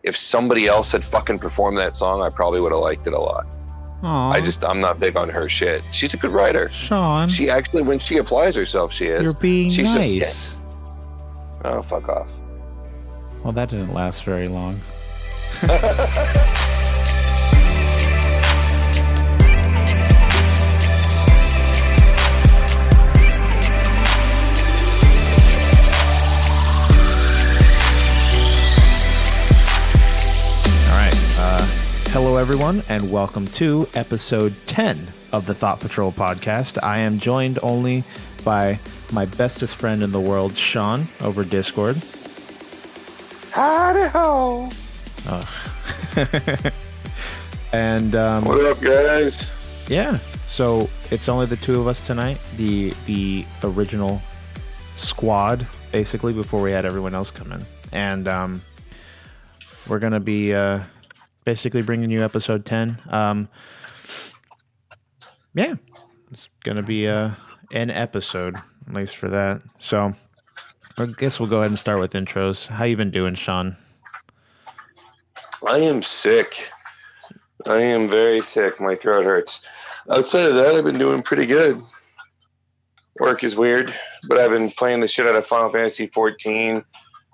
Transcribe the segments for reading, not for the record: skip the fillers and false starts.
if somebody else had fucking performed that song, I probably would have liked it a lot. Aww. I'm not big on her shit. She's a good writer. Shawn. She actually, when she applies herself, she is. You're being She's nice. Just, oh, fuck off. Well, that didn't last very long. Hello, everyone, and welcome to episode 10 of the Thought Patrol podcast. I am joined only by my bestest friend in the world, Shawn, over Discord. Howdy ho! Oh. And what up, guys? Yeah, so it's only the two of us tonight, the original squad, basically, before we had everyone else come in. And we're going to be basically bringing you episode 10. Yeah, it's gonna be an episode, at least for that. So I guess we'll go ahead and start with intros. How you been doing, Shawn? I am sick. I am very sick. My throat hurts. Outside of that, I've been doing pretty good. Work is weird, but I've been playing the shit out of Final Fantasy 14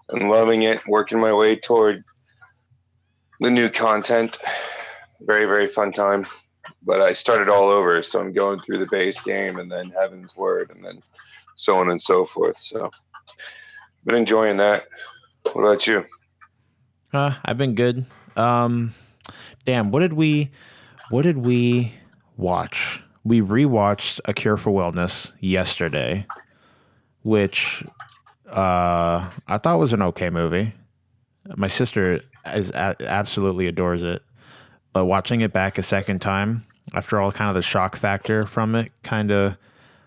and loving it, working my way toward the new content. Very, very fun time. But I started all over, so I'm going through the base game and then Heaven's Word and then so on and so forth. So been enjoying that. What about you? I've been good. Damn, what did we watch? We rewatched A Cure for Wellness yesterday, which I thought was an okay movie. My sister absolutely adores it, but watching it back a second time, after all, kind of the shock factor from it kind of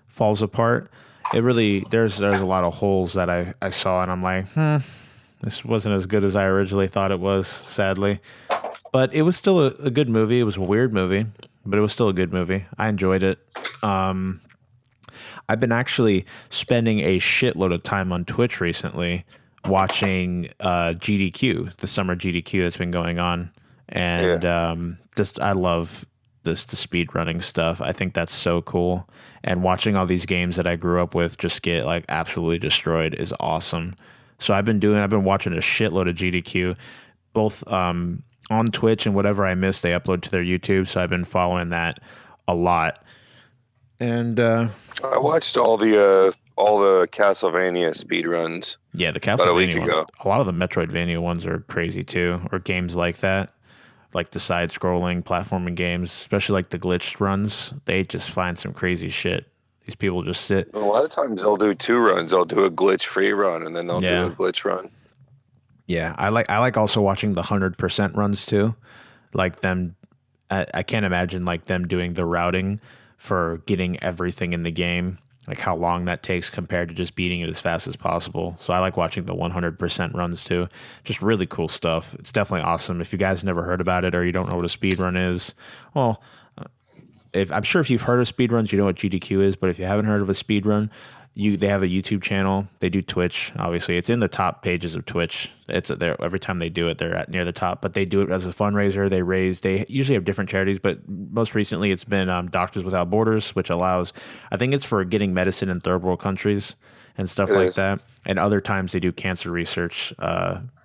falls apart. It really, there's a lot of holes that I saw, and I'm like, this wasn't as good as I originally thought it was, sadly. But it was still a good movie. It was a weird movie, but it was still a good movie. I enjoyed it. I've been actually spending a shitload of time on Twitch recently, watching GDQ, the summer GDQ that's been going on, and I love the speed running stuff. I think that's so cool, and watching all these games that I grew up with just get like absolutely destroyed is awesome. So I've been watching a shitload of GDQ, both on Twitch, and whatever I miss they upload to their YouTube. So I've been following that a lot, and I watched all the Castlevania speedruns. Yeah, the Castlevania about a week ago. A lot of the Metroidvania ones are crazy too, or games like that, like the side-scrolling platforming games, especially like the glitched runs. They just find some crazy shit. These people just sit. A lot of times they'll do two runs. They'll do a glitch-free run, and then they'll do a glitch run. Yeah, I like also watching the 100% runs too. Like them, I can't imagine like them doing the routing for getting everything in the game, like how long that takes compared to just beating it as fast as possible. So I like watching the 100% runs too. Just really cool stuff. It's definitely awesome. If you guys never heard about it or you don't know what a speed run is, well, I'm sure if you've heard of speed runs, you know what GDQ is. But if you haven't heard of a speed run, they have a YouTube channel. They do Twitch. Obviously, it's in the top pages of Twitch. It's there every time they do it. They're near the top. But they do it as a fundraiser. They usually have different charities, but most recently it's been Doctors Without Borders, which allows, I think it's for getting medicine in third world countries and stuff like that. And other times they do cancer research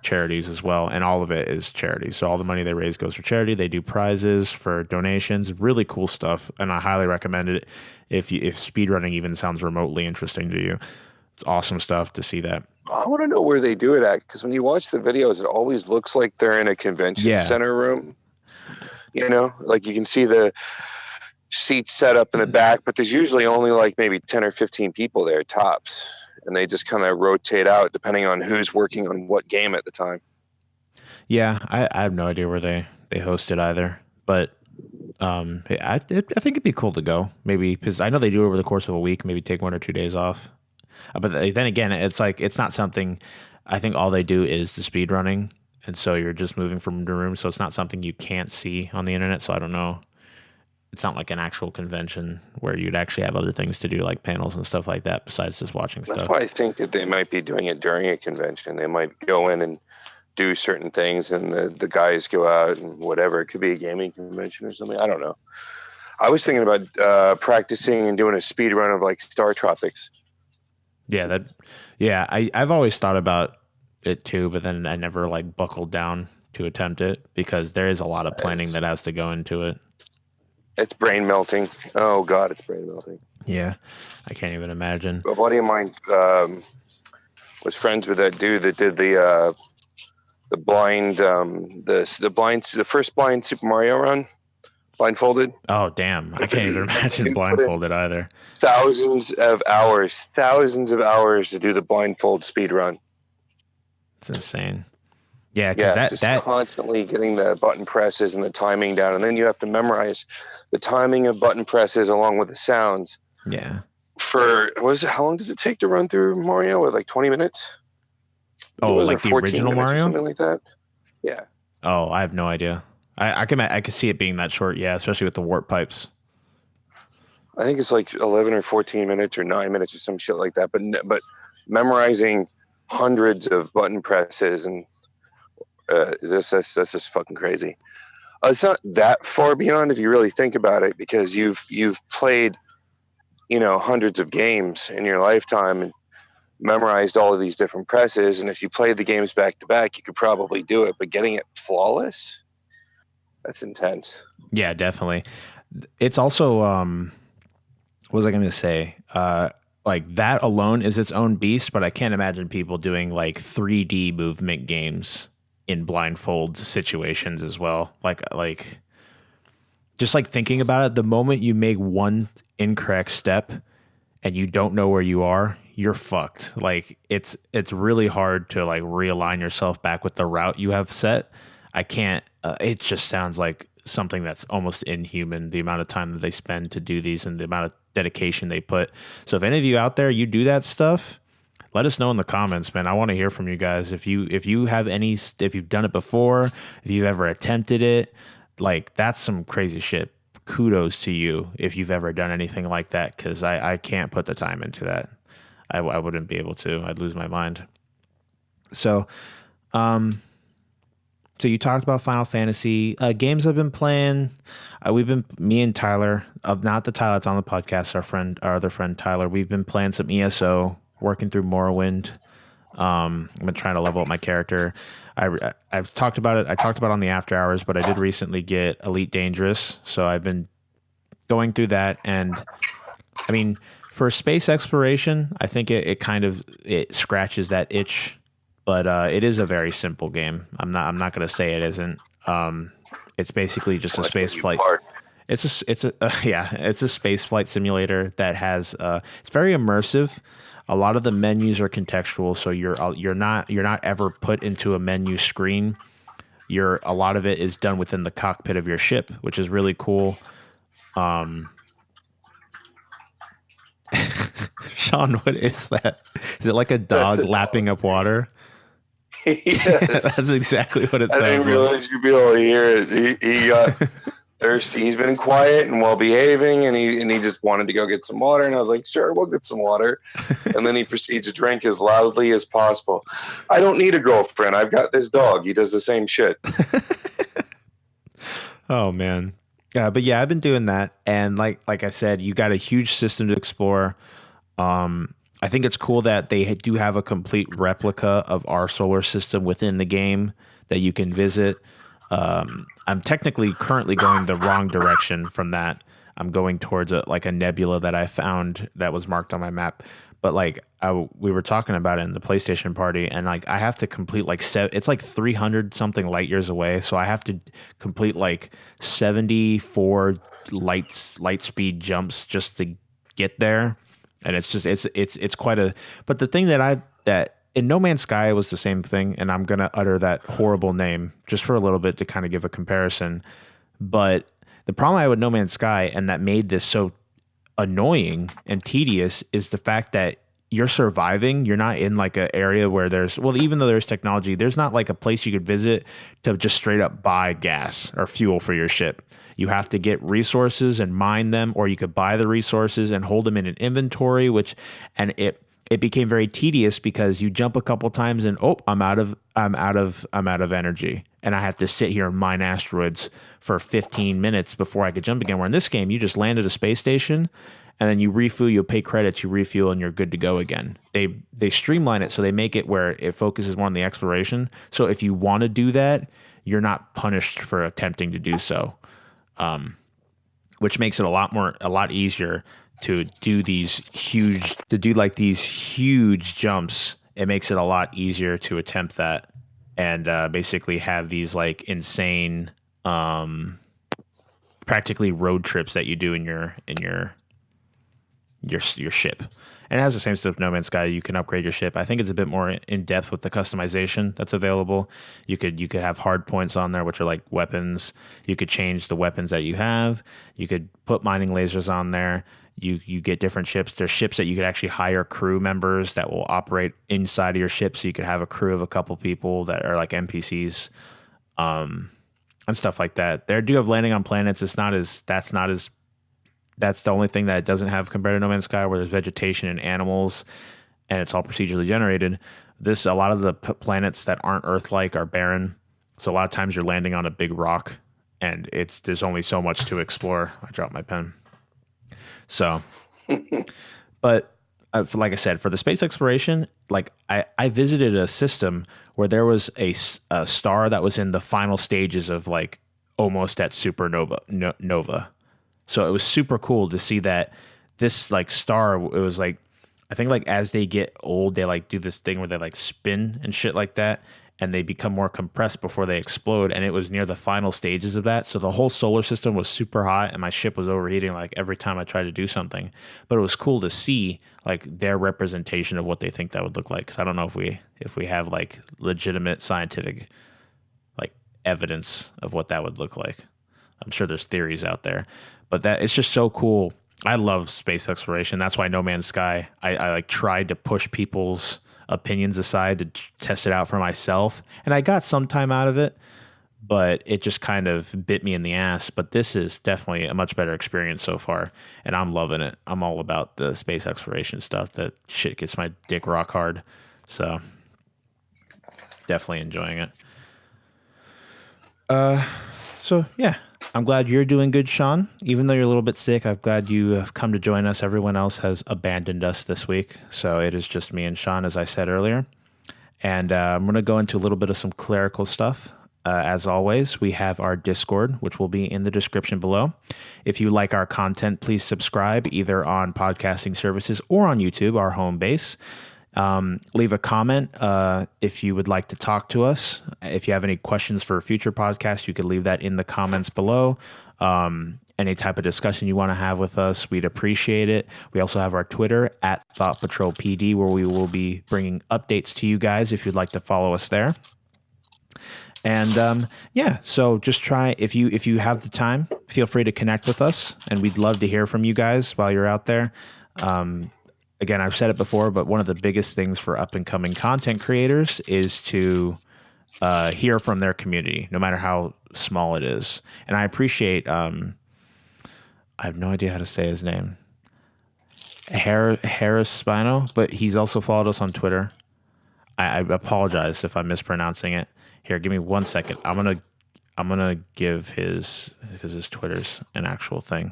charities as well, and all of it is charity. So all the money they raise goes for charity. They do prizes for donations. Really cool stuff, and I highly recommend it if speedrunning even sounds remotely interesting to you. It's awesome stuff to see that. I want to know where they do it at, because when you watch the videos, it always looks like they're in a convention center room. You know, like you can see the seats set up in the back, but there's usually only like maybe 10 or 15 people there tops, and they just kind of rotate out depending on who's working on what game at the time. Yeah, I have no idea where they host it either, but I think it'd be cool to go, maybe, because I know they do it over the course of a week, maybe take 1 or 2 days off. But then again, it's like, it's not something, I think all they do is the speed running, and so you're just moving from room to room, so it's not something you can't see on the internet. So I don't know, it's not like an actual convention where you'd actually have other things to do, like panels and stuff like that, besides just watching stuff. That's why I think that they might be doing it during a convention. They might go in and do certain things, and the guys go out and whatever. It could be a gaming convention or something. I don't know. I was thinking about practicing and doing a speed run of like Star Tropics. Yeah, I've always thought about it too, but then I never like buckled down to attempt it because there is a lot of planning that has to go into it. It's brain melting. Oh God, it's brain melting. Yeah, I can't even imagine. A buddy of mine was friends with that dude that did the first blind Super Mario run, blindfolded. Oh damn, I can't even imagine blindfolded either. Thousands of hours to do the blindfold speed run. It's insane. Yeah, just constantly getting the button presses and the timing down, and then you have to memorize the timing of button presses along with the sounds. Yeah. How long does it take to run through Mario? With like 20 minutes? Oh, like the original Mario? Something like that? Yeah. Oh, I have no idea. I could see it being that short, yeah, especially with the warp pipes. I think it's like 11 or 14 minutes or 9 minutes or some shit like that. But memorizing hundreds of button presses and that's just fucking crazy. It's not that far beyond if you really think about it, because you've played, hundreds of games in your lifetime and memorized all of these different presses. And if you played the games back to back, you could probably do it. But getting it flawless, that's intense. Yeah, definitely. It's also what was I going to say? Like that alone is its own beast, but I can't imagine people doing like 3D movement games in blindfold situations as well. Like just like thinking about it, the moment you make one incorrect step and you don't know where you are, you're fucked. Like it's really hard to like realign yourself back with the route you have set. I can't. It just sounds like something that's almost inhuman, the amount of time that they spend to do these and the amount of dedication they put. So if any of you out there, you do that stuff, let us know in the comments, man. I want to hear from you guys. If you've done it before, if you've ever attempted it, like that's some crazy shit. Kudos to you if you've ever done anything like that, because I can't put the time into that. I wouldn't be able to. I'd lose my mind. So, so you talked about Final Fantasy games I've been playing. Me and Tyler, not the Tyler that's on the podcast, our other friend Tyler. We've been playing some ESO, working through Morrowind. I've been trying to level up my character. I've talked about it. I talked about it on the After Hours, but I did recently get Elite Dangerous, so I've been going through that. And I mean, for space exploration, I think it kind of scratches that itch. But it is a very simple game. I'm not going to say it isn't. It's basically just a space flight. It's a space flight simulator that has. It's very immersive. A lot of the menus are contextual, so you're not ever put into a menu screen. A lot of it is done within the cockpit of your ship, which is really cool. Shawn, what is that? Is it like a dog lapping up water? Yes. That's exactly what it sounds like. I didn't realize you'd be able to hear it. He got thirsty. He's been quiet and well behaving, and he just wanted to go get some water. And I was like, sure, we'll get some water. And then he proceeds to drink as loudly as possible. I don't need a girlfriend. I've got this dog. He does the same shit. Oh man. But yeah, I've been doing that, and like I said, you got a huge system to explore. I think it's cool that they do have a complete replica of our solar system within the game that you can visit. I'm technically currently going the wrong direction from that. I'm going towards a nebula that I found that was marked on my map. But we were talking about it in the PlayStation party, and I have to complete it's like 300 something light years away. So I have to complete 74 light speed jumps just to get there. And it's just it's quite a. But the thing that in No Man's Sky was the same thing, and I'm gonna utter that horrible name just for a little bit to kind of give a comparison. But the problem I had with No Man's Sky, and that made this so annoying and tedious, is the fact that you're surviving. You're not in an area where even though there's technology, there's not a place you could visit to just straight up buy gas or fuel for your ship. You have to get resources and mine them, or you could buy the resources and hold them in an inventory, it became very tedious because you jump a couple times and I'm out of energy, and I have to sit here and mine asteroids for 15 minutes before I could jump again. Where in this game, you just land at a space station, and then you refuel, you pay credits, you refuel, and you're good to go again. They streamline it so they make it where it focuses more on the exploration. So if you want to do that, you're not punished for attempting to do so, which makes it a lot easier to do these huge jumps. It makes it a lot easier to attempt that and basically have these like insane, practically road trips that you do in your ship. And it has the same stuff with No Man's Sky. You can upgrade your ship. I think it's a bit more in depth with the customization that's available. You could have hard points on there, which are like weapons. You could change the weapons that you have. You could put mining lasers on there. You get different ships. There's ships that you could actually hire crew members that will operate inside of your ship. So you could have a crew of a couple people that are like NPCs, and stuff like that. They do have landing on planets. That's the only thing that it doesn't have compared to No Man's Sky, where there's vegetation and animals, and it's all procedurally generated. A lot of the planets that aren't Earth-like are barren, so a lot of times you're landing on a big rock, and there's only so much to explore. I dropped my pen. So, but like I said, for the space exploration, like I visited a system where there was a star that was in the final stages of like almost at supernova nova. So it was super cool to see that this like star, it was like, I think like as they get old, they like do this thing where they like spin and shit like that, and they become more compressed before they explode. And it was near the final stages of that. So the whole solar system was super hot, and my ship was overheating like every time I tried to do something. But it was cool to see like their representation of what they think that would look like. Cause I don't know if we have like legitimate scientific like evidence of what that would look like. I'm sure there's theories out there. But that it's just so cool. I love space exploration. That's why No Man's Sky, I like tried to push people's opinions aside to test it out for myself. And I got some time out of it, but it just kind of bit me in the ass. But this is definitely a much better experience so far. And I'm loving it. I'm all about the space exploration stuff. That shit gets my dick rock hard. So definitely enjoying it. So yeah. I'm glad you're doing good, Shawn. Even though you're a little bit sick, I'm glad you have come to join us. Everyone else has abandoned us this week, so it is just me and Shawn, as I said earlier. And I'm going to go into a little bit of some clerical stuff. As always, we have our Discord, which will be in the description below. If you like our content, please subscribe either on podcasting services or on YouTube, our home base. Leave a comment if you would like to talk to us. If you have any questions for a future podcast, you could leave that in the comments below. Any type of discussion you want to have with us, we'd appreciate it. We also have our Twitter at Thought Patrol PD, where we will be bringing updates to you guys if you'd like to follow us there. And yeah, so just try, if you have the time, feel free to connect with us, and we'd love to hear from you guys while you're out there. Again, I've said it before, but one of the biggest things for up-and-coming content creators is to hear from their community, no matter how small it is. And I appreciate, I have no idea how to say his name, Harris Spino, but he's also followed us on Twitter. I apologize if I'm mispronouncing it. Here, give me 1 second. I'm gonna give because his Twitter's an actual thing.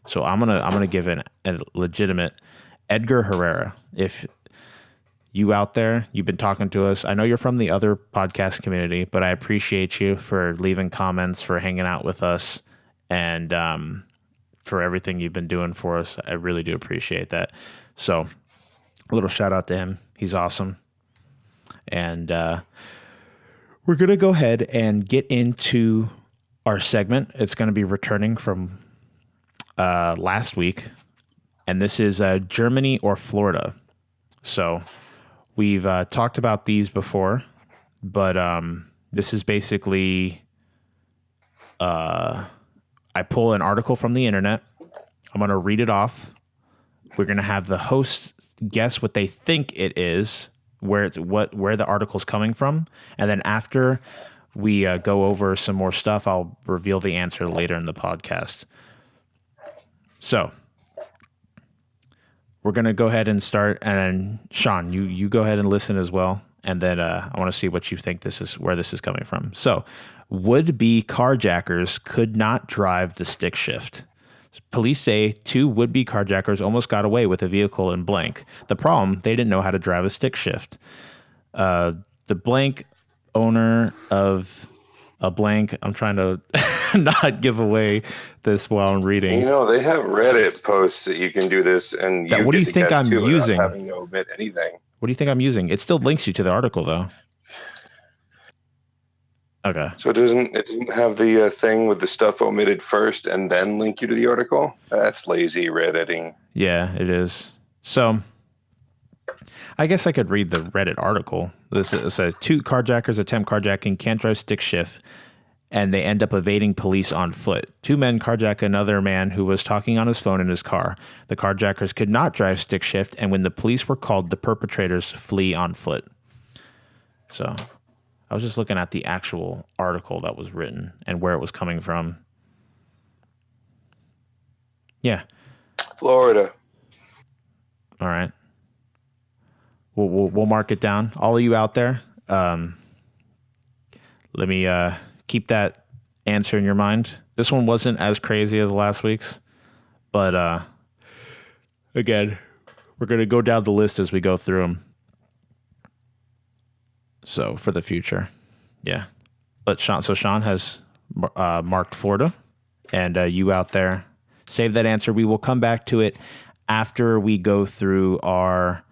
So I'm gonna give a legitimate Edgar Herrera. If you out there, you've been talking to us. I know you're from the other podcast community, but I appreciate you for leaving comments, for hanging out with us, and for everything you've been doing for us. I really do appreciate that. So a little shout out to him. He's awesome. And we're going to go ahead and get into our segment. It's going to be returning from last week. And this is Germany or Florida. So we've talked about these before, but this is basically I pull an article from the internet. I'm going to read it off. We're going to have the host guess what they think it is, where the article's coming from, and then after we go over some more stuff, I'll reveal the answer later in the podcast. So we're gonna go ahead and start, and then Shawn, you go ahead and listen as well, and then I want to see what you think where this is coming from. So, would-be carjackers could not drive the stick shift. Police say 2 would-be carjackers almost got away with a vehicle in blank. The problem, they didn't know how to drive a stick shift. The blank owner of a blank, I'm trying to not give away this while I'm reading. You know, they have Reddit posts that you can do this, and what do you think I'm using? Having to omit anything. What do you think I'm using? It still links you to the article, though. Okay. So it doesn't have the thing with the stuff omitted first and then link you to the article? That's lazy Redditing. Yeah, it is. So I guess I could read the Reddit article. This says 2 carjackers attempt carjacking, can't drive stick shift, and they end up evading police on foot. 2 men carjack another man who was talking on his phone in his car. The carjackers could not drive stick shift, and when the police were called, the perpetrators flee on foot. So I was just looking at the actual article that was written and where it was coming from. Yeah. Florida. All right. We'll mark it down. All of you out there, let me keep that answer in your mind. This one wasn't as crazy as last week's, but again, we're going to go down the list as we go through them. So for the future, yeah. But Shawn has marked Florida, and you out there, save that answer. We will come back to it after we go through our.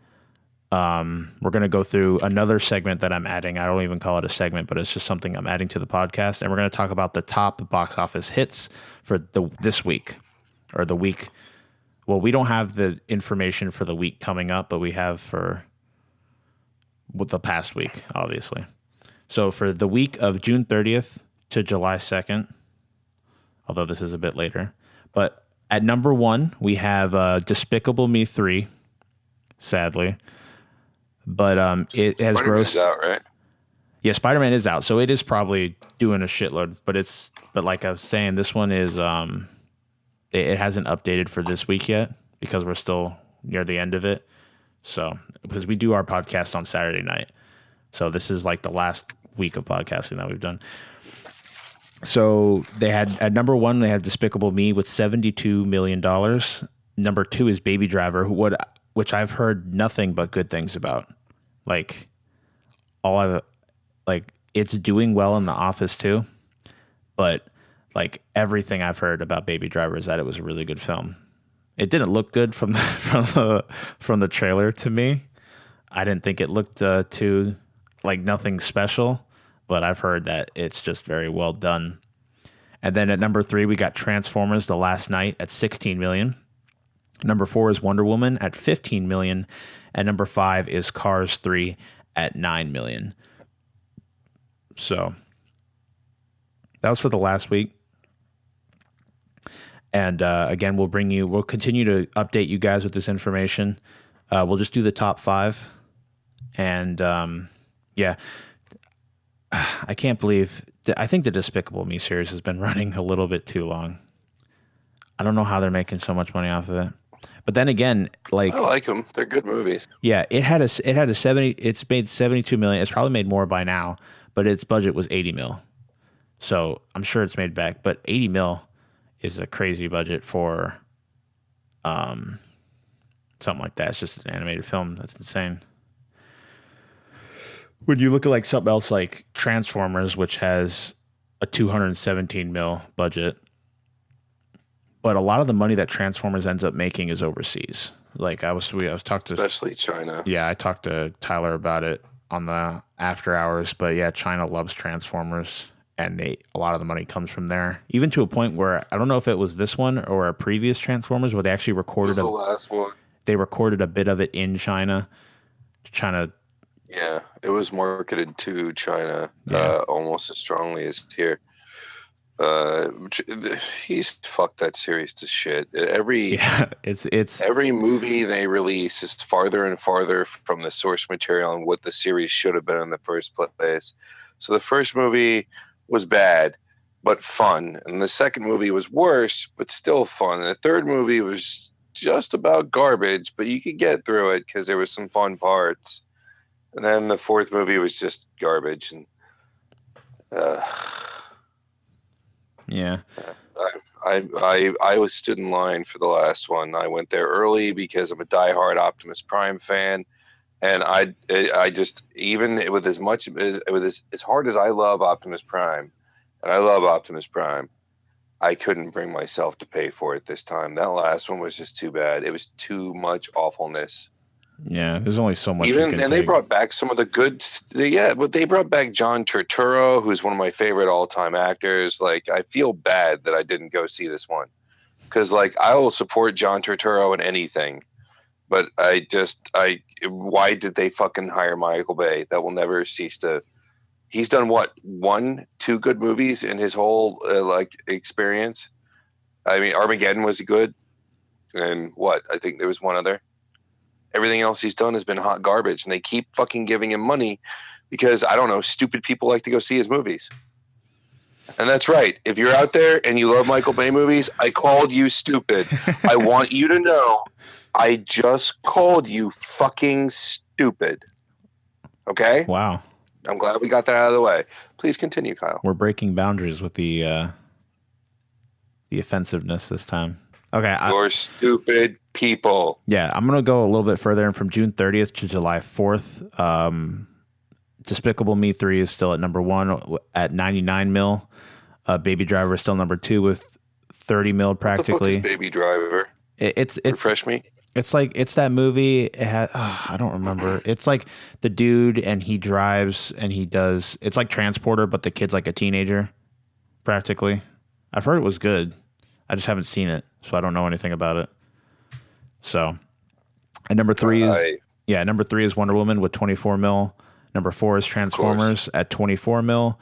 We're going to go through another segment that I'm adding. I don't even call it a segment, but it's just something I'm adding to the podcast, and we're going to talk about the top box office hits for this week or the week. Well, we don't have the information for the week coming up, but we have for the past week, obviously. So for the week of June 30th to July 2nd, although this is a bit later, but at number 1, we have Despicable Me 3, sadly. But it has grossed out, right? Yeah, Spider-Man is out, so it is probably doing a shitload. But like I was saying, this one is it hasn't updated for this week yet because we're still near the end of it. So because we do our podcast on Saturday night, so this is like the last week of podcasting that we've done. So they had at number 1, they had Despicable Me with $72 million. Number 2 is Baby Driver, which I've heard nothing but good things about. Like it's doing well in the office too, but like everything I've heard about Baby Driver is that it was a really good film. It didn't look good from the trailer to me. I didn't think it looked too like nothing special, but I've heard that it's just very well done. And then at number 3, we got Transformers: The Last Night at $16 million. Number 4 is Wonder Woman at $15 million. And number 5 is Cars 3 at $9 million. So that was for the last week. And again, we'll continue to update you guys with this information. We'll just do the top 5. And yeah, I can't believe, I think the Despicable Me series has been running a little bit too long. I don't know how they're making so much money off of it. But then again, like I like them. They're good movies. Yeah, it's made 72 million. It's probably made more by now, but its budget was 80 mil. So I'm sure it's made back, but 80 mil is a crazy budget for something like that. It's just an animated film. That's insane. When you look at like something else like Transformers, which has a 217 mil budget, but a lot of the money that Transformers ends up making is overseas. Like I was talking to, especially China. Yeah, I talked to Tyler about it on the after hours. But yeah, China loves Transformers, and a lot of the money comes from there. Even to a point where I don't know if it was this one or a previous Transformers where they actually recorded the last one. They recorded a bit of it in China. Yeah, it was marketed to China almost as strongly as here. He's fucked that series to shit. Every movie they release is farther and farther from the source material and what the series should have been in the first place. So the first movie was bad but fun, and the second movie was worse but still fun, and the third movie was just about garbage, but you could get through it because there was some fun parts. And then the fourth movie was just garbage. And Yeah. I was stood in line for the last one. I went there early because I'm a diehard Optimus Prime fan, and I just, even with as much as hard as I love Optimus Prime, and I love Optimus Prime, I couldn't bring myself to pay for it this time. That last one was just too bad. It was too much awfulness. Yeah, there's only so much Even you can and take. they brought back some of the good, but they brought back John Turturro, who's one of my favorite all-time actors. Like, I feel bad that I didn't go see this one because, like, I will support John Turturro in anything, but why did they fucking hire Michael Bay? That will never cease to. He's done what, 1-2 good movies in his whole experience. I mean, Armageddon was good, and I think there was one other. Everything else he's done has been hot garbage, and they keep fucking giving him money because, I don't know, stupid people like to go see his movies. And that's right. If you're out there and you love Michael Bay movies, I called you stupid. I want you to know I just called you fucking stupid. Okay? Wow. I'm glad we got that out of the way. Please continue, Kyle. We're breaking boundaries with the offensiveness this time. Okay. You're stupid people. Yeah, I'm going to go a little bit further. And from June 30th to July 4th, Despicable Me 3 is still at number 1 at 99 mil. Baby Driver is still number 2 with 30 mil practically. What the fuck is Baby Driver? It's refresh me. It's like, it's that movie. It had, I don't remember. It's like the dude and he drives and he does, it's like Transporter, but the kid's like a teenager practically. I've heard it was good. I just haven't seen it, so I don't know anything about it. So, and number 3 is Wonder Woman with 24 mil. Number 4 is Transformers at 24 mil,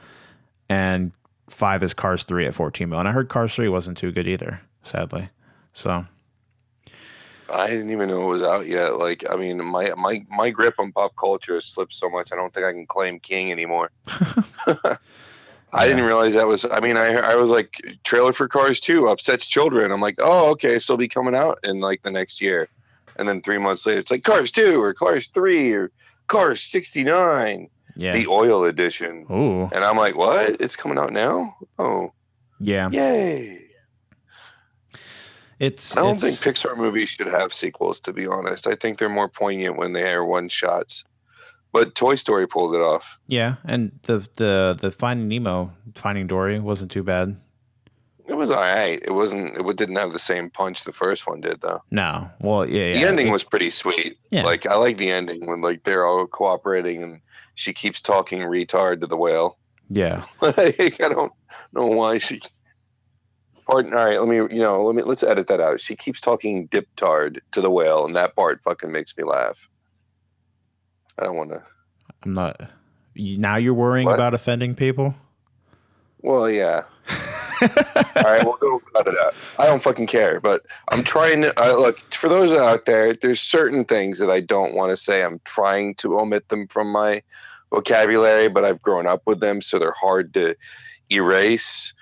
and 5 is Cars 3 at 14 mil. And I heard Cars 3 wasn't too good either, sadly. So, I didn't even know it was out yet. Like, I mean, my grip on pop culture has slipped so much. I don't think I can claim king anymore. I didn't realize that was. I mean, I was like, trailer for Cars 2 upsets children. I'm like, oh, okay, still be coming out in like the next year, and then 3 months later, it's like Cars 2 or Cars 3 or Cars 69, the oil edition. Ooh. And I'm like, what? It's coming out now? Oh, yeah, yay! I don't think Pixar movies should have sequels. To be honest, I think they're more poignant when they are one shots. But Toy Story pulled it off. Yeah, and the Finding Nemo, Finding Dory wasn't too bad. It was all right. It wasn't. It didn't have the same punch the first one did, though. No. Well, yeah. The ending was pretty sweet. Yeah. Like, I like the ending when like they're all cooperating and she keeps talking retard to the whale. Yeah. Like, I don't know why she. Pardon. All right. Let's edit that out. She keeps talking diptard to the whale, and that part fucking makes me laugh. I don't want to. I'm not. Now you're worrying about offending people? Well, yeah. All right, we'll go cut it out. I don't fucking care, but I'm trying to look for those out there. There's certain things that I don't want to say. I'm trying to omit them from my vocabulary, but I've grown up with them, so they're hard to erase.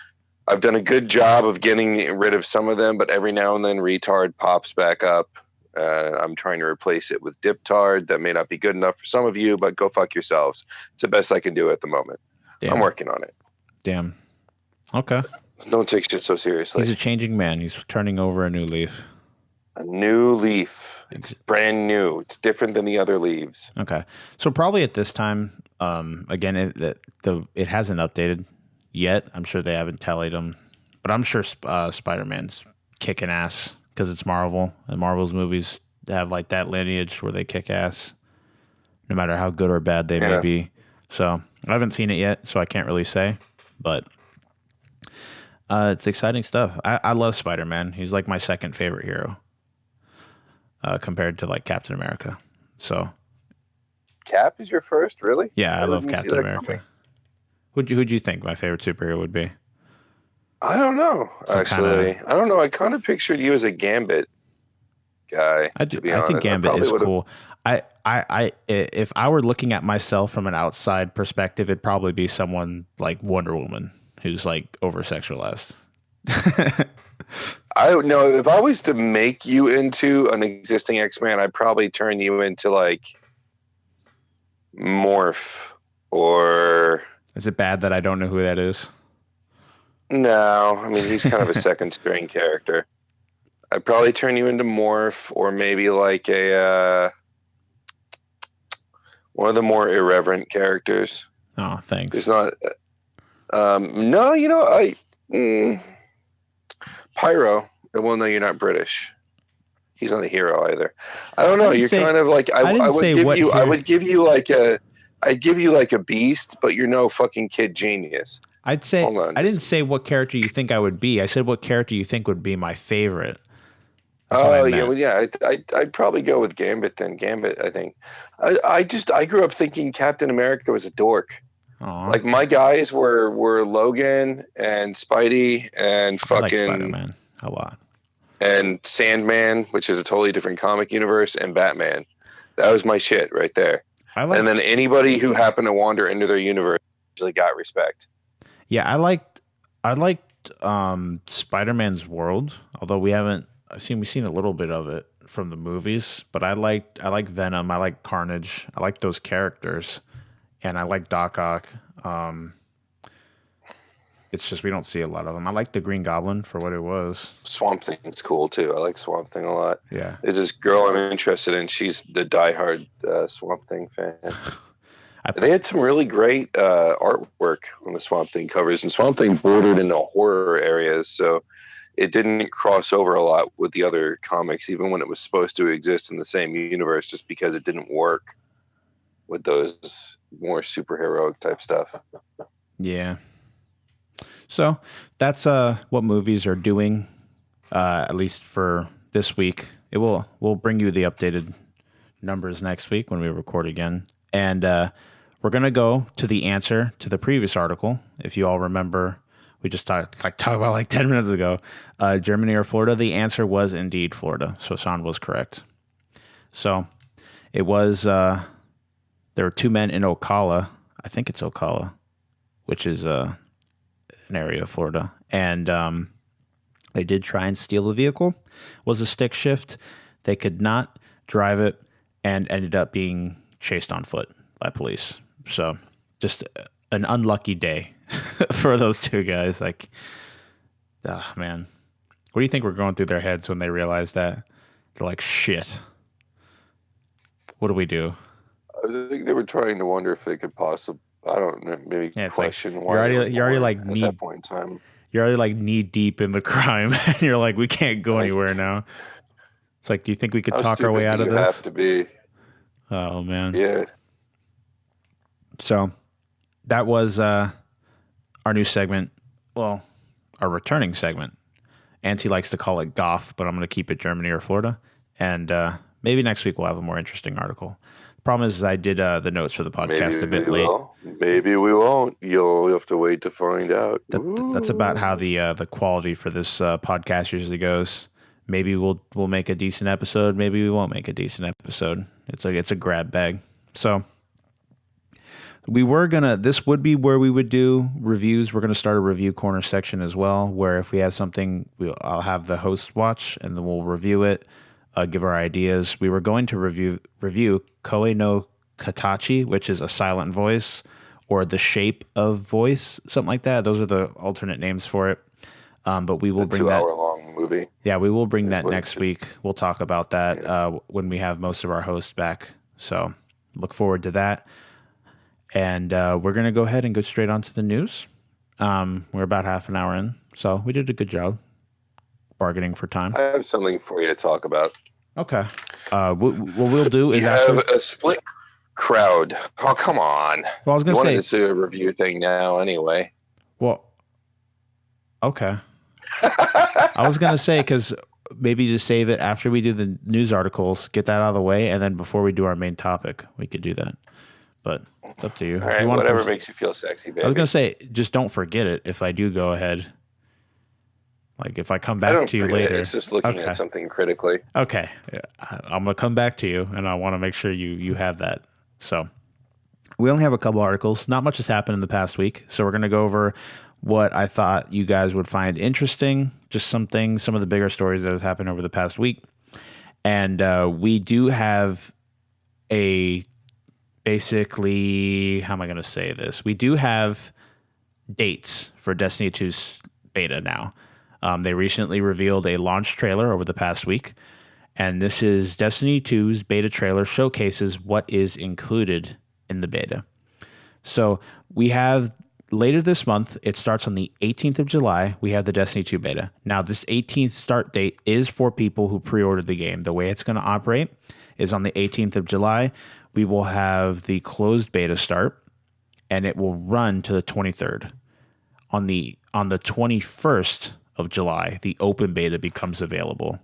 I've done a good job of getting rid of some of them, but every now and then retard pops back up. I'm trying to replace it with diptard. That may not be good enough for some of you, but go fuck yourselves. It's the best I can do at the moment. Damn. I'm working on it. Damn. Okay. Don't take shit so seriously. He's a changing man. He's turning over a new leaf. A new leaf. It's brand new. It's different than the other leaves. Okay. So probably at this time, again, it hasn't updated yet. I'm sure they haven't tallied them, but I'm sure Spider-Man's kicking ass because it's Marvel, and Marvel's movies have like that lineage where they kick ass, no matter how good or bad they may be. So I haven't seen it yet, so I can't really say, but it's exciting stuff. I love Spider-Man. He's like my second favorite hero, compared to like Captain America. So Cap is your first, really? Yeah, I love Captain America. Who'd you think my favorite superhero would be? I don't know, actually. I don't know. I kind of pictured you as a Gambit guy. I think Gambit is cool. If I were looking at myself from an outside perspective, it'd probably be someone like Wonder Woman, who's like over sexualized. I don't know. If I was to make you into an existing X-Man, I'd probably turn you into like Morph or. Is it bad that I don't know who that is? No, I mean he's kind of a second string character. I'd probably turn you into Morph or maybe like a one of the more irreverent characters. Oh, thanks. There's not. No, Pyro. Well, no, you're not British. He's not a hero either. I don't know. You're kind of like I would give you like a beast, but you're no fucking kid genius. I'd say I didn't say what character you think I would be. I said what character you think would be my favorite. Oh yeah, well, yeah. I'd probably go with Gambit then. Gambit, I think. I grew up thinking Captain America was a dork. Aww. Like my guys were Logan and Spidey and fucking I like Spider-Man a lot. And Sandman, which is a totally different comic universe, and Batman. That was my shit right there. And then anybody who happened to wander into their universe usually got respect. Yeah, I liked Spider-Man's world, although we've seen a little bit of it from the movies, but I like Venom, I like Carnage, I like those characters, and I like Doc Ock. It's just we don't see a lot of them. I like the Green Goblin for what it was. Swamp Thing's cool too. I like Swamp Thing a lot. Yeah. There's this girl I'm interested in. She's the diehard Swamp Thing fan. They had some really great artwork on the Swamp Thing covers, and Swamp Thing bordered into horror areas, so it didn't cross over a lot with the other comics, even when it was supposed to exist in the same universe, just because it didn't work with those more superheroic type stuff. Yeah. So that's what movies are doing, at least for this week. We'll bring you the updated numbers next week when we record again. And we're going to go to the answer to the previous article. If you all remember, we just talked about like 10 minutes ago, Germany or Florida. The answer was indeed Florida. So Shawn was correct. So it was, there were two men in Ocala. I think it's Ocala, which is an area of Florida. And they did try and steal the vehicle. It was a stick shift. They could not drive it and ended up being chased on foot by police. So just an unlucky day for those two guys. Like, oh man, what do you think were going through their heads when they realized that? They're like, shit, what do we do? I think they were trying to wonder if they could possibly, I don't know, maybe question like, why you're already like at that point in time. You're already like knee deep in the crime, and you're like, we can't go anywhere now. It's like, do you think we could talk our way out of this? Have to be. Oh man. Yeah. So that was our new segment. Well, our returning segment. Antony likes to call it Goth, but I'm going to keep it Germany or Florida. And maybe next week we'll have a more interesting article. The problem is I did the notes for the podcast a bit late. Maybe we won't. You'll have to wait to find out. That's about how the quality for this podcast usually goes. Maybe we'll make a decent episode. Maybe we won't make a decent episode. It's a grab bag. So this would be where we would do reviews. We're gonna start a review corner section as well, where if we have something, I'll have the host watch and then we'll review it, give our ideas. We were going to review Koe no Katachi, which is a silent voice, or the shape of voice, something like that. Those are the alternate names for it. But we will bring that 2 hour long movie. Yeah, we will bring that next week. We'll talk about that when we have most of our hosts back. So look forward to that. And we're going to go ahead and go straight on to the news. We're about half an hour in, so we did a good job bargaining for time. I have something for you to talk about. Okay. What we'll do is we have a split crowd. Oh, come on. Well, I was going to say it's a review thing now anyway. Well, okay. I was going to say, because maybe just save it after we do the news articles, get that out of the way, and then before we do our main topic, we could do that. But it's up to you. All right, whatever makes you feel sexy, baby. I was going to say, just don't forget it if I do go ahead. Like, if I come back to you later. It's just looking at something critically. Okay. I'm going to come back to you, and I want to make sure you have that. So we only have a couple articles. Not much has happened in the past week, so we're going to go over what I thought you guys would find interesting, just some of the bigger stories that have happened over the past week. And we do have basically, how am I going to say this? We do have dates for Destiny 2's beta now. They recently revealed a launch trailer over the past week, and this is Destiny 2's beta trailer showcases what is included in the beta. So we have later this month, it starts on the 18th of July, we have the Destiny 2 beta. Now, this 18th start date is for people who pre-ordered the game. The way it's going to operate is on the 18th of July, we will have the closed beta start, and it will run to the 23rd. On the 21st of July, the open beta becomes available,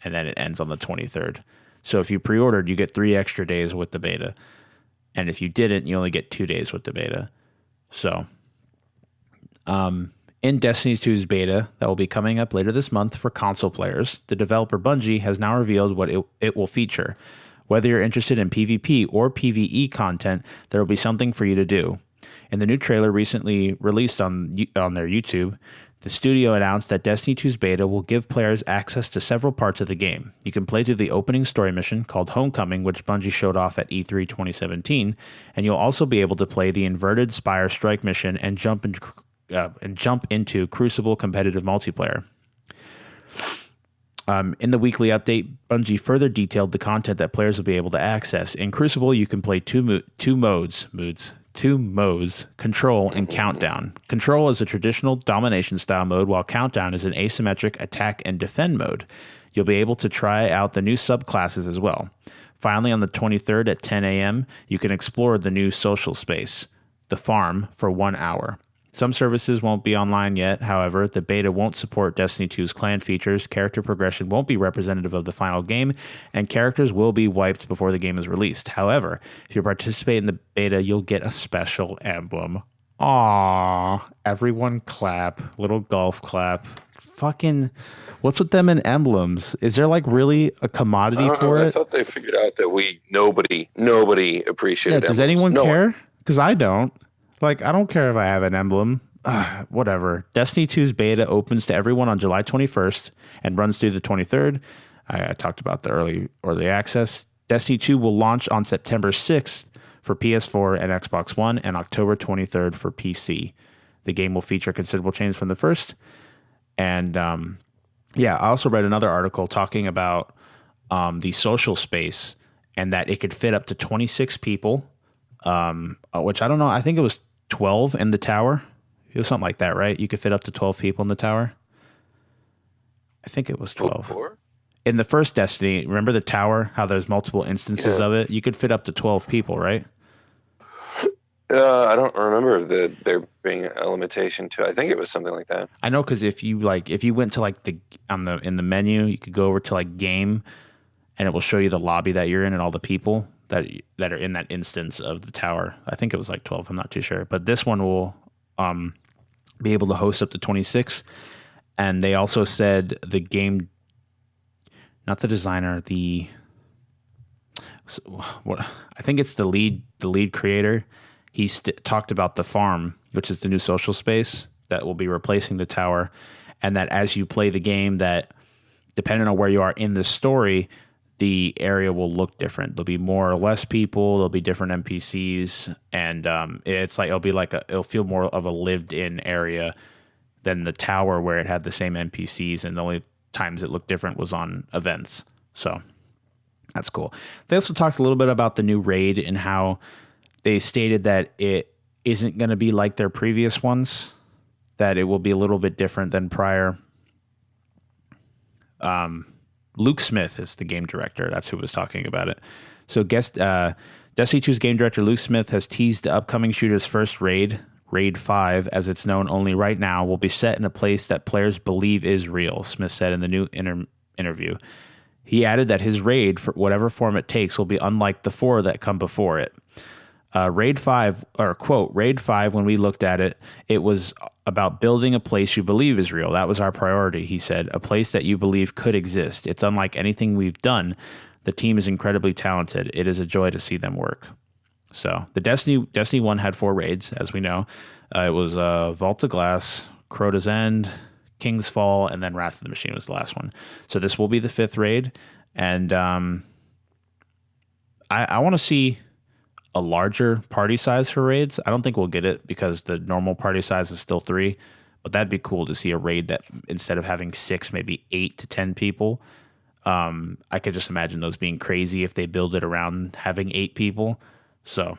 and then it ends on the 23rd. So if you pre-ordered, you get 3 extra days with the beta. And if you didn't, you only get 2 days with the beta. So, in Destiny 2's beta that will be coming up later this month for console players, the developer Bungie has now revealed what it will feature. Whether you're interested in PvP or PvE content, there will be something for you to do. In the new trailer recently released on their YouTube, the studio announced that Destiny 2's beta will give players access to several parts of the game. You can play through the opening story mission called Homecoming, which Bungie showed off at E3 2017, and you'll also be able to play the Inverted Spire Strike mission and jump into Crucible competitive multiplayer. In the weekly update, Bungie further detailed the content that players will be able to access. In Crucible, you can play two modes, Control and Countdown. Control is a traditional domination style mode, while Countdown is an asymmetric attack and defend mode. You'll be able to try out the new subclasses as well. Finally, on the 23rd at 10 a.m., you can explore the new social space, the farm, for 1 hour. Some services won't be online yet. However, the beta won't support Destiny 2's clan features, character progression won't be representative of the final game, and characters will be wiped before the game is released. However, if you participate in the beta, you'll get a special emblem. Aww. Everyone clap. Little golf clap. Fucking, what's with them and emblems? Is there like really a commodity for it? I thought they figured out that nobody appreciated it. Does anyone care? Because I don't. Like, I don't care if I have an emblem. Whatever. Destiny 2's beta opens to everyone on July 21st and runs through the 23rd. I talked about the early access. Destiny 2 will launch on September 6th for PS4 and Xbox One and October 23rd for PC. The game will feature considerable change from the first. And I also read another article talking about the social space and that it could fit up to 26 people, which I don't know. I think it was 12 in the tower. It was something like that, right? You could fit up to 12 people in the tower. I think it was 12. In the first Destiny, remember the tower, how there's multiple instances of it? You could fit up to 12 people, right? I don't remember there being a limitation to it. I think it was something like that. I know, because if you went to like in the menu, you could go over to like game, and it will show you the lobby that you're in and all the people that are in that instance of the tower. I think it was like 12. I'm not too sure, but this one will be able to host up to 26. And they also said the game, not the designer, I think it's the lead creator. He talked about the farm, which is the new social space that will be replacing the tower, and that as you play the game, that depending on where you are in the story, the area will look different. There'll be more or less people. There'll be different NPCs, and it'll feel more of a lived-in area than the tower where it had the same NPCs, and the only times it looked different was on events. So that's cool. They also talked a little bit about the new raid and how they stated that it isn't going to be like their previous ones, that it will be a little bit different than prior. Luke Smith is the game director. That's who was talking about it. So Destiny 2's game director Luke Smith has teased the upcoming shooter's first raid, Raid 5, as it's known only right now, will be set in a place that players believe is real, Smith said in the new interview. He added that his raid, for whatever form it takes, will be unlike the 4 that come before it. Raid 5, when we looked at it, it was about building a place you believe is real. That was our priority, he said. A place that you believe could exist. It's unlike anything we've done. The team is incredibly talented. It is a joy to see them work. So the Destiny 1 had 4 raids, as we know. It was Vault of Glass, Crota's End, King's Fall, and then Wrath of the Machine was the last one. So this will be the 5th raid, and I want to see a larger party size for raids. I don't think we'll get it because the normal party size is still 3, but that'd be cool to see a raid that instead of having 6, maybe 8 to 10 people. I could just imagine those being crazy if they build it around having 8 people. So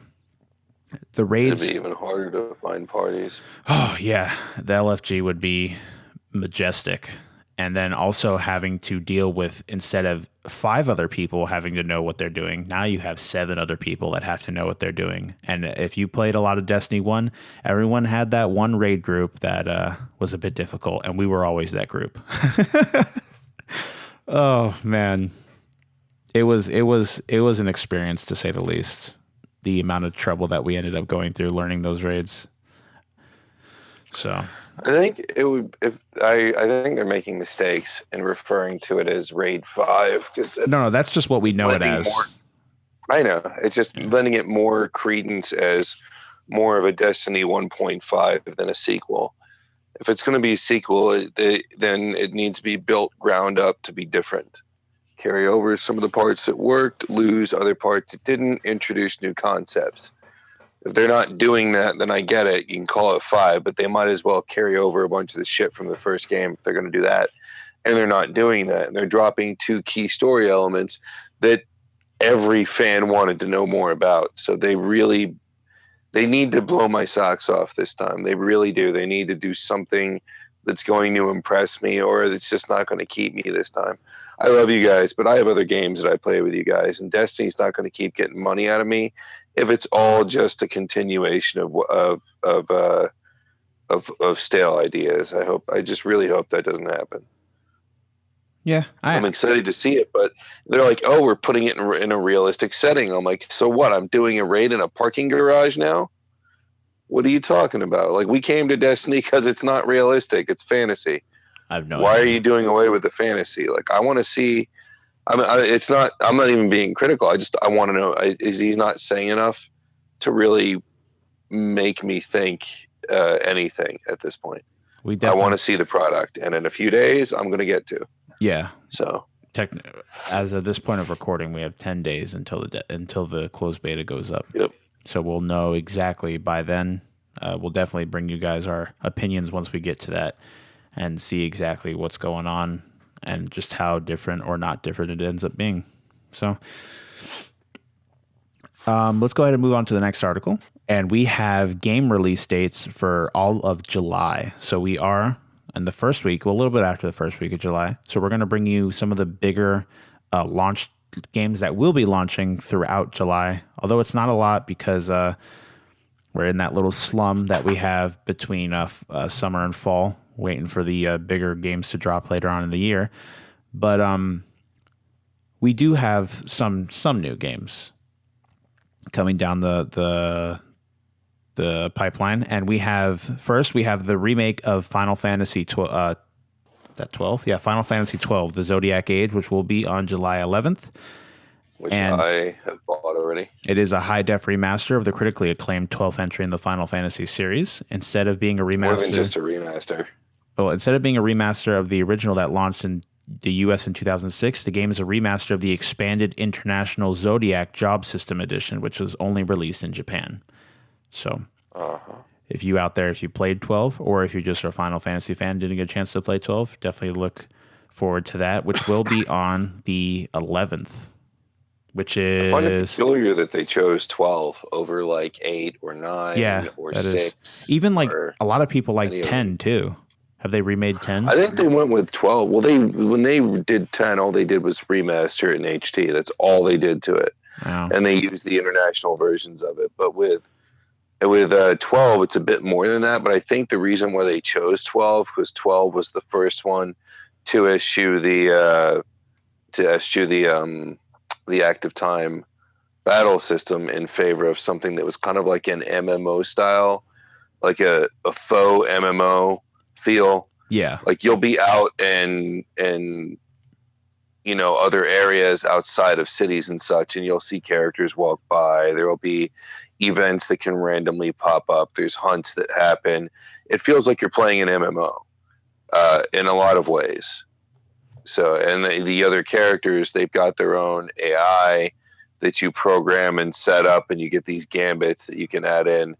the raids, it'd be even harder to find parties. Oh yeah, the LFG would be majestic. And then also having to deal with, instead of 5 other people having to know what they're doing, now you have 7 other people that have to know what they're doing. And if you played a lot of Destiny 1, everyone had that one raid group that was a bit difficult, and we were always that group. Oh man, it was an experience, to say the least. The amount of trouble that we ended up going through learning those raids. So I think it would. I think they're making mistakes in referring to it as Raid 5 because no, that's just what we know it as. I know, it's just lending it more credence as more of a Destiny 1.5 than a sequel. If it's going to be a sequel, then it needs to be built ground up to be different. Carry over some of the parts that worked, lose other parts that didn't, introduce new concepts. If they're not doing that, then I get it. You can call it 5, but they might as well carry over a bunch of the shit from the first game if they're going to do that. And they're not doing that. And they're dropping 2 key story elements that every fan wanted to know more about. So they need to blow my socks off this time. They really do. They need to do something that's going to impress me, or that's just not going to keep me this time. I love you guys, but I have other games that I play with you guys, and Destiny's not going to keep getting money out of me if it's all just a continuation of stale ideas. I just really hope that doesn't happen. Yeah, I'm excited to see it, but they're like, "Oh, we're putting it in a realistic setting." I'm like, "So what? I'm doing a raid in a parking garage now? What are you talking about? Like, we came to Destiny because it's not realistic; it's fantasy. I have no Why idea. are you doing away with the fantasy? Like, I want to see. It's not. I'm not even being critical. I want to know: is he not saying enough to really make me think anything at this point? I want to see the product, and in a few days, I'm going to get to. Yeah. So, as of this point of recording, we have 10 days until the closed beta goes up. Yep. So we'll know exactly by then. We'll definitely bring you guys our opinions once we get to that and see exactly what's going on and just how different or not different it ends up being. So let's go ahead and move on to the next article. And we have game release dates for all of July. So we are in the first week, well, a little bit after the first week of July. So we're going to bring you some of the bigger launch games that will be launching throughout July. Although it's not a lot because we're in that little slum that we have between summer and fall, waiting for the bigger games to drop later on in the year. But we do have some new games coming down the pipeline, and we have the remake of Final Fantasy 12. Final Fantasy 12, the Zodiac Age, which will be on July 11th. Which I have bought already. It is a high-def remaster of the critically acclaimed 12th entry in the Final Fantasy series. Instead of being a remaster... More than just a remaster. Well, instead of being a remaster of the original that launched in the U.S. in 2006, the game is a remaster of the expanded International Zodiac Job System Edition, which was only released in Japan. So, if you out there, if you played 12, or if you're just a Final Fantasy fan, didn't get a chance to play 12, definitely look forward to that, which will be on the 11th, which is... I find it peculiar that they chose 12 over like 8 or 9 or 6. Is. Even like a lot of people like 10 too. Have they remade 10? I think they went with 12. Well, when they did 10, all they did was remaster it in HT. That's all they did to it. Wow. And they used the international versions of it. But with 12, it's a bit more than that. But I think the reason why they chose 12 was 12 was the first one to eschew the active time battle system in favor of something that was kind of like an MMO style, like a faux MMO feel. Yeah. Like you'll be out and other areas outside of cities and such, and you'll see characters walk by. There will be events that can randomly pop up. There's hunts that happen. It feels like you're playing an MMO in a lot of ways. So, and the other characters, they've got their own AI that you program and set up, and you get these gambits that you can add in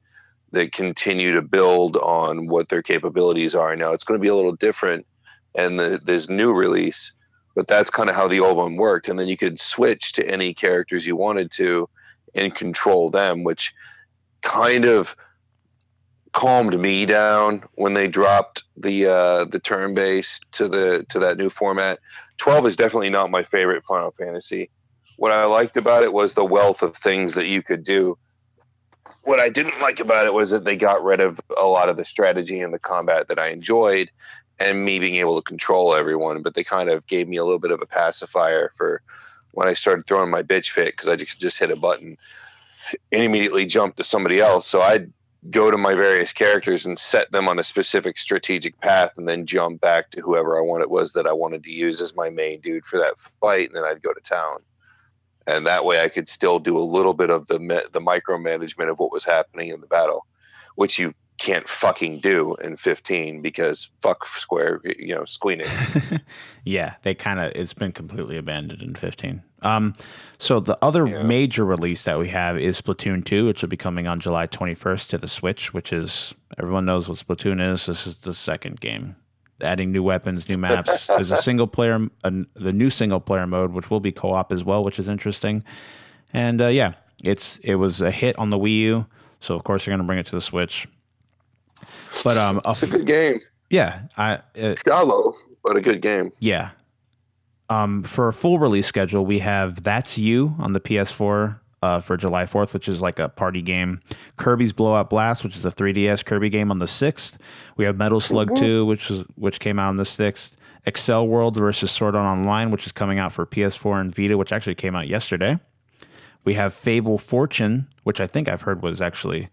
that continue to build on what their capabilities are. Now, it's going to be a little different in this new release, but that's kind of how the old one worked. And then you could switch to any characters you wanted to and control them, which kind of calmed me down when they dropped the turn based to that new format. 12 is definitely not my favorite Final Fantasy. What I liked about it was the wealth of things that you could do. What I didn't like about it was that they got rid of a lot of the strategy and the combat that I enjoyed, and me being able to control everyone. But they kind of gave me a little bit of a pacifier for when I started throwing my bitch fit, because I just hit a button and immediately jump to somebody else. So I'd go to my various characters and set them on a specific strategic path, and then jump back to whoever I wanted to use as my main dude for that fight, and then I'd go to town. And that way I could still do a little bit of the micromanagement of what was happening in the battle, which you can't fucking do in 15 because fuck Square, Squeenix. Yeah, it's been completely abandoned in 15. So the other major release that we have is Splatoon 2, which will be coming on July 21st to the Switch, which is, everyone knows what Splatoon is. This is the second game. Adding new weapons, new maps. There's a the new single player mode, which will be co-op as well, which is interesting. And it was a hit on the Wii U, so of course they're going to bring it to the Switch. But it's a good game. Yeah, shallow, but a good game. Yeah. For a full release schedule, we have That's You on the PS4 for July 4th, which is like a party game. Kirby's Blowout Blast, which is a 3DS Kirby game, on the 6th. We have Metal Slug 2, which came out on the 6th. Excel World versus Sword Art Online, which is coming out for PS4 and Vita, which actually came out yesterday. We have Fable Fortune, which I think I've heard was actually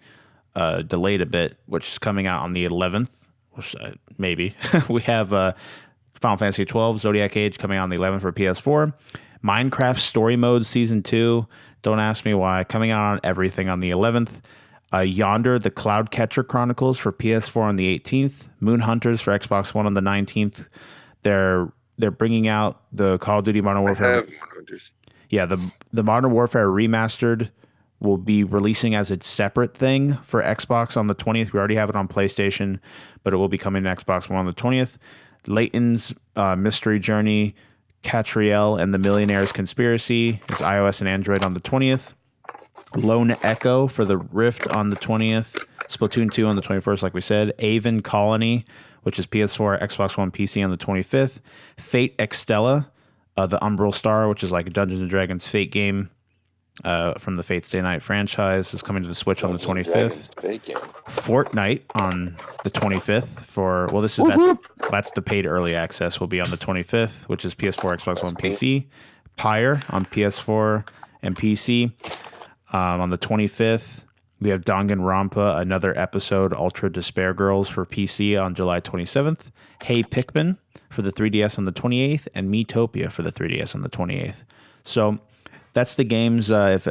delayed a bit, which is coming out on the 11th. Which, maybe. We have Final Fantasy 12 Zodiac Age coming out on the 11th for PS4. Minecraft Story Mode Season 2. Don't ask me why. Coming out on everything on the 11th. Yonder, the Cloudcatcher Chronicles for PS4 on the 18th. Moon Hunters for Xbox One on the 19th. They're bringing out the Call of Duty Modern Warfare. Yeah, the Modern Warfare Remastered will be releasing as a separate thing for Xbox on the 20th. We already have it on PlayStation, but it will be coming to Xbox One on the 20th. Layton's Mystery Journey, Catriel and the Millionaire's Conspiracy is iOS and Android on the 20th. Lone Echo for the Rift on the 20th. Splatoon 2 on the 21st, like we said. Aven Colony, which is PS4, Xbox One, PC on the 25th. Fate Extella, the Umbral Star, which is like a Dungeons & Dragons Fate game from the Fate Stay Night franchise, is coming to the Switch on the 25th. Fortnite on the 25th that's the paid early access, will be on the 25th, which is PS4, Xbox One, PC. Pyre on PS4 and PC. On the 25th, we have Danganronpa, another episode, Ultra Despair Girls for PC on July 27th. Hey Pikmin for the 3DS on the 28th, and Miitopia for the 3DS on the 28th. So that's the games if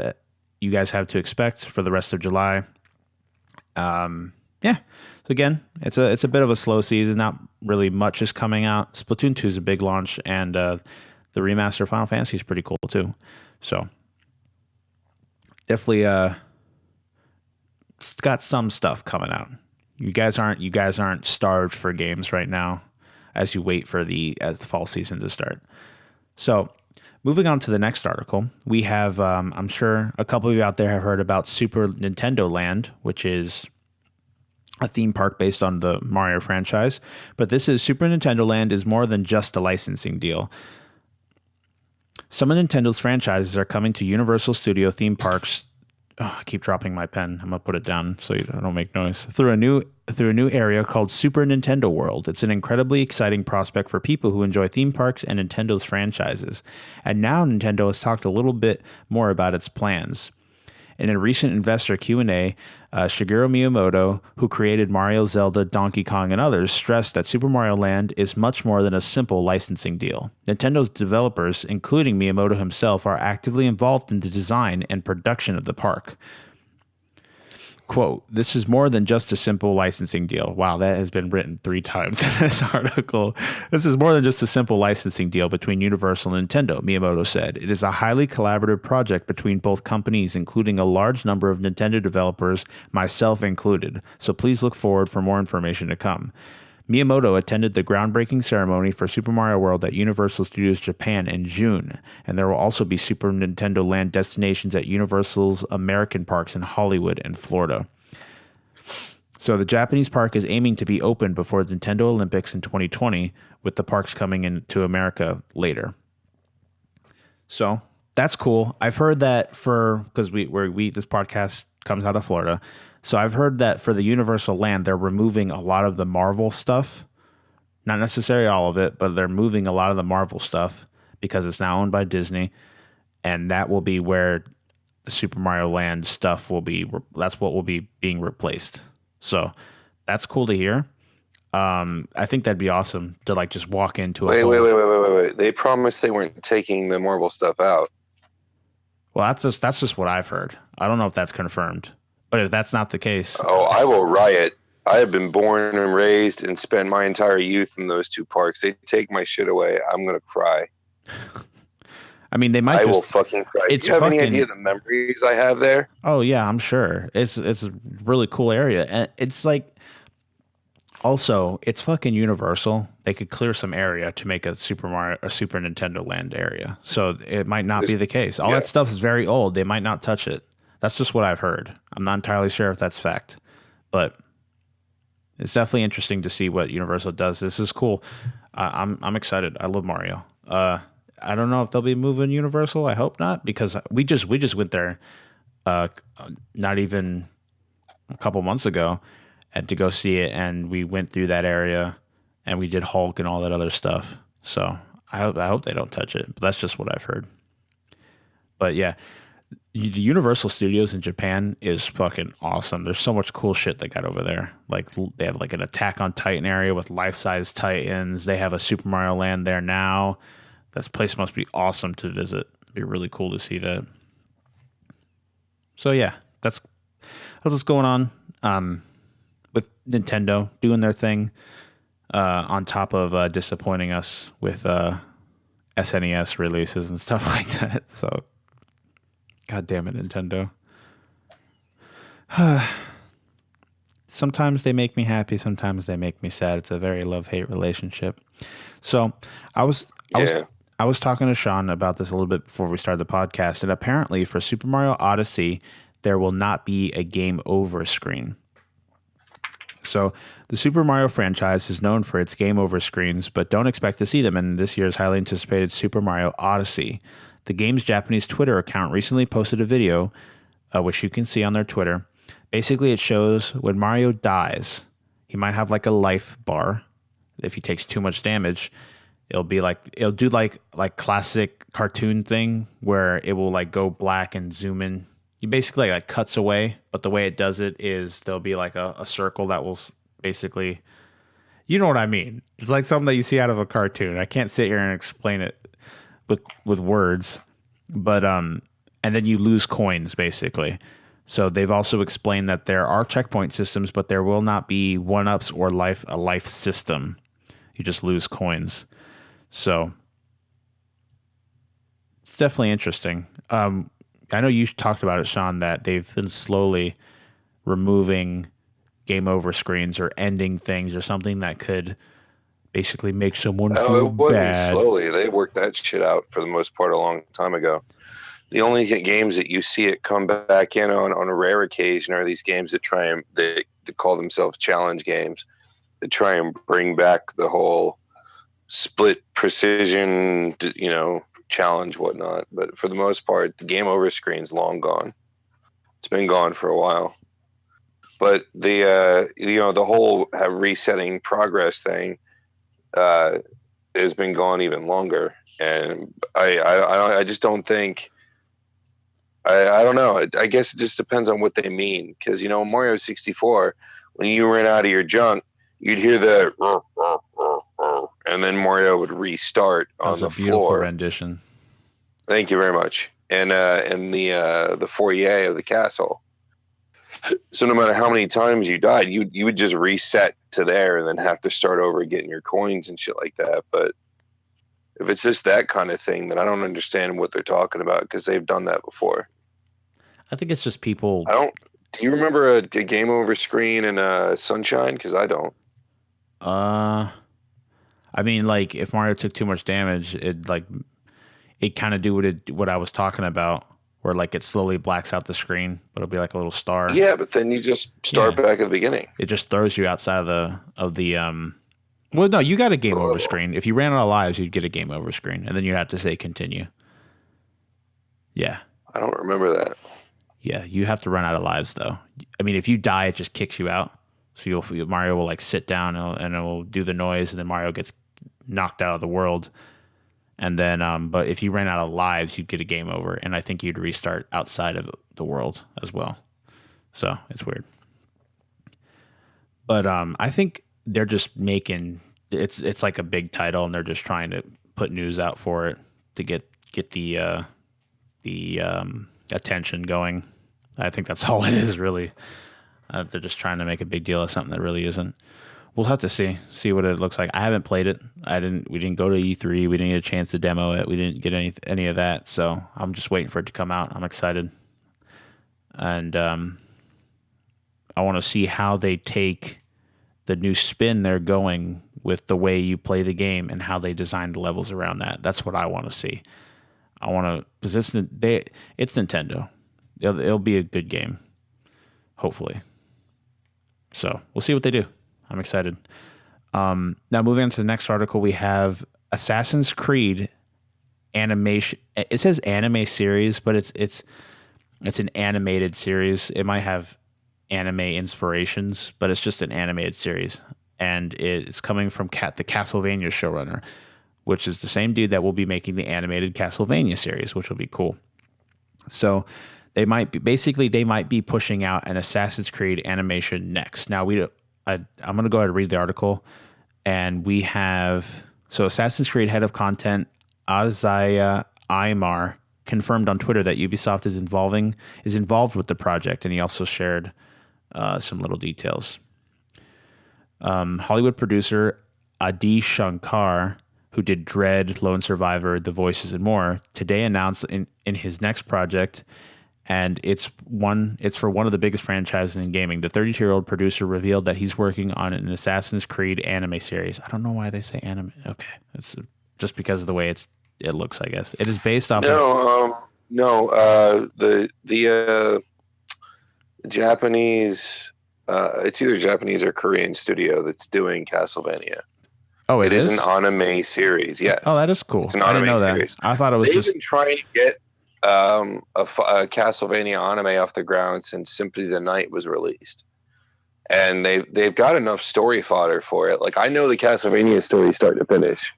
you guys have to expect for the rest of July. So again, it's a bit of a slow season. Not really much is coming out. Splatoon 2 is a big launch, and the remaster of Final Fantasy is pretty cool too. So definitely it's got some stuff coming out. You guys aren't starved for games right now as you wait for the fall season to start. So moving on to the next article, we have I'm sure a couple of you out there have heard about Super Nintendo Land, which is a theme park based on the Mario franchise. But this is Super Nintendo Land is more than just a licensing deal. Some of Nintendo's franchises are coming to Universal Studio theme parks. Oh, I keep dropping my pen. I'm gonna put it down so I don't make noise. Through a new area called Super Nintendo World. It's an incredibly exciting prospect for people who enjoy theme parks and Nintendo's franchises. And now Nintendo has talked a little bit more about its plans. In a recent investor Q&A, Shigeru Miyamoto, who created Mario, Zelda, Donkey Kong, and others, stressed that Super Mario Land is much more than a simple licensing deal. Nintendo's developers, including Miyamoto himself, are actively involved in the design and production of the park. Quote, this is more than just a simple licensing deal. Wow, that has been written 3 times in this article. This is more than just a simple licensing deal between Universal and Nintendo, Miyamoto said. It is a highly collaborative project between both companies, including a large number of Nintendo developers, myself included. So please look forward for more information to come. Miyamoto attended the groundbreaking ceremony for Super Mario World at Universal Studios Japan in June, and there will also be Super Nintendo Land destinations at Universal's American parks in Hollywood and Florida. So the Japanese park is aiming to be open before the Nintendo Olympics in 2020, with the parks coming into America later. So that's cool. I've heard that because this podcast comes out of Florida. So I've heard that for the Universal Land, they're removing a lot of the Marvel stuff. Not necessarily all of it, but they're moving a lot of the Marvel stuff because it's now owned by Disney. And that will be where the Super Mario Land stuff will be. That's what will be being replaced. So that's cool to hear. I think that'd be awesome to like just walk into a Wait. They promised they weren't taking the Marvel stuff out. Well, that's just what I've heard. I don't know if that's confirmed. But if that's not the case... Oh, I will riot. I have been born and raised and spent my entire youth in those 2 parks. They take my shit away. I'm going to cry. I mean, they might I will fucking cry. Do you have any idea the memories I have there? Oh, yeah, I'm sure. It's a really cool area. And it's like... Also, it's fucking Universal. They could clear some area to make a Super Nintendo Land area. So it might not be the case. All that stuff is very old. They might not touch it. That's just what I've heard. I'm not entirely sure if that's fact, but it's definitely interesting to see what Universal does. This is cool. I'm excited. I love Mario. I don't know if they'll be moving Universal. I hope not, because we just went there not even a couple months ago and to go see it, and we went through that area and we did Hulk and all that other stuff. So I hope they don't touch it. But that's just what I've heard. But yeah. The Universal Studios in Japan is fucking awesome. There's so much cool shit they got over there. Like they have like an Attack on Titan area with life-size Titans. They have a Super Mario Land there now. That place must be awesome to visit. It'd be really cool to see that. So yeah, that's what's going on with Nintendo doing their thing on top of disappointing us with SNES releases and stuff like that. So God damn it, Nintendo. Sometimes they make me happy, sometimes they make me sad. It's a very love-hate relationship. So I was talking to Shawn about this a little bit before we started the podcast, and apparently for Super Mario Odyssey, there will not be a game over screen. So the Super Mario franchise is known for its game over screens, but don't expect to see them in this year's highly anticipated Super Mario Odyssey. The game's Japanese Twitter account recently posted a video, which you can see on their Twitter. Basically, it shows when Mario dies, he might have like a life bar. If he takes too much damage, it'll do like classic cartoon thing where it will like go black and zoom in. He basically like cuts away, but the way it does it is there'll be like a circle that will basically, you know what I mean? It's like something that you see out of a cartoon. I can't sit here and explain it with words, but and then you lose coins basically. So they've also explained that there are checkpoint systems, but there will not be 1-ups or a life system. You just lose coins. So it's definitely interesting. I know you talked about it, Shawn, that they've been slowly removing game over screens or ending things or something that could basically make someone feel it wasn't bad. Slowly. They worked that shit out for the most part a long time ago. The only games that you see it come back in on a rare occasion are these games that they call themselves challenge games, that try and bring back the whole split precision, challenge, whatnot. But for the most part, the game over screen's long gone. It's been gone for a while. But the whole resetting progress thing has been gone even longer. And I just don't think I don't know. I guess it just depends on what they mean. Because, Mario 64, when you ran out of your junk, you'd hear the and then Mario would restart on the a beautiful floor. rendition. Thank you very much. And in the foyer of the castle. So no matter how many times you died, you would just reset to there and then have to start over getting your coins and shit like that. But if it's just that kind of thing, then I don't understand what they're talking about because they've done that before. I think it's just people. Do you remember a game over screen in Sunshine? Because I don't. I mean, like if Mario took too much damage, it kind of do what I was talking about, where like it slowly blacks out the screen, but it'll be like a little star. Yeah, but then you just start back at the beginning. It just throws you outside of the Well, no, you got a game over screen. If you ran out of lives, you'd get a game over screen, and then you'd have to say continue. Yeah. I don't remember that. Yeah, you have to run out of lives though. I mean, if you die, it just kicks you out. So Mario will like sit down and it will do the noise, and then Mario gets knocked out of the world. And then, but if you ran out of lives, you'd get a game over, and I think you'd restart outside of the world as well. So it's weird. But I think they're just making it's like a big title, and they're just trying to put news out for it to get the attention going. I think that's all it is, really. They're just trying to make a big deal of something that really isn't. We'll have to see what it looks like. I haven't played it. We didn't go to E3. We didn't get a chance to demo it. We didn't get any of that. So I'm just waiting for it to come out. I'm excited, and I want to see how they take the new spin they're going with the way you play the game and how they design the levels around that. That's what I want to see. I want to, because it's Nintendo. It'll be a good game, hopefully. So we'll see what they do. I'm excited. Now moving on to the next article, we have Assassin's Creed animation. It says anime series, but it's an animated series. It might have anime inspirations, but it's just an animated series, and it's coming from the Castlevania showrunner, which is the same dude that will be making the animated Castlevania series, which will be cool. So they might be pushing out an Assassin's Creed animation next. Now I'm going to go ahead and read the article, and we have Assassin's Creed head of content Azaya Aymar confirmed on Twitter that Ubisoft is involved with the project, and he also shared some little details. Hollywood producer Adi Shankar, who did Dread, Lone Survivor, The Voices, and more, today announced in his next project, and it's for one of the biggest franchises in gaming. The 32-year-old producer revealed that he's working on an Assassin's Creed anime series. I don't know why they say anime. Okay, it's just because of the way it looks, I guess. It is based off. The Japanese. It's either Japanese or Korean studio that's doing Castlevania. Oh, it is an anime series. Yes. Oh, that is cool. It's an anime series. I thought it was. They've been trying to get a Castlevania anime off the ground since Symphony of the Night was released, and they've got enough story fodder for it. Like, I know the Castlevania story start to finish,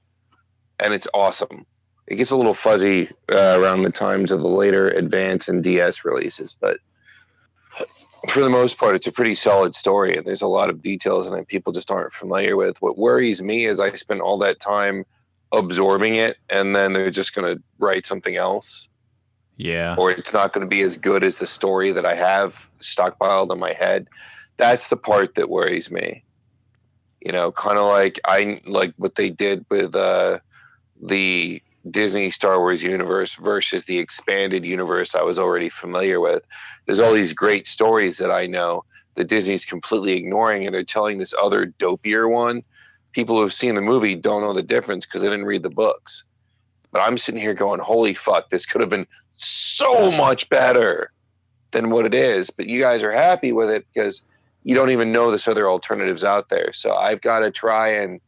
and it's awesome. It gets a little fuzzy around the times of the later Advance and DS releases, but for the most part, it's a pretty solid story, and there's a lot of details in it people just aren't familiar with. What worries me is I spent all that time absorbing it, and then they're just going to write something else. Yeah. Or it's not going to be as good as the story that I have stockpiled in my head. That's the part that worries me. Kind of like what they did with the Disney Star Wars universe versus the expanded universe I was already familiar with. There's all these great stories that I know that Disney's completely ignoring, and they're telling this other dopier one. People who have seen the movie don't know the difference because they didn't read the books. But I'm sitting here going, holy fuck, this could have been so much better than what it is. But you guys are happy with it because you don't even know there's other alternatives out there. So I've got to try, and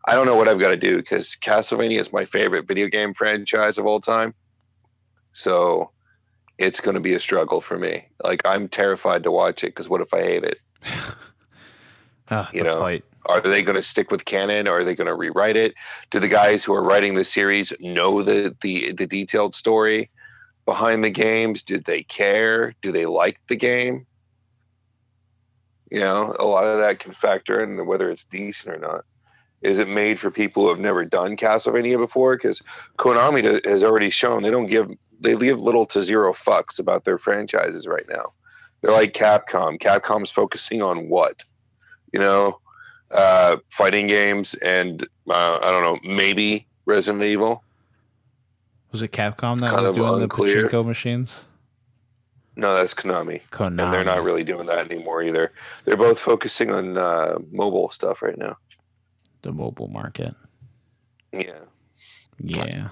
I don't know what I've got to do because Castlevania is my favorite video game franchise of all time. So it's going to be a struggle for me. Like, I'm terrified to watch it because what if I hate it? Are they going to stick with canon, or are they going to rewrite it? Do the guys who are writing the series know the detailed story? behind the games? Did they care? Do they like the game? You know, a lot of that can factor in whether it's decent or not. Is it made for people who have never done Castlevania before? Because Konami has already shown they give little to zero fucks about their franchises right now. They're like Capcom. Capcom's focusing on what? You know, fighting games and I don't know, maybe Resident Evil. Was it Capcom that kind was of doing unclear. the pachinko machines? No, that's Konami. Konami. And they're not really doing that anymore either. They're both focusing on mobile stuff right now. The mobile market. Yeah. Yeah.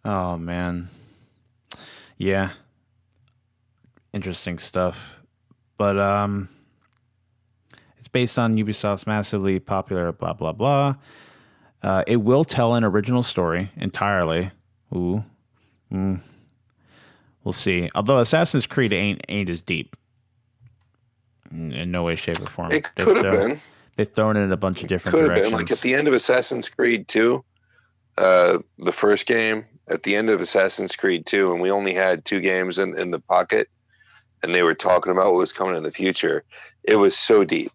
Oh, man. Yeah. Interesting stuff. But it's based on Ubisoft's massively popular blah, blah, blah. It will tell an original story entirely. Ooh. We'll see. Although Assassin's Creed ain't as deep. In no way, shape, or form. It could have been. They've thrown it in a bunch of different directions. Like at the end of Assassin's Creed 2, the first game, at the end of Assassin's Creed 2, and we only had 2 games in the pocket, and they were talking about what was coming in the future. It was so deep.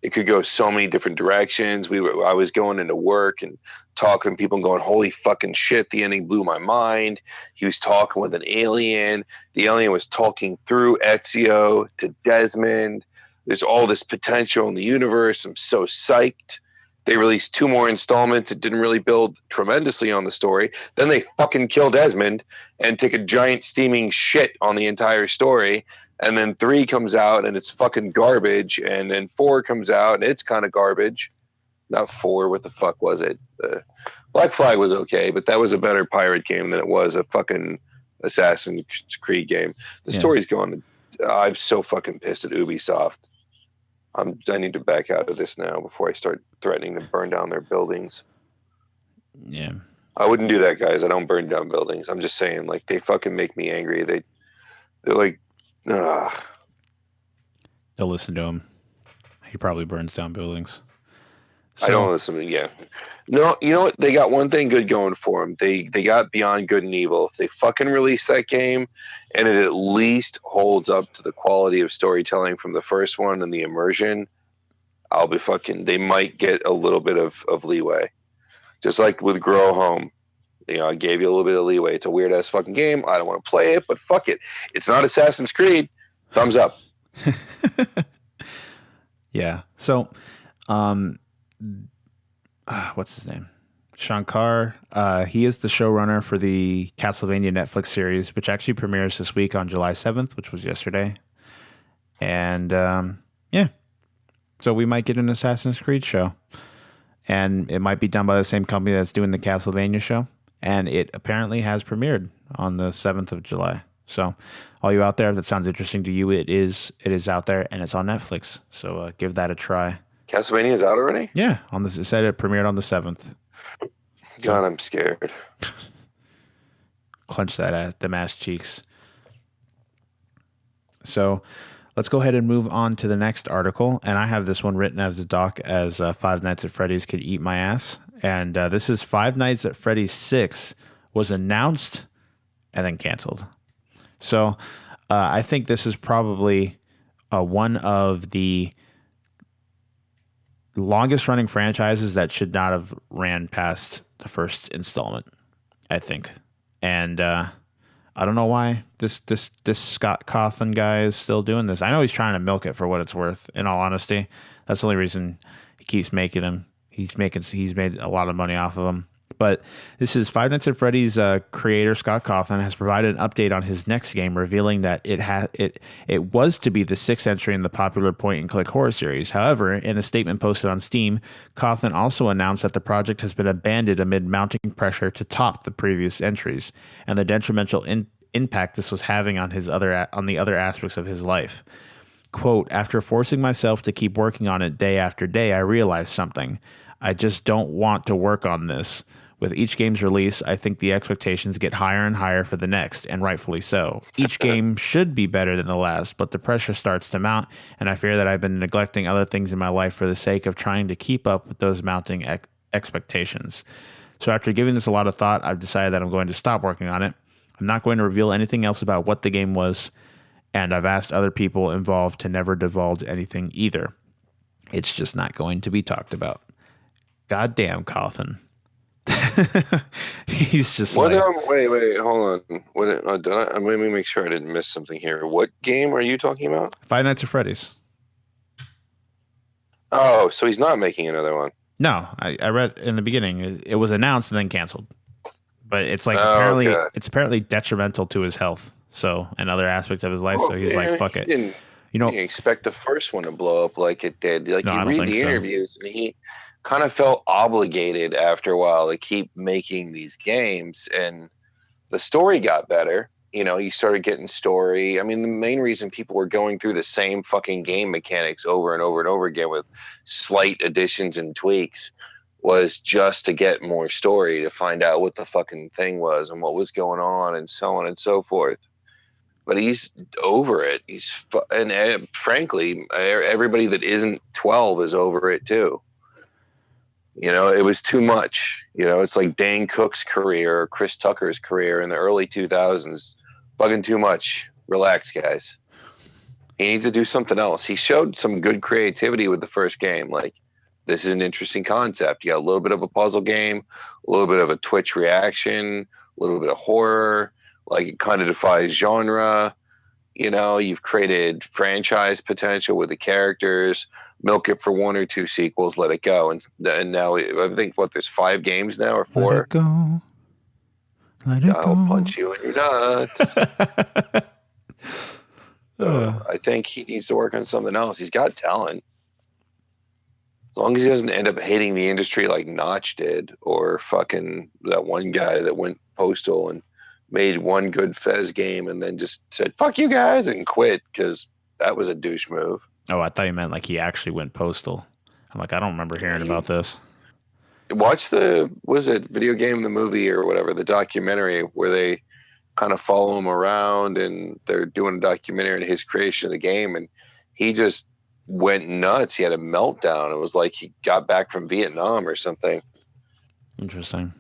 It could go so many different directions. I was going into work and talking to people and going, holy fucking shit, the ending blew my mind. He was talking with an alien. The alien was talking through Ezio to Desmond. There's all this potential in the universe. I'm so psyched. They released 2 more installments. It didn't really build tremendously on the story. Then they fucking kill Desmond and take a giant steaming shit on the entire story. And then 3 comes out and it's fucking garbage. And then 4 comes out and it's kind of garbage. Not 4. What the fuck was it? Black Flag was okay, but that was a better pirate game than it was a fucking Assassin's Creed game. The story's going. I'm so fucking pissed at Ubisoft. I need to back out of this now before I start threatening to burn down their buildings. Yeah. I wouldn't do that, guys. I don't burn down buildings. I'm just saying, like, they fucking make me angry. They're like, They'll listen to him. He probably burns down buildings. So, I don't listen to him. Yeah. No, you know what? They got one thing good going for them. They got Beyond Good and Evil. If they fucking release that game and it at least holds up to the quality of storytelling from the first one and the immersion, I'll be fucking, they might get a little bit of leeway. Just like with Grow Home. You know, I gave you a little bit of leeway. It's a weird ass fucking game. I don't want to play it, but fuck it. It's not Assassin's Creed. Thumbs up. Yeah. So, what's his name? Shankar. He is the showrunner for the Castlevania Netflix series, which actually premieres this week on July 7th, which was yesterday. And yeah, so we might get an Assassin's Creed show. And it might be done by the same company that's doing the Castlevania show. And it apparently has premiered on the 7th of July. So all you out there, if that sounds interesting to you, it is out there and it's on Netflix. So give that a try. Castlevania is out already? Yeah, it said it premiered on the 7th. God, I'm scared. Clench them ass cheeks. So let's go ahead and move on to the next article. And I have this one written as a doc as Five Nights at Freddy's Could Eat My Ass. And this is Five Nights at Freddy's 6 was announced and then canceled. So I think this is probably one of the longest running franchises that should not have ran past the first installment, I think. And I don't know why this Scott Cawthon guy is still doing this. I know he's trying to milk it for what it's worth, in all honesty. That's the only reason he keeps making them. He's made a lot of money off of them. But this is Five Nights at Freddy's creator Scott Cawthon has provided an update on his next game, revealing that it was to be the 6th entry in the popular point-and-click horror series. However, in a statement posted on Steam, Cawthon also announced that the project has been abandoned amid mounting pressure to top the previous entries and the detrimental impact this was having on the other aspects of his life. Quote, after forcing myself to keep working on it day after day, I realized something. I just don't want to work on this. With each game's release, I think the expectations get higher and higher for the next, and rightfully so. Each game should be better than the last, but the pressure starts to mount, and I fear that I've been neglecting other things in my life for the sake of trying to keep up with those mounting expectations. So after giving this a lot of thought, I've decided that I'm going to stop working on it. I'm not going to reveal anything else about what the game was, and I've asked other people involved to never divulge anything either. It's just not going to be talked about. Goddamn, Cawthon. He's just What? like, Wait, hold on. What? Let me make sure I didn't miss something here. What game are you talking about? Five Nights at Freddy's. Oh, so he's not making another one. No, I read in the beginning it was announced and then canceled. But it's like Okay. it's apparently detrimental to his health. So and other aspects of his life. So he's like, fuck it. You know, didn't expect the first one to blow up like it did. Like No, I you don't read think the so. interviews, and he kind of felt obligated after a while to keep making these games, and the story got better. You know, you started getting story. I mean, the main reason people were going through the same fucking game mechanics over and over and over again with slight additions and tweaks was just to get more story, to find out what the fucking thing was and what was going on and so on and so forth. But he's over it. Frankly, everybody that isn't 12 is over it too. You know, it was too much. You know, it's like Dane Cook's career or Chris Tucker's career in the early 2000s. Fucking too much. Relax, guys. He needs to do something else. He showed some good creativity with the first game. Like, this is an interesting concept. You got a little bit of a puzzle game, a little bit of a Twitch reaction, a little bit of horror. Like, it kind of defies genre. You know, you've created franchise potential with the characters. Milk it for one or two sequels, let it go. And now I think there's 5 games now or 4. Let it go. Let it I'll go. punch you in your nuts. I think he needs to work on something else. He's got talent. As long as he doesn't end up hating the industry like Notch did, or fucking that one guy that went postal and made one good Fez game and then just said, fuck you guys, and quit, because that was a douche move. Oh, I thought you meant like he actually went postal. I'm like, I don't remember hearing about this. Watch video game, the movie or whatever, the documentary where they kind of follow him around and they're doing a documentary on his creation of the game, and he just went nuts. He had a meltdown. It was like he got back from Vietnam or something. Interesting.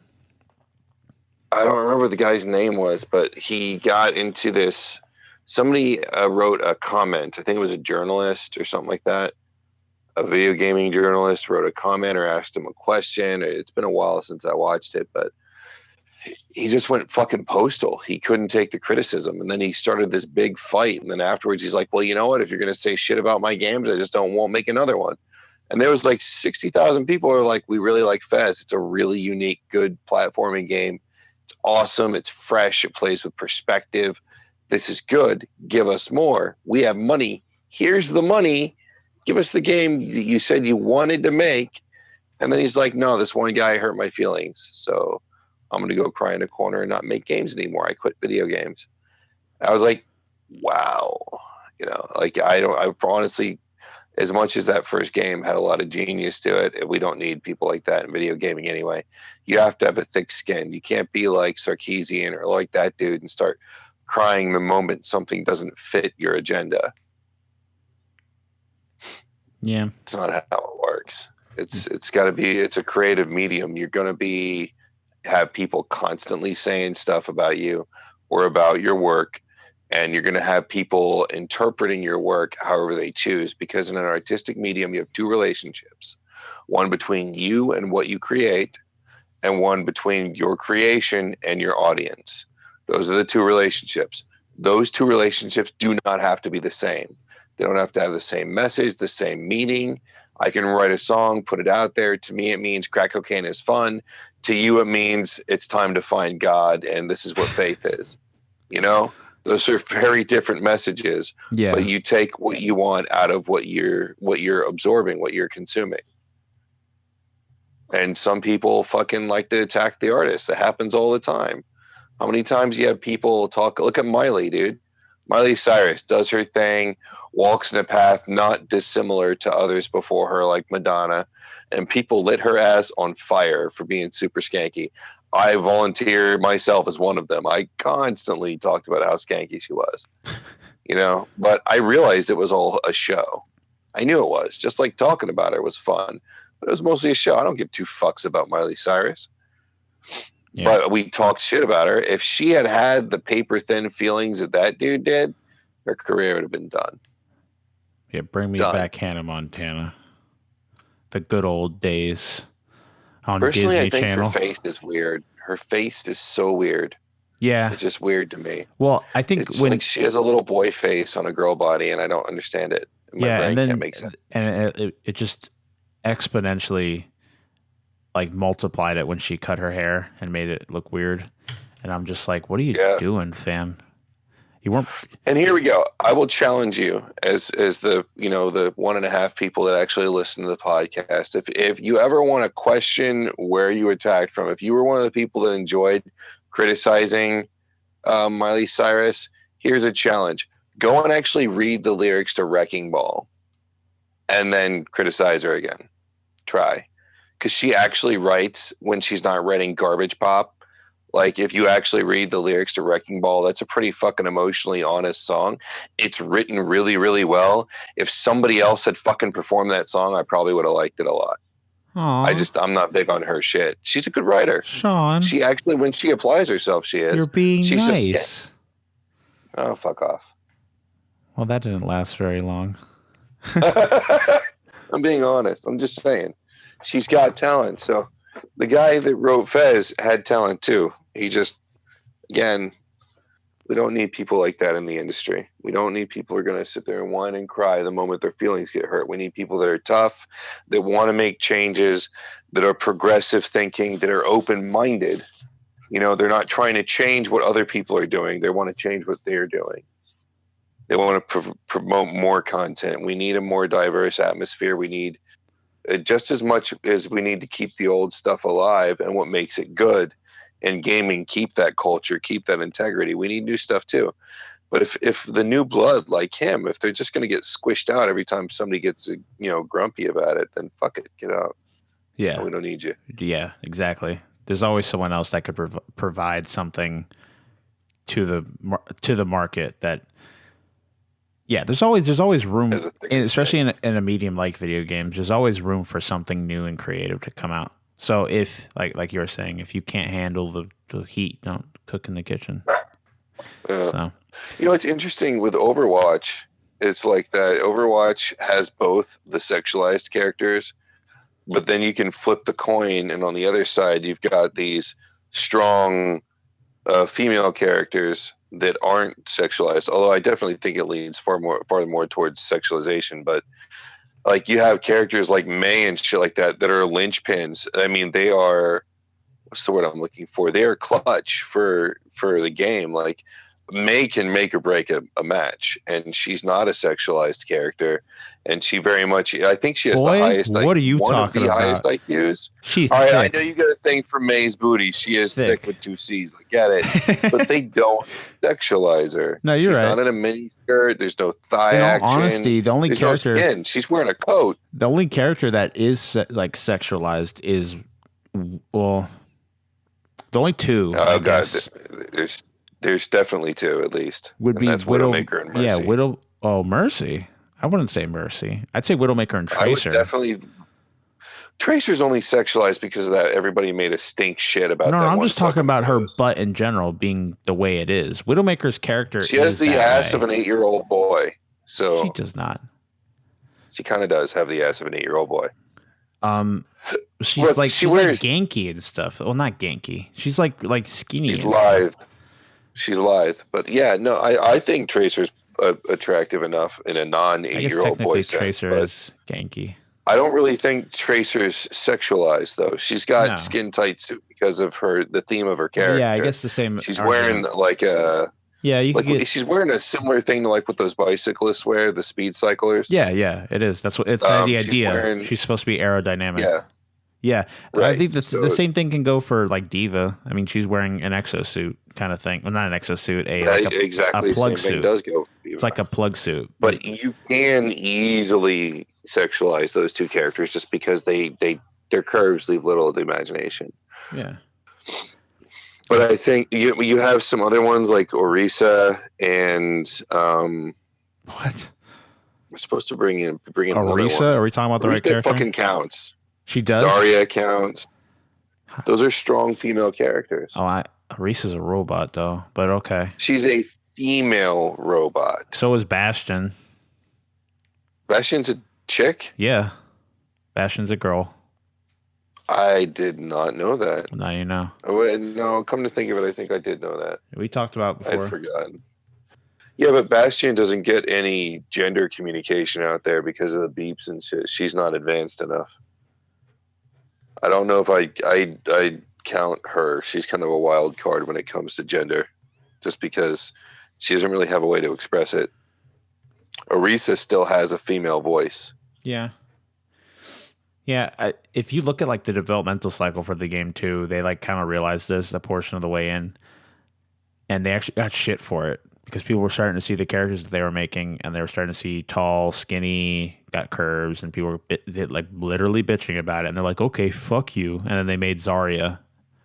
I don't remember what the guy's name was, but he got into this. Somebody wrote a comment. I think it was a journalist or something like that. A video gaming journalist wrote a comment or asked him a question. It's been a while since I watched it, but he just went fucking postal. He couldn't take the criticism. And then he started this big fight. And then afterwards, he's like, well, you know what? If you're going to say shit about my games, I won't make another one. And there was like 60,000 people who are like, we really like Fez. It's a really unique, good platforming game. It's awesome. It's fresh. It plays with perspective. This is good. Give us more. We have money. Here's the money. Give us the game that you said you wanted to make. And then he's like, no, this one guy hurt my feelings. So I'm going to go cry in a corner and not make games anymore. I quit video games. I was like, wow. You know, like I honestly, as much as that first game had a lot of genius to it, we don't need people like that in video gaming anyway. You have to have a thick skin. You can't be like Sarkeesian or like that dude and start crying the moment something doesn't fit your agenda. Yeah. It's not how it works. It's got to be, it's a creative medium. You're going to have people constantly saying stuff about you or about your work, and you're going to have people interpreting your work however they choose, because in an artistic medium, you have 2 relationships, one between you and what you create, and one between your creation and your audience. Those are the 2 relationships. Those 2 relationships do not have to be the same. They don't have to have the same message, the same meaning. I can write a song, put it out there. To me, it means crack cocaine is fun. To you, it means it's time to find God, and this is what faith is. You know, those are very different messages. Yeah. But you take what you want out of what you're absorbing, what you're consuming. And some people fucking like to attack the artist. It happens all the time. How many times you have people talk? Look at Miley, dude. Miley Cyrus does her thing, walks in a path not dissimilar to others before her, like Madonna, and people lit her ass on fire for being super skanky. I volunteer myself as one of them. I constantly talked about how skanky she was, you know, but I realized it was all a show. I knew it was. Just like talking about her was fun, but it was mostly a show. I don't give 2 fucks about Miley Cyrus. but we talked shit about her. If she had had the paper thin feelings that dude did, her career would have been done. Yeah, bring me back Hannah Montana. The good old days on Personally, Disney I think Channel. her face is weird. Her face is so weird. Yeah. It's just weird to me. Well, I think it's like she has a little boy face on a girl body, and I don't understand it. My brain can't make sense. And it just exponentially like multiplied it when she cut her hair and made it look weird. And I'm just like, what are you doing, fam? You weren't. And here we go. I will challenge you as the the 1.5 people that actually listen to the podcast. If you ever want to question where you attacked from, if you were one of the people that enjoyed criticizing Miley Cyrus, here's a challenge: go and actually read the lyrics to Wrecking Ball, and then criticize her again. Try, because she actually writes when she's not writing garbage pop. Like, if you actually read the lyrics to Wrecking Ball, that's a pretty fucking emotionally honest song. It's written really, really well. If somebody else had fucking performed that song, I probably would have liked it a lot. Aww. I'm not big on her shit. She's a good writer. Shawn. She actually, when she applies herself, she is. You're being nice. Just, oh, fuck off. Well, that didn't last very long. I'm being honest. I'm just saying. She's got talent, so... The guy that wrote Fez had talent too. He just, again, we don't need people like that in the industry. We don't need people who are going to sit there and whine and cry the moment their feelings get hurt. We need people that are tough, that want to make changes, that are progressive thinking, that are open-minded. They're not trying to change what other people are doing. They want to change what they're doing. They want to promote more content. We need a more diverse atmosphere. We need just as much as we need to keep the old stuff alive and what makes it good in gaming, keep that culture, keep that integrity. We need new stuff too. But if the new blood like him, if they're just going to get squished out every time somebody gets grumpy about it, then fuck it, get out. Yeah, we don't need you. Yeah, exactly. There's always someone else that could provide something to the market that. Yeah, there's always room, especially in a medium like video games. There's always room for something new and creative to come out. So if like you were saying, if you can't handle the heat, don't cook in the kitchen. So. It's interesting with Overwatch. It's like that. Overwatch has both the sexualized characters, but then you can flip the coin, and on the other side, you've got these strong female characters that aren't sexualized, although I definitely think it leans far more towards sexualization. But like, you have characters like May and shit like that are linchpins. I mean, they are, what's the word I'm looking for? They are clutch for the game. Like, May can make or break a match, and she's not a sexualized character, and she very much, I think she has the highest. What are you talking about? Highest IQs. She's all right. thick. I know you got a thing for May's booty. She is thick with 2 C's. I get it, but they don't sexualize her. No, you're right. She's not in a mini skirt. There's no thigh action. Honesty, the only character. No skin. She's wearing a coat. The only character that is like sexualized is the only two. Oh God, there's definitely 2 at least. Would be that's Widowmaker and Mercy. Yeah, Mercy. I wouldn't say Mercy. I'd say Widowmaker and Tracer. Definitely. Tracer's only sexualized because of that. Everybody made a stink shit about that. No, I'm just talking about her butt in general being the way it is. Widowmaker's character. She has the ass of an 8-year-old boy. So she does not. She kind of does have the ass of an 8-year-old boy. She's like ganky and stuff. Well, not ganky. She's like skinny. She's lithe. She's lithe, but yeah, no, I think Tracer's attractive enough in a non-8-year-old boy sense. Tracer is ganky. I don't really think Tracer's sexualized though. She's got skin tight suit because of the theme of her character. Yeah, I guess the same. She's wearing like a. Yeah, she's wearing a similar thing to like what those bicyclists wear, the speed cyclists. Yeah, it is. That's what it's the idea. She's supposed to be aerodynamic. Yeah, right. I think the same thing can go for like Diva. I mean, she's wearing an exosuit kind of thing. Well, not an exosuit, exactly a plug the same suit. Thing does go. It's like a plug suit. But you can easily sexualize those 2 characters just because their curves leave little of the imagination. Yeah. But I think you have some other ones like Orisa and what? We're supposed to bring in Orisa. Are we talking about the right character? Fucking counts. She does. Zarya counts. Those are strong female characters. Oh, Reese is a robot though, but okay. She's a female robot. So is Bastion. Bastion's a chick? Yeah. Bastion's a girl. I did not know that. Now you know. Oh, no, come to think of it, I think I did know that. We talked about before. I'd forgotten. Yeah, but Bastion doesn't get any gender communication out there because of the beeps and shit. She's not advanced enough. I don't know if I count her. She's kind of a wild card when it comes to gender, just because she doesn't really have a way to express it. Orisa still has a female voice. Yeah. Yeah, if you look at like the developmental cycle for the game too, they like kind of realized this a portion of the way in, and they actually got shit for it because people were starting to see the characters that they were making, and they were starting to see tall, skinny, got curves, and people were like literally bitching about it, and they're like, okay, fuck you, and then they made Zarya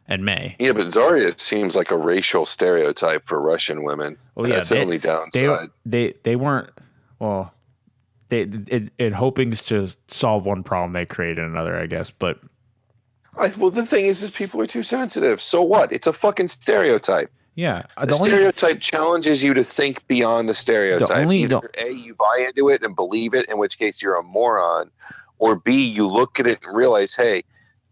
and May. Yeah, but Zarya seems like a racial stereotype for Russian women. Well, yeah, that's the only downside. They weren't well. In hoping to solve one problem, they created another, I guess. But well, the thing is people are too sensitive. So what? It's a fucking stereotype. Yeah, the stereotype challenges you to think beyond the stereotype. Either A, you buy into it and believe it, in which case you're a moron, or B, you look at it and realize, hey,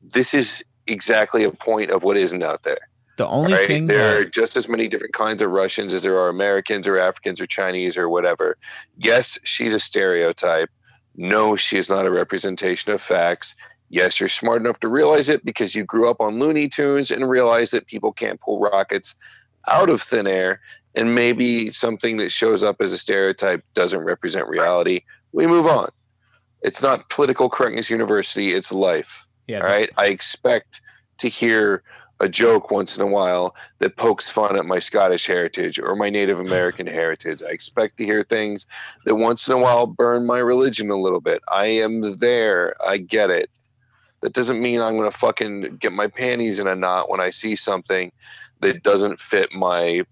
this is exactly a point of what isn't out there. The only thing there are just as many different kinds of Russians as there are Americans or Africans or Chinese or whatever. Yes, she's a stereotype. No, she is not a representation of facts. Yes, you're smart enough to realize it because you grew up on Looney Tunes and realize that people can't pull rockets out of thin air, and maybe something that shows up as a stereotype doesn't represent reality. We move on. It's not political correctness university, it's life. Yeah, all right. I expect to hear a joke once in a while that pokes fun at my Scottish heritage or my Native American heritage. I expect to hear things that once in a while burn my religion a little bit. I am there. I get it. That doesn't mean I'm going to fucking get my panties in a knot when I see something that doesn't fit my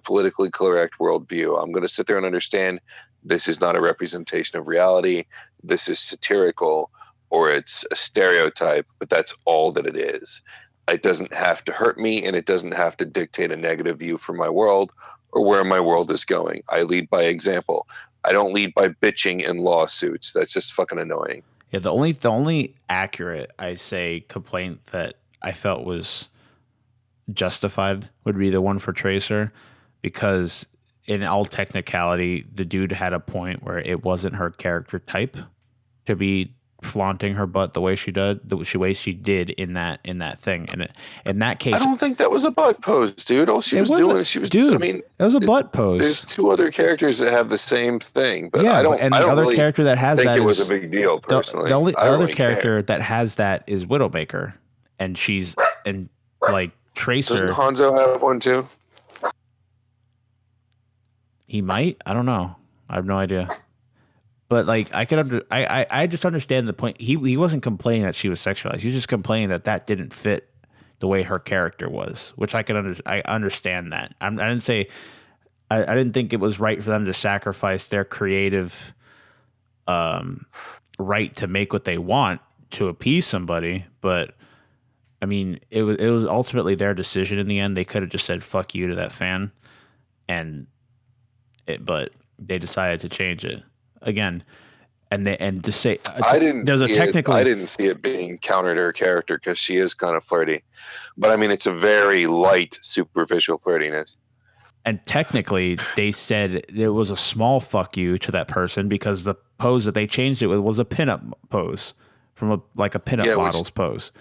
politically correct worldview. I'm going to sit there and understand this is not a representation of reality. This is satirical, or it's a stereotype, but that's all that it is. It doesn't have to hurt me, and it doesn't have to dictate a negative view for my world or where my world is going. I lead by example. I don't lead by bitching and lawsuits. That's just fucking annoying. Yeah, the only accurate, I say, complaint that I felt was justified would be the one for Tracer, because in all technicality, the dude had a point where it wasn't her character type to be flaunting her butt the way she did, in that thing. And in that case, I don't think that was a butt pose, dude. All she was doing, dude. I mean, that was a butt pose. There's two other characters that have the same thing, but yeah, I don't. And I the don't other really character that has think that it was a big deal. Personally, the other character that has that is Widowmaker, and she's like Tracer. Doesn't Hanzo have one too? He might. I don't know. I have no idea. But like I just understand the point. He wasn't complaining that she was sexualized. He was just complaining that didn't fit the way her character was, which I understand that. I didn't say I didn't think it was right for them to sacrifice their creative right to make what they want to appease somebody, but I mean, it was ultimately their decision in the end. They could have just said "fuck you" to that fan, but they decided to change it again. And to say I didn't see it being counter to her character because she is kind of flirty, but I mean, it's a very light, superficial flirtiness. And technically, they said it was a small "fuck you" to that person because the pose that they changed it with was a pinup pose from a pinup model's pose.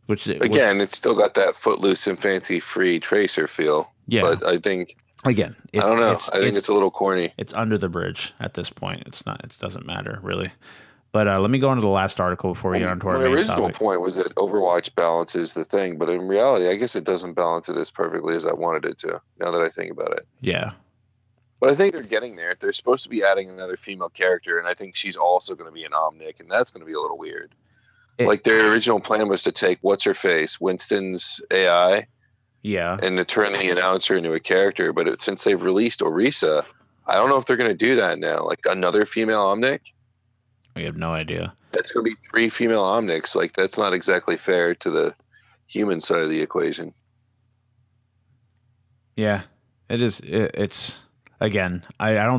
Which it's still got that footloose and fancy free Tracer feel. Yeah, but I think I don't know. I think it's a little corny. It's under the bridge at this point. It's not. It doesn't matter really. But let me go into the last article before we get on to our main topic. My original point was that Overwatch balances the thing, but in reality, I guess it doesn't balance it as perfectly as I wanted it to. Now that I think about it. Yeah. But I think they're getting there. They're supposed to be adding another female character, and I think she's also going to be an Omnic, and that's going to be a little weird. Like their original plan was to take what's-her-face, Winston's AI, and to turn the announcer into a character. But since they've released Orisa, I don't know if they're going to do that now. Like another female Omnic? We have no idea. That's going to be 3 female Omnics. Like that's not exactly fair to human side of the equation. Yeah, it is. It's again. I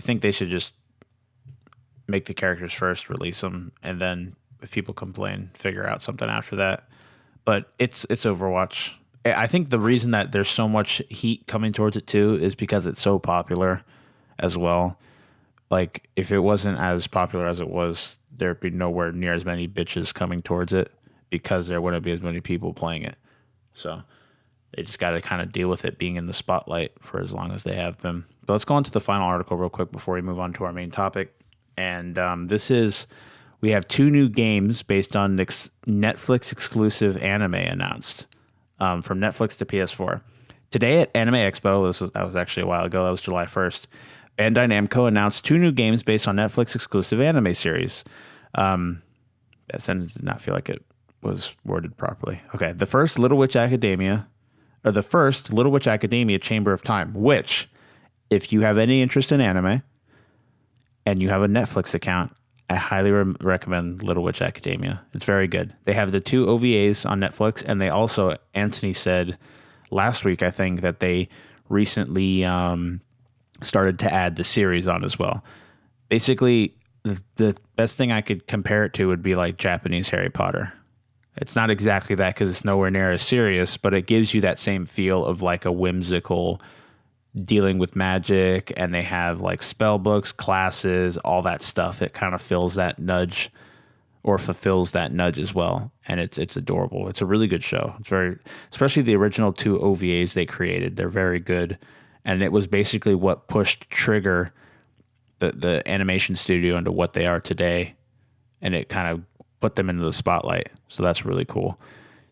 think they should just make the characters first, release them, and then if people complain, figure out something after that. But it's Overwatch. I think the reason that there's so much heat coming towards it too is because it's so popular as well. Like if it wasn't as popular as it was, there'd be nowhere near as many bitches coming towards it because there wouldn't be as many people playing it. So they just got to kind of deal with it being in the spotlight for as long as they have been. But let's go on to the final article real quick before we move on to our main topic. And we have 2 new games based on Netflix exclusive anime announced from Netflix to PS4. Today at Anime Expo, that was actually a while ago, that was July 1st, Bandai Namco announced 2 new games based on Netflix exclusive anime series. That sentence did not feel like it was worded properly. Okay, the first Little Witch Academia Chamber of Time, which, if you have any interest in anime and you have a Netflix account, I highly recommend Little Witch Academia. It's very good. They have the 2 OVAs on Netflix, and they also, Antony said last week, I think, that they recently started to add the series on as well. Basically, the best thing I could compare it to would be like Japanese Harry Potter. It's not exactly that because it's nowhere near as serious, but it gives you that same feel of like a whimsical dealing with magic, and they have like spell books, classes, all that stuff. It kind of fills that nudge or fulfills that nudge as well. And it's adorable. It's a really good show. It's very, especially the original 2 OVAs they created. They're very good. And it was basically what pushed Trigger, the animation studio, into what they are today. And it kind of put them into the spotlight. So that's really cool.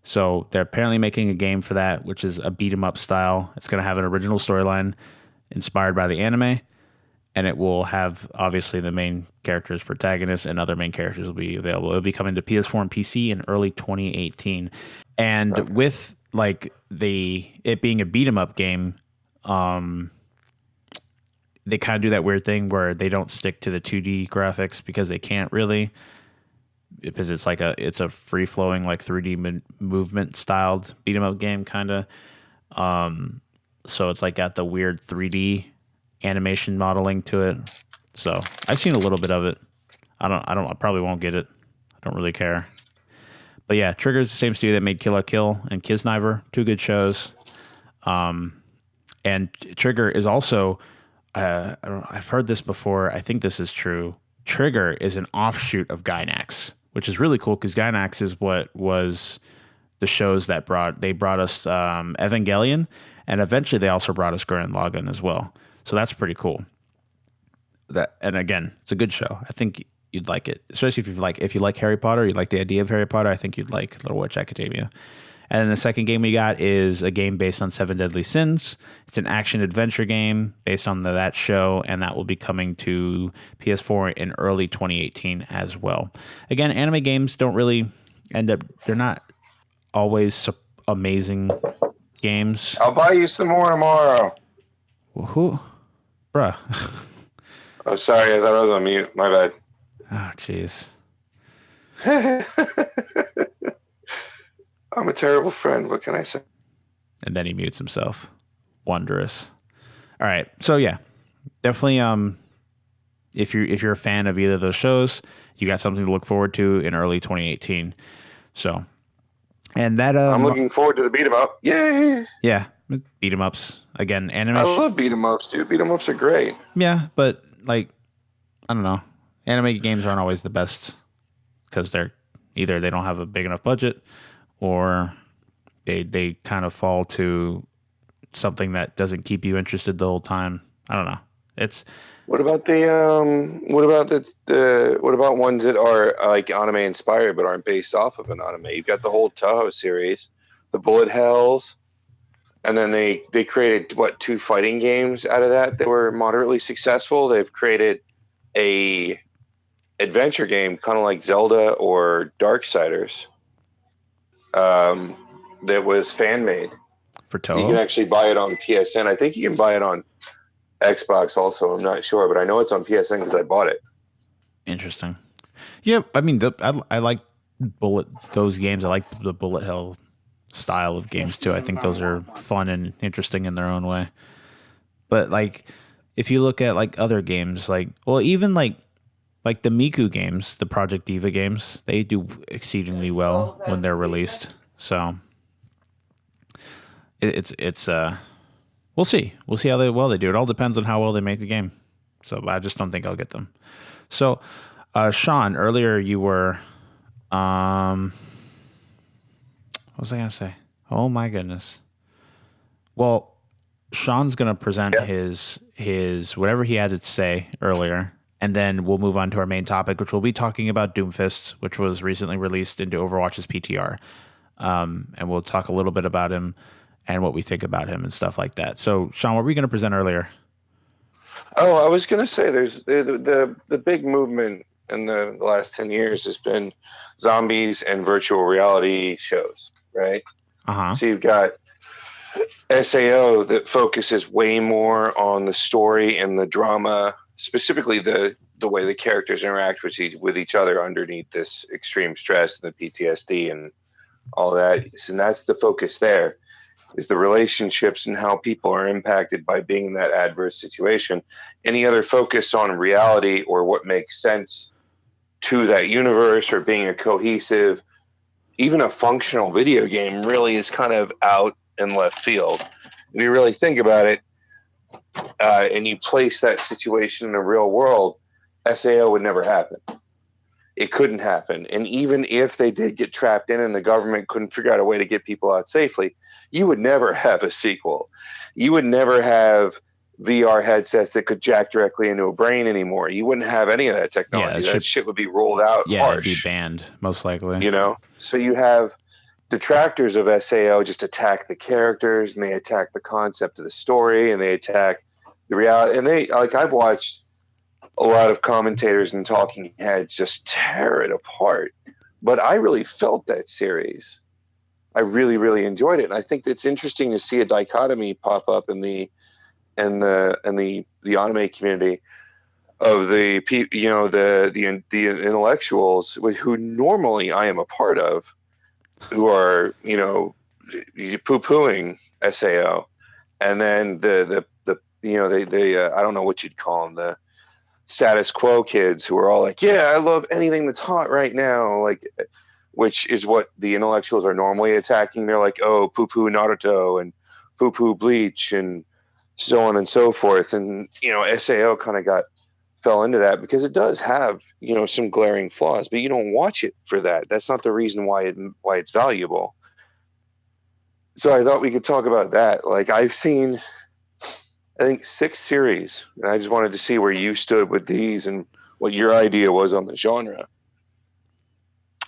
So they're apparently making a game for that, which is a beat 'em up style. It's going to have an original storyline inspired by the anime, and it will have obviously the main characters, protagonists, and other main characters will be available. It'll be coming to PS4 and PC in early 2018. And with like it being a beat 'em up game, they kind of do that weird thing where they don't stick to the 2D graphics because they can't really. Because it's a free flowing like 3D movement styled beat 'em up game kind of, so it's like got the weird 3D animation modeling to it. So I've seen a little bit of it. I probably won't get it. I don't really care. But yeah, Trigger's the same studio that made Kill la Kill and Kisniver, 2 good shows. And Trigger is also, I've heard this before. I think this is true. Trigger is an offshoot of Gainax, which is really cool because Gainax is what was the shows that brought us Evangelion, and eventually they also brought us Gurren Lagann as well. So that's pretty cool. And again, it's a good show. I think you'd like it, especially if you like Harry Potter, you like the idea of Harry Potter. I think you'd like Little Witch Academia. And then the second game we got is a game based on 7 Deadly Sins. It's an action-adventure game based on that show, and that will be coming to PS4 in early 2018 as well. Again, anime games don't really they're not always amazing games. I'll buy you some more tomorrow. Who? Bruh. Oh, sorry, I thought I was on mute. My bad. Oh, jeez. I'm a terrible friend. What can I say? And then he mutes himself. Wondrous. All right. So yeah, definitely. If you're a fan of either of those shows, you got something to look forward to in early 2018. So, and that I'm looking forward to the beat 'em up. Yay! Yeah, beat 'em ups again. Anime. I love beat 'em ups, dude. Beat 'em ups are great. Yeah, but like, I don't know. Anime games aren't always the best because they're either they don't have a big enough budget, or they kind of fall to something that doesn't keep you interested the whole time. I don't know. What about ones that are like anime inspired but aren't based off of an anime? You've got the whole Toho series, the Bullet Hells, and then they created 2 fighting games out of that. They were moderately successful. They've created a adventure game kind of like Zelda or Darksiders. That was fan made for Toho. You can actually buy it on PSN. I think you can buy it on Xbox also. I'm not sure, but I know it's on PSN because I bought it. Interesting. Yeah, I mean, I like those games. I like the Bullet Hell style of games too. I think those are fun and interesting in their own way. But like, if you look at like other games, like well, even like the Miku games, the Project Diva games, they do exceedingly well when they're released. So it's we'll see how well they do. It all depends on how well they make the game. So I just don't think I'll get them. So Shawn, earlier you were what was I gonna say? Oh my goodness. Well, Shawn's gonna present his whatever he had to say earlier, and then we'll move on to our main topic, which will be talking about Doomfist, which was recently released into Overwatch's PTR, and we'll talk a little bit about him and what we think about him and stuff like that. So, Shawn, what were we gonna present earlier? Oh, I was going to say there's the big movement in the last 10 years has been zombies and virtual reality shows, right? Uh-huh. So you've got SAO that focuses way more on the story and the drama, specifically the way the characters interact with each other underneath this extreme stress and the PTSD and all that. And that's the focus there, is the relationships and how people are impacted by being in that adverse situation. Any other focus on reality or what makes sense to that universe or being a cohesive, even a functional video game really is kind of out in left field. If you really think about it, and you place that situation in the real world, SAO would never happen. It couldn't happen. And even if they did get trapped in and the government couldn't figure out a way to get people out safely, you would never have a sequel. You would never have VR headsets that could jack directly into a brain anymore. You wouldn't have any of that technology. That shit would be rolled out harsh. It'd be banned, most likely. You know? So you have detractors of SAO just attack the characters, and they attack the concept of the story, and they attack the reality. And they, like, I've watched a lot of commentators and talking heads just tear it apart. But I really felt that series. I really, really enjoyed it. And I think it's interesting to see a dichotomy pop up in the anime community of the intellectuals who normally I am a part of, who are, poo-pooing SAO, and then the I don't know what you'd call them, the status quo kids who are all like, yeah, I love anything that's hot right now, like, which is what the intellectuals are normally attacking. They're like, oh, poo-poo Naruto and poo-poo Bleach and so on and so forth. And, SAO kind of fell into that because it does have, some glaring flaws, but you don't watch it for that. That's not the reason why it's valuable. So I thought we could talk about that. Like, I've seen, I think, 6 series, and I just wanted to see where you stood with these and what your idea was on the genre.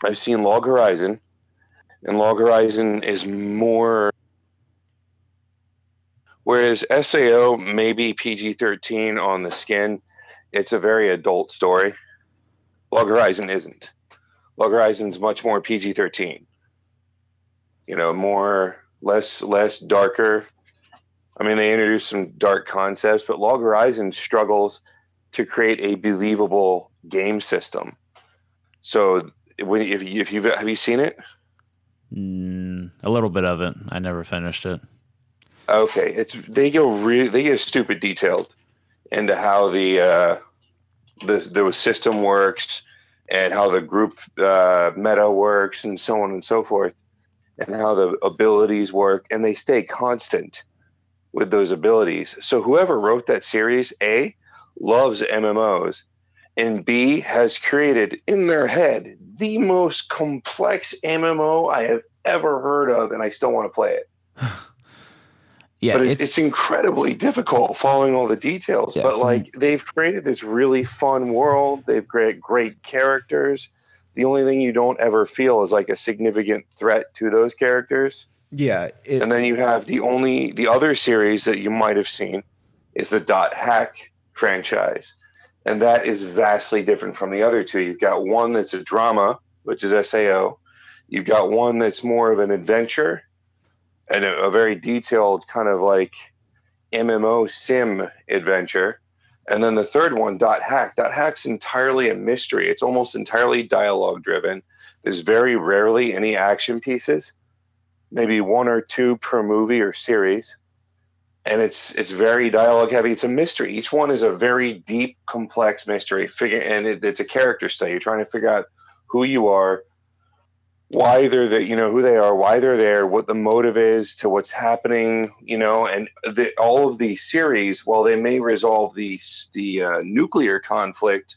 I've seen Log Horizon, and Log Horizon is more, whereas SAO may be PG-13 on the skin, it's a very adult story. Log Horizon isn't. Log Horizon's much more PG-13. Less darker. I mean, they introduced some dark concepts, but Log Horizon struggles to create a believable game system. So, have you seen it? A little bit of it. I never finished it. Okay, they get stupid detailed into how the system works and how the group meta works and so on and so forth, and how the abilities work, and they stay constant with those abilities. So whoever wrote that series, A, loves MMOs, and B, has created in their head the most complex MMO I have ever heard of, and I still want to play it. Yeah, but it's incredibly difficult following all the details. Yeah, but they've created this really fun world. They've created great characters. The only thing you don't ever feel is like a significant threat to those characters. Yeah. And then you have the other series that you might have seen is the .hack franchise. And that is vastly different from the other two. You've got one that's a drama, which is SAO. You've got one that's more of an adventure and a very detailed kind of like MMO sim adventure. And then the third one, .hack. .hack's entirely a mystery. It's almost entirely dialogue driven. There's very rarely any action pieces. maybe 1 or 2 per movie or series. And it's very dialogue heavy. It's a mystery. Each one is a very deep, complex mystery. It's a character study. You're trying to figure out who you are, why they're who they are, why they're there, what the motive is to what's happening, and all of these series, while they may resolve the nuclear conflict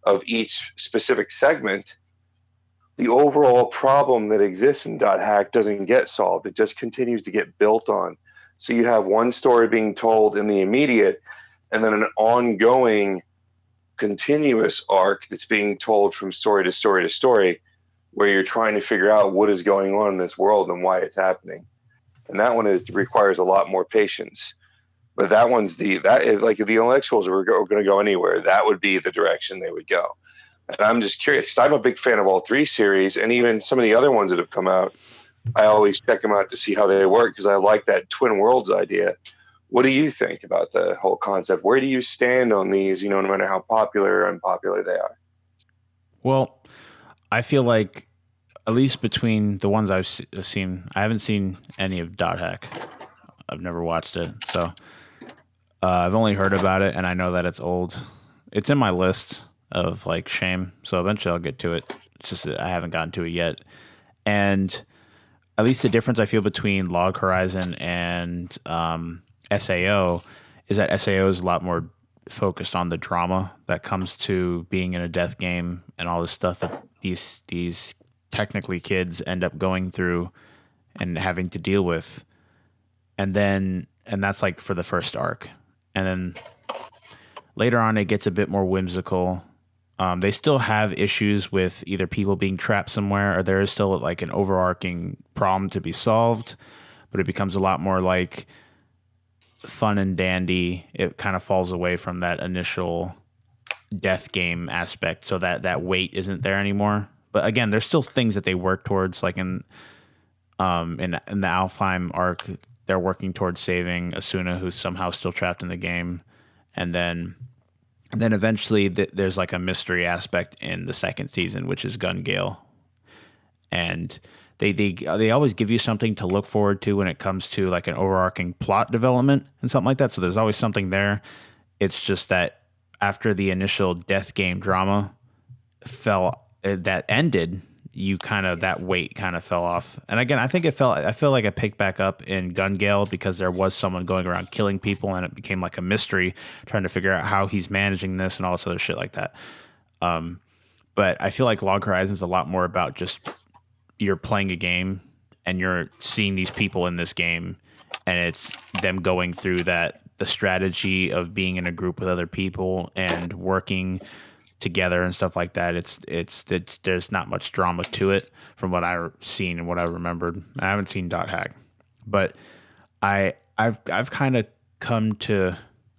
of each specific segment, the overall problem that exists in .hack doesn't get solved. It just continues to get built on. So you have one story being told in the immediate, and then an ongoing, continuous arc that's being told from story to story to story, where you're trying to figure out what is going on in this world and why it's happening. And that one requires a lot more patience. But that one's like if the intellectuals were going to go anywhere, that would be the direction they would go. And I'm just curious, because I'm a big fan of all 3 series, and even some of the other ones that have come out, I always check them out to see how they work, because I like that Twin Worlds idea. What do you think about the whole concept? Where do you stand on these, no matter how popular or unpopular they are? Well, I feel like, at least between the ones I've seen, I haven't seen any of .hack. I've never watched it, so I've only heard about it, and I know that it's old. It's in my list of like shame, so eventually I'll get to it. It's just that I haven't gotten to it yet. And at least the difference I feel between Log Horizon and SAO is that SAO is a lot more focused on the drama that comes to being in a death game and all this stuff that these technically kids end up going through and having to deal with. And that's like for the first arc. And then later on it gets a bit more whimsical. They still have issues with either people being trapped somewhere, or there is still like an overarching problem to be solved, but it becomes a lot more like fun and dandy. It kind of falls away from that initial death game aspect, so that weight isn't there anymore. But again, there's still things that they work towards, like in the Alfheim arc, they're working towards saving Asuna, who's somehow still trapped in the game, and then eventually there's like a mystery aspect in the second season, which is Gun Gale, and they always give you something to look forward to when it comes to like an overarching plot development and something like that. So there's always something there. It's just that after the initial death game drama that ended, that weight kind of fell off. And again, I feel like it picked back up in Gun Gale because there was someone going around killing people, and it became like a mystery trying to figure out how he's managing this and all this other shit like that. But I feel like Log Horizon is a lot more about just you're playing a game and you're seeing these people in this game, and it's them going through the strategy of being in a group with other people and working together and stuff like that. There's not much drama to it from what I've seen and what I remembered. I haven't seen .hack, but I've kind of come to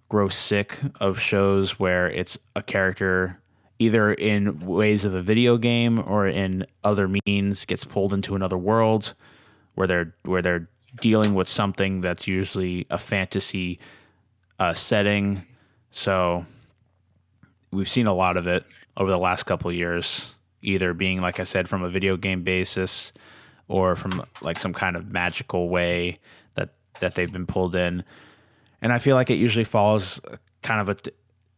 grow sick of shows where it's a character either in ways of a video game or in other means gets pulled into another world where they're dealing with something that's usually a fantasy setting. So we've seen a lot of it over the last couple of years, either being, like I said, from a video game basis or from like some kind of magical way that they've been pulled in. And I feel like it usually follows kind of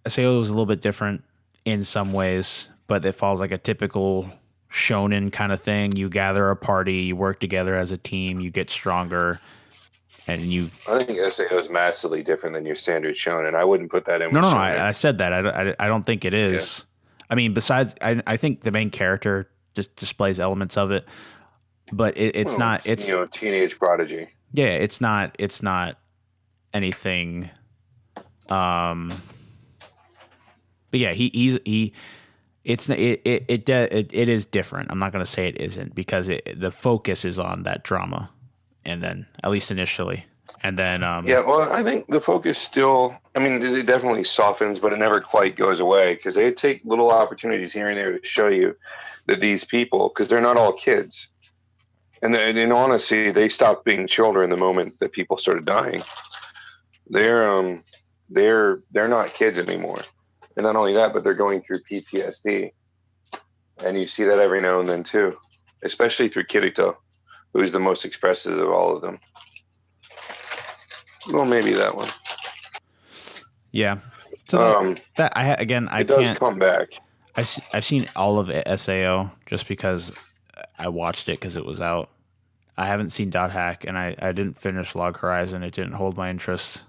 SAO is a little bit different in some ways, but it follows like a typical shonen kind of thing. You gather a party, you work together as a team, you get stronger, and I think SAO is massively different than your standard shonen. I wouldn't put that in. No. I said that. I don't think it is. Yeah. I mean, besides, I think the main character just displays elements of it, but it's not. It's teenage prodigy. Yeah, it's not anything. But yeah, it is different. I'm not going to say it isn't, because the focus is on that drama, and then at least initially, and then well, I think the focus still, I mean, it definitely softens, but it never quite goes away, because they take little opportunities here and there to show you that these people, because they're not all kids, and in honesty, they stopped being children the moment that people started dying. They're not kids anymore. And not only that, but they're going through PTSD. And you see that every now and then too, especially through Kirito. who's the most expressive of all of them. Well, maybe that one. Yeah. So I it does can't. come back. I've seen all of SAO just because I watched it because it was out. I haven't seen Dot Hack, and I didn't finish Log Horizon. It didn't hold my interest.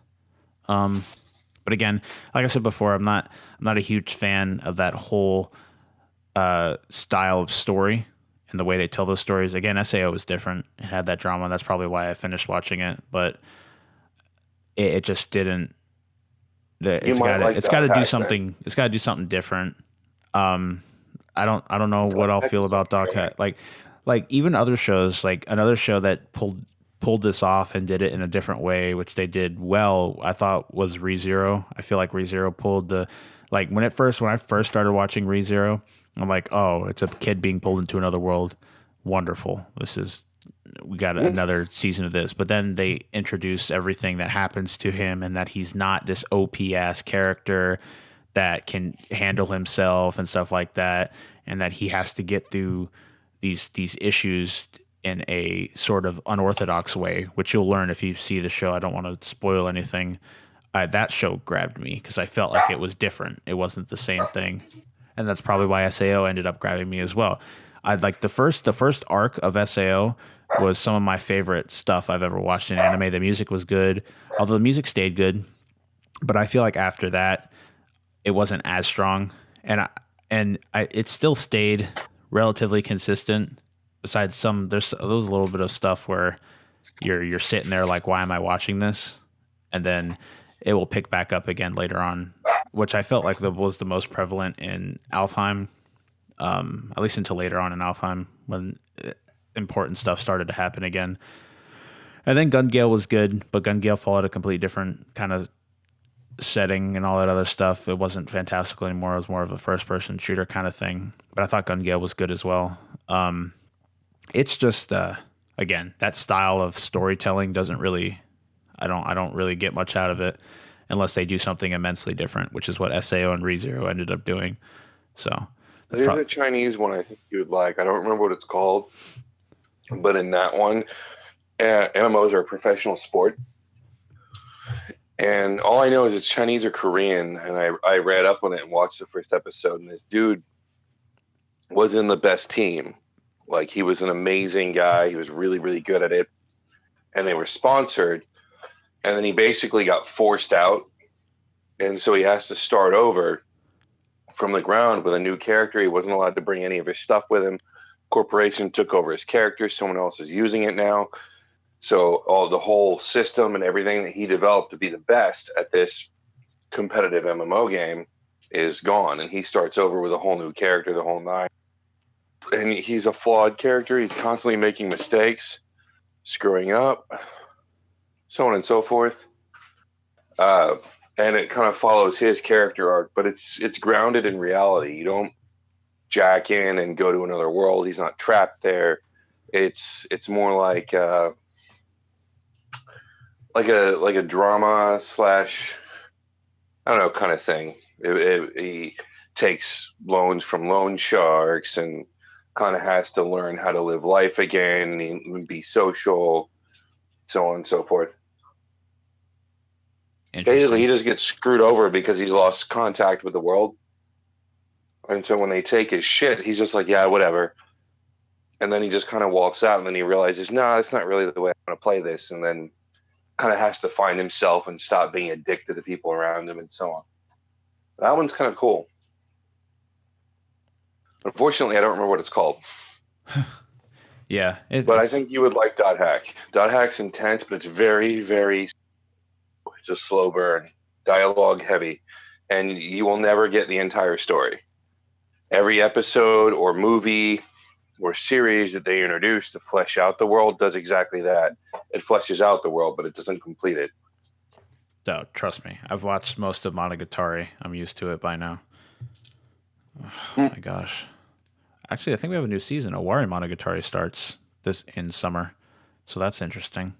But again, like I said before, I'm not a huge fan of that whole style of story and the way they tell those stories. Again, SAO was different. It had that drama. That's probably why I finished watching it. But it just didn't. It's got to do something. Then. It's got to do something different. I don't know what I'll feel about Dog Hat. Like even other shows, like another show that pulled this off and did it in a different way, which they did well, I thought was ReZero. I feel like ReZero pulled the, like when I first started watching ReZero, I'm like, oh, it's a kid being pulled into another world. Wonderful. We got another season of this. But then they introduce everything that happens to him and that he's not this OP ass character that can handle himself and stuff like that, and that he has to get through these issues in a sort of unorthodox way, which you'll learn if you see the show. I don't want to spoil anything. That show grabbed me because I felt like it was different. It wasn't the same thing, and that's probably why SAO ended up grabbing me as well. I like the first arc of SAO was some of my favorite stuff I've ever watched in anime. The music was good, although the music stayed good, but I feel like after that, it wasn't as strong, and it still stayed relatively consistent. Besides there's a little bit of stuff where you're sitting there like, why am I watching this? And then it will pick back up again later on, which I felt like was the most prevalent in Alfheim, at least until later on in Alfheim when important stuff started to happen again. And then Gun Gale was good, but Gun Gale followed a completely different kind of setting and all that other stuff. It wasn't fantastical anymore. It was more of a first-person shooter kind of thing. But I thought Gun Gale was good as well. It's just again, that style of storytelling doesn't really. I don't really get much out of it unless they do something immensely different, which is what SAO and ReZero ended up doing. So there's a Chinese one I think you would like. I don't remember what it's called, but in that one, MMOs are a professional sport. And all I know is it's Chinese or Korean, and I read up on it and watched the first episode, and this dude was in the best team. Like, he was an amazing guy. He was really, really good at it. And they were sponsored, and then he basically got forced out, and so he has to start over from the ground with a new character. He wasn't allowed to bring any of his stuff with him. Corporation took over his character. Someone else is using it now. So the whole system and everything that he developed to be the best at this competitive MMO game is gone. And he starts over with a whole new character, the whole nine. And he's a flawed character. He's constantly making mistakes, screwing up, so on and so forth. And it kind of follows his character arc, but it's grounded in reality. You don't jack in and go to another world. He's not trapped there. It's more like a drama / I don't know, kind of thing. He takes loans from loan sharks and kind of has to learn how to live life again and be social, so on and so forth. Basically, he just gets screwed over because he's lost contact with the world. And so when they take his shit, he's just like, yeah, whatever. And then he just kind of walks out, and then he realizes, no, it's not really the way I want to play this. And then kind of has to find himself and stop being a dick to the people around him and so on. That one's kind of cool. Unfortunately, I don't remember what it's called. Yeah. But I think you would like Dot Hack. Dot Hack's intense, but it's very, very... It's a slow burn, dialogue heavy, and you will never get the entire story. Every episode or movie or series that they introduce to flesh out the world does exactly that. It fleshes out the world, but it doesn't complete it. No, trust me. I've watched most of Monogatari. I'm used to it by now. Oh my gosh. Actually, I think we have a new season. Owari Monogatari starts in summer, so that's interesting.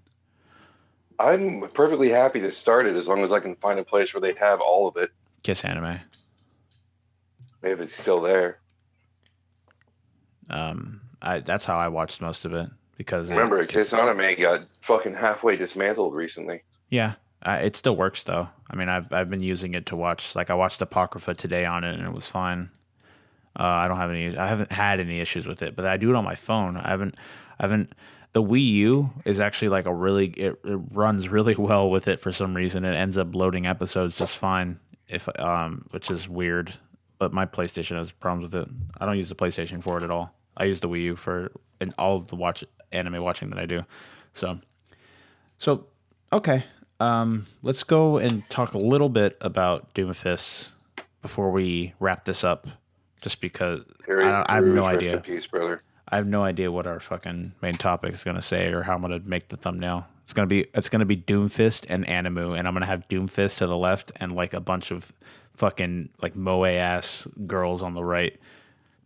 I'm perfectly happy to start it as long as I can find a place where they have all of it. Kiss Anime. If it's still there. That's how I watched most of it. because Remember, Kisaname got fucking halfway dismantled recently. yeah, it still works though. I mean, I've been using it to watch. Like I watched Apocrypha today on it, and it was fine. I haven't had any issues with it, but I do it on my phone. I haven't. The Wii U is actually like it runs really well with it for some reason. It ends up loading episodes just fine, which is weird. But my PlayStation has problems with it. I don't use the PlayStation for it at all. I use the Wii U for all of the anime watching that I do. So okay. Let's go and talk a little bit about Doomfist before we wrap this up. Just because I have no idea. Rest in peace, brother. I have no idea what our fucking main topic is gonna say or how I'm gonna make the thumbnail. It's gonna be Doomfist and Animu, and I'm gonna have Doomfist to the left and like a bunch of fucking like moe ass girls on the right.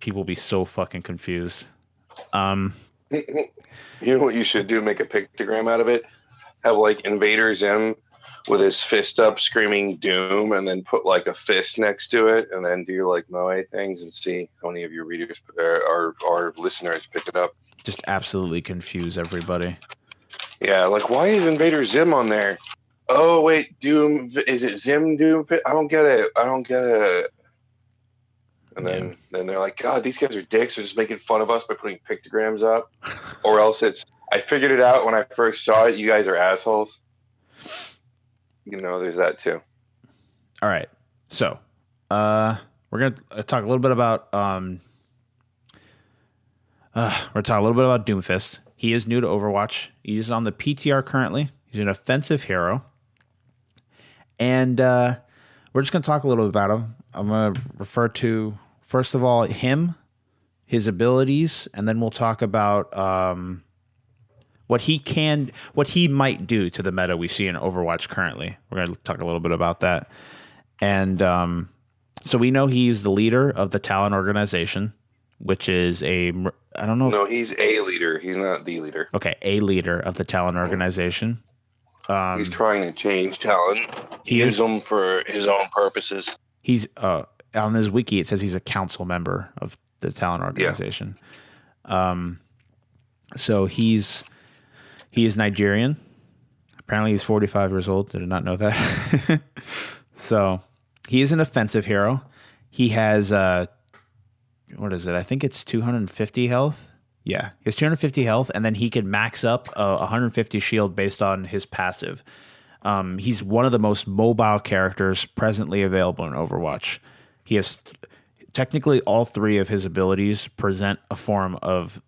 People will be so fucking confused. You know what you should do? Make a pictogram out of it. Have like Invader Zim with his fist up screaming Doom, and then put like a fist next to it, and then do like moe things and see how many of your readers or our listeners pick it up. Just absolutely confuse everybody. Yeah, like why is Invader Zim on there? Oh wait, Doom, is it Zim Doom? I don't get it. And then they're like, God, these guys are dicks. They're just making fun of us by putting pictograms up. Or else it's, I figured it out when I first saw it. You guys are assholes. You know, there's that too. All right. So, we're going to talk a little bit about, Doomfist. He is new to Overwatch. He's on the PTR currently. He's an offensive hero. And we're just going to talk a little bit about him. I'm going to refer to, first of all, him, his abilities, and then we'll talk about what he might do to the meta we see in Overwatch currently. We're going to talk a little bit about that. And so we know he's the leader of the Talon organization, which is I don't know. No, he's a leader. He's not the leader. Okay, a leader of the Talon organization. He's trying to change Talon. Use them for his own purposes. He's on his wiki. It says he's a council member of the Talon organization. Yeah. So he is Nigerian. Apparently, he's 45 years old. Did not know that. So he is an offensive hero. He has what is it? I think it's 250 health. Yeah, he has 250 health, and then he can max up 150 shield based on his passive. He's one of the most mobile characters presently available in Overwatch. He has technically all three of his abilities present a form of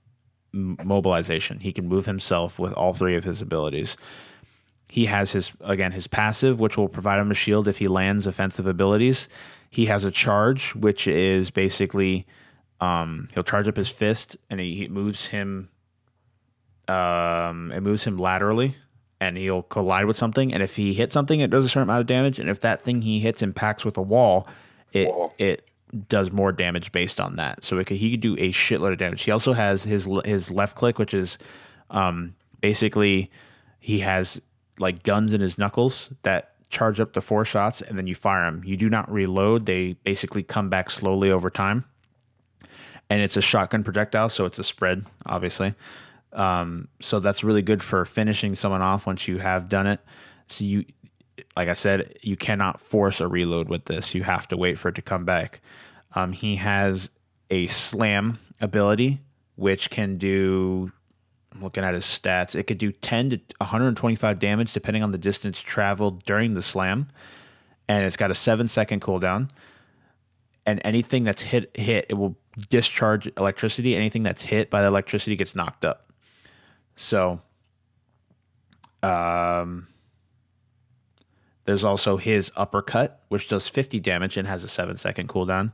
mobilization. He can move himself with all three of his abilities. He has his passive, which will provide him a shield if he lands offensive abilities. He has a charge, which is basically he'll charge up his fist and he moves him. It moves him laterally, and he'll collide with something. And if he hits something, it does a certain amount of damage. And if that thing he hits impacts with a wall, it does more damage based on that. So he could do a shitload of damage. He also has his left click, which is basically he has like guns in his knuckles that charge up to 4 shots, and then you fire them. You do not reload. They basically come back slowly over time. And it's a shotgun projectile, so it's a spread, obviously. So that's really good for finishing someone off once you have done it. So like I said, you cannot force a reload with this. You have to wait for it to come back. He has a slam ability, which can do, I'm looking at his stats, it could do 10 to 125 damage depending on the distance traveled during the slam. And it's got a 7-second cooldown. And anything that's hit, it will discharge electricity. Anything that's hit by the electricity gets knocked up. So, there's also his uppercut, which does 50 damage and has a 7-second cooldown.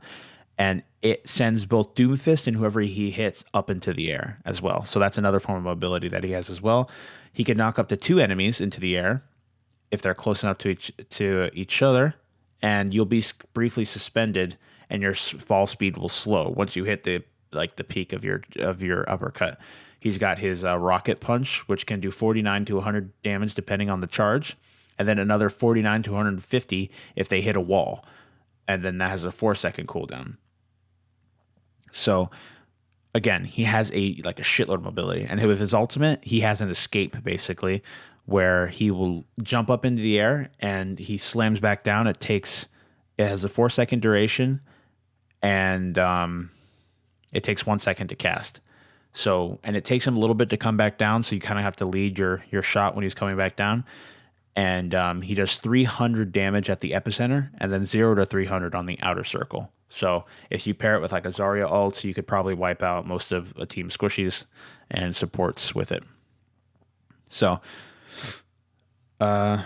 And it sends both Doomfist and whoever he hits up into the air as well. So that's another form of mobility that he has as well. He can knock up to 2 enemies into the air if they're close enough to each other, and you'll be briefly suspended, and your fall speed will slow once you hit the peak of your uppercut. He's got his rocket punch, which can do 49 to 100 damage depending on the charge, and then another 49 to 150 if they hit a wall, and then that has a 4-second cooldown. So again, he has a shitload of mobility, and with his ultimate, he has an escape basically, where he will jump up into the air and he slams back down. It has a 4-second duration, and it takes 1 second to cast. So, and it takes him a little bit to come back down. So you kind of have to lead your shot when he's coming back down. And he does 300 damage at the epicenter, and then 0 to 300 on the outer circle. So if you pair it with like a Zarya ult, you could probably wipe out most of a team's squishies and supports with it. So I'm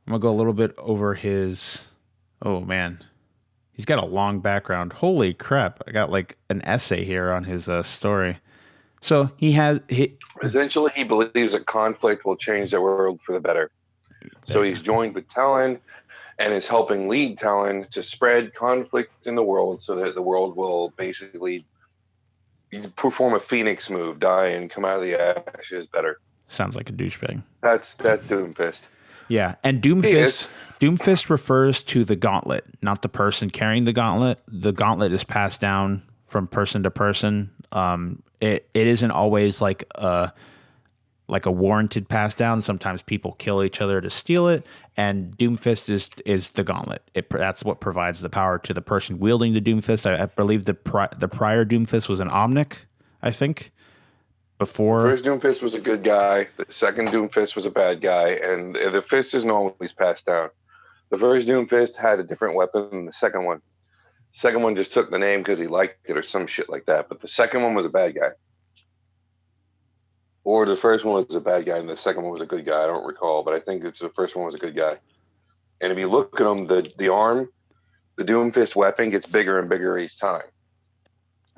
gonna go a little bit over his. Oh man, he's got a long background. Holy crap! I got like an essay here on his story. So essentially he believes that conflict will change the world for the better. So he's joined with Talon and is helping lead Talon to spread conflict in the world so that the world will basically perform a phoenix move, die and come out of the ashes better. Sounds like a douchebag. That's Doomfist. Yeah, and Doomfist refers to the gauntlet, not the person carrying the gauntlet. The gauntlet is passed down from person to person. It isn't always like a warranted pass down. Sometimes people kill each other to steal it, and Doomfist is the gauntlet. That's what provides the power to the person wielding the Doomfist. I believe the prior Doomfist was an Omnic, I think. Before the first Doomfist was a good guy, the second Doomfist was a bad guy, and the fist isn't always passed down. The first Doomfist had a different weapon than the second one. Second one just took the name because he liked it or some shit like that. But the second one was a bad guy. Or the first one was a bad guy and the second one was a good guy. I don't recall, but I think it's the first one was a good guy. And if you look at them, the arm, the Doomfist weapon gets bigger and bigger each time.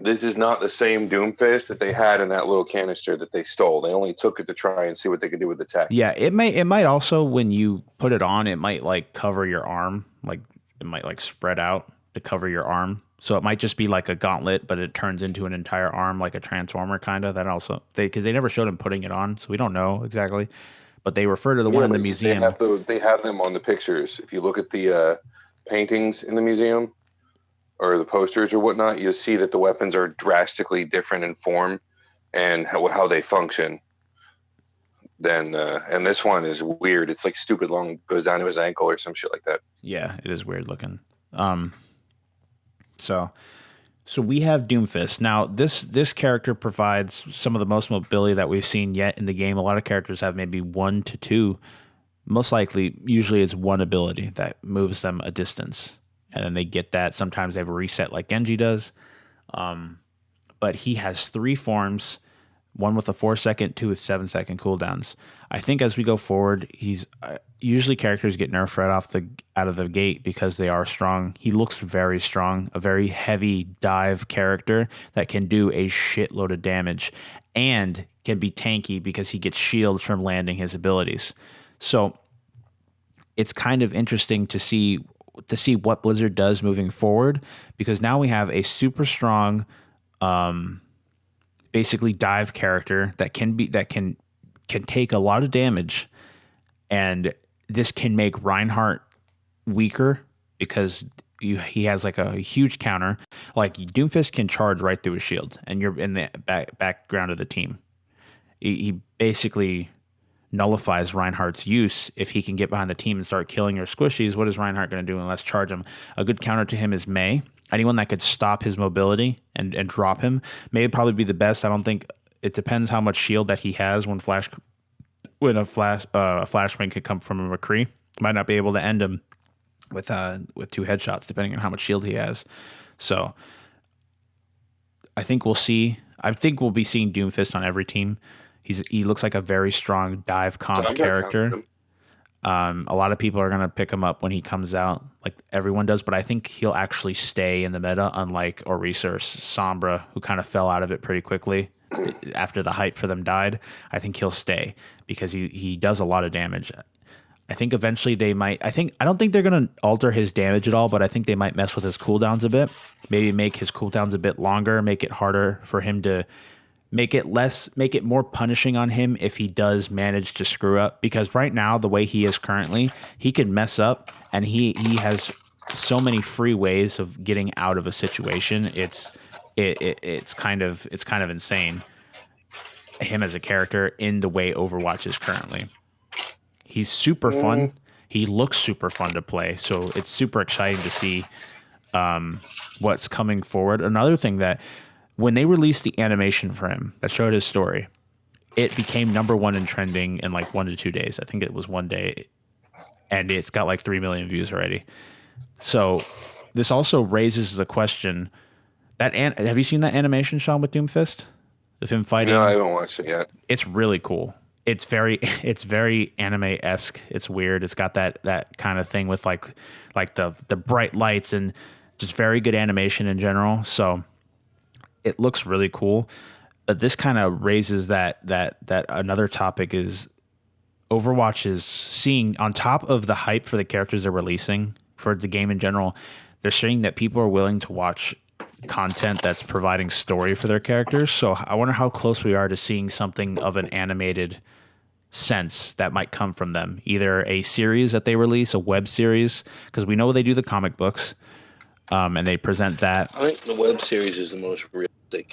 This is not the same Doomfist that they had in that little canister that they stole. They only took it to try and see what they could do with the tech. Yeah, it might also, when you put it on, it might like cover your arm. Like it might like spread out to cover your arm. So it might just be like a gauntlet, but it turns into an entire arm, like a transformer kind of. That also, because they never showed him putting it on, so we don't know exactly. But they refer to the one in the museum. They have them on the pictures. If you look at the paintings in the museum or the posters or whatnot, you'll see that the weapons are drastically different in form and how they function. And this one is weird. It's like stupid long, goes down to his ankle or some shit like that. Yeah, it is weird looking. So we have Doomfist. Now, this character provides some of the most mobility that we've seen yet in the game. A lot of characters have maybe 1 to 2. Most likely, usually it's one ability that moves them a distance. And then they get that. Sometimes they have a reset like Genji does. But he has 3 forms, one with a 4-second, 2 with 7-second cooldowns. I think as we go forward, he's usually characters get nerfed right out of the gate because they are strong. He looks very strong, a very heavy dive character that can do a shitload of damage and can be tanky because he gets shields from landing his abilities. So it's kind of interesting to see what Blizzard does moving forward, because now we have a super strong basically dive character that can take a lot of damage, and this can make Reinhardt weaker because he has like a huge counter. Like Doomfist can charge right through his shield, and you're in the background of the team. He basically nullifies Reinhardt's use if he can get behind the team and start killing your squishies. What is Reinhardt going to do unless charge him? A good counter to him is Mei. Anyone that could stop his mobility and drop him. Mei would probably be the best. I don't think it depends how much shield that he has when a flashbang could come from a McCree. Might not be able to end him with 2 headshots depending on how much shield he has. So I think we'll be seeing Doomfist on every team. He looks like a very strong dive comp character. A lot of people are going to pick him up when he comes out, like everyone does, but I think he'll actually stay in the meta, unlike Orisa or Sombra, who kind of fell out of it pretty quickly after the hype for them died. I think he'll stay because he does a lot of damage. I think eventually they might. I don't think they're going to alter his damage at all, but I think they might mess with his cooldowns a bit. Maybe make his cooldowns a bit longer, make it harder for him to make it more punishing on him if he does manage to screw up. Because right now, the way he is currently, he can mess up, and he has so many free ways of getting out of a situation. It's it's kind of insane, him as a character in the way Overwatch is currently. He's super fun. He looks super fun to play. So it's super exciting to see what's coming forward. Another thing that when they released the animation for him that showed his story, it became #1 in trending in like 1 to 2 days. I think it was 1 day, and it's got like 3 million views already. So this also raises the question that have you seen that animation, Shawn, with Doomfist of him fighting? No, I haven't watched it yet. It's really cool. It's very anime-esque. It's weird. It's got that kind of thing with like the bright lights and just very good animation in general. So it looks really cool. But this kind of raises that another topic is Overwatch is seeing, on top of the hype for the characters they're releasing for the game in general, they're seeing that people are willing to watch content that's providing story for their characters. So I wonder how close we are to seeing something of an animated sense that might come from them. Either a series that they release, a web series, because we know they do the comic books, and they present that. I think the web series is the most realistic me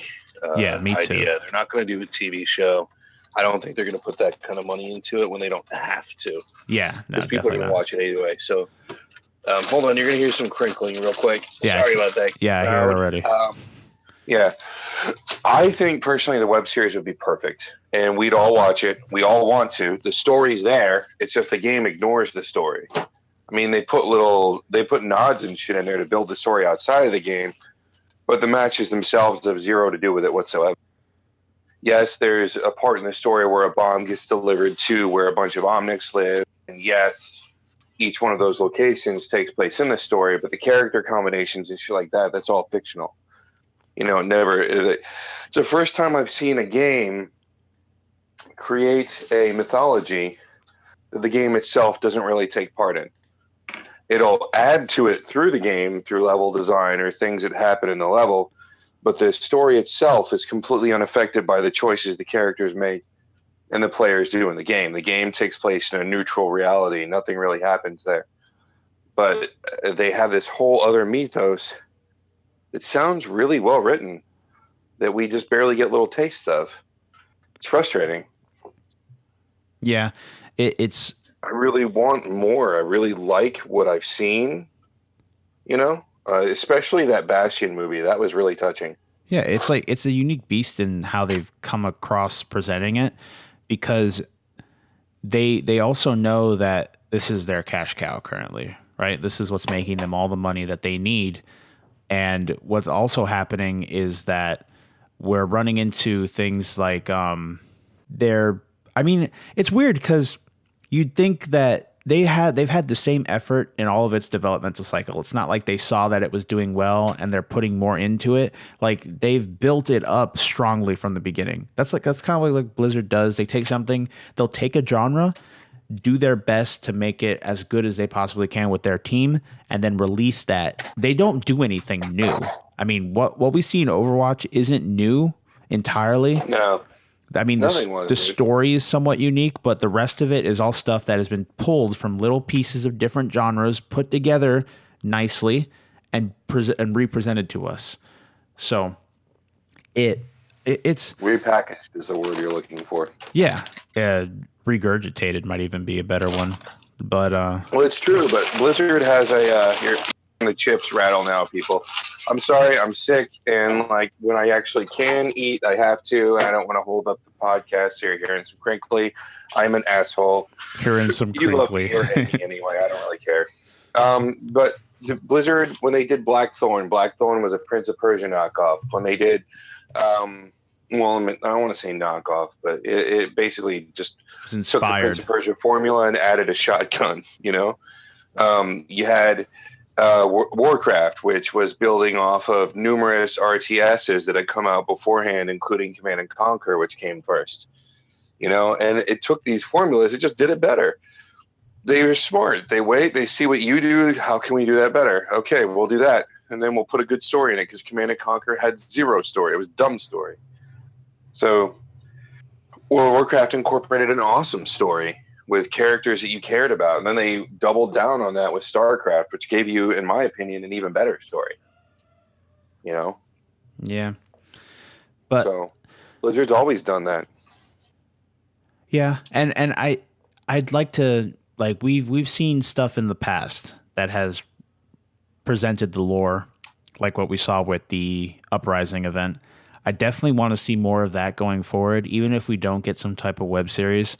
too. idea. They're not going to do a TV show. I don't think they're going to put that kind of money into it when they don't have to. Yeah, no, because people are going to watch it anyway. So hold on, you're going to hear some crinkling real quick. Yeah, sorry about that. Yeah, I hear it already. Yeah, I think personally the web series would be perfect, and we'd all watch it. We all want to. The story's there. It's just the game ignores the story. I mean, they put nods and shit in there to build the story outside of the game, but the matches themselves have zero to do with it whatsoever. Yes, there's a part in the story where a bomb gets delivered to where a bunch of Omnics live, and yes, each one of those locations takes place in the story, but the character combinations and shit like that, that's all fictional. You know, it's the first time I've seen a game create a mythology that the game itself doesn't really take part in. It'll add to it through the game, through level design or things that happen in the level, but the story itself is completely unaffected by the choices the characters make and the players do in the game. The game takes place in a neutral reality. Nothing really happens there. But they have this whole other mythos that sounds really well written that we just barely get little tastes of. It's frustrating. Yeah, it's... I really want more. I really like what I've seen, you know? Especially that Bastion movie. That was really touching. Yeah, it's a unique beast in how they've come across presenting it, because they also know that this is their cash cow currently, right? This is what's making them all the money that they need. And what's also happening is that we're running into things like it's weird because you'd think that they've had the same effort in all of its developmental cycle. It's not like they saw that it was doing well and they're putting more into it. Like, they've built it up strongly from the beginning. That's kind of like Blizzard does. They take something, they'll take a genre, do their best to make it as good as they possibly can with their team, and then release that. They don't do anything new. I mean, what we see in Overwatch isn't new entirely. No. I mean, the story is somewhat unique, but the rest of it is all stuff that has been pulled from little pieces of different genres, put together nicely, and represented to us. So it's repackaged is the word you're looking for. Yeah, regurgitated might even be a better one. But well, it's true. But Blizzard has here the chips rattle now, people. I'm sorry, I'm sick, and like when I actually can eat, I have to, and I don't want to hold up the podcast. So you're hearing some crinkly. I'm an asshole. Hearing some crinkly. Anyway, I don't really care. But the Blizzard, when they did Blackthorn was a Prince of Persia knockoff. When they did, well, I don't want to say knockoff, but it basically just took the Prince of Persia formula and added a shotgun. You know, you had Warcraft, which was building off of numerous RTSs that had come out beforehand, including Command and Conquer, which came first. You know, and it took these formulas, it just did it better. They were smart. They wait, they see what you do. How can we do that better? Okay, we'll do that. And then we'll put a good story in it, because Command and Conquer had zero story. It was dumb story. So World of Warcraft incorporated an awesome story with characters that you cared about. And then they doubled down on that with StarCraft, which gave you, in my opinion, an even better story. You know? Yeah. But So Blizzard's always done that. yeah, and I'd like to like we've seen stuff in the past that has presented the lore, like what we saw with the Uprising event. I definitely want to see more of that going forward, even if we don't get some type of web series.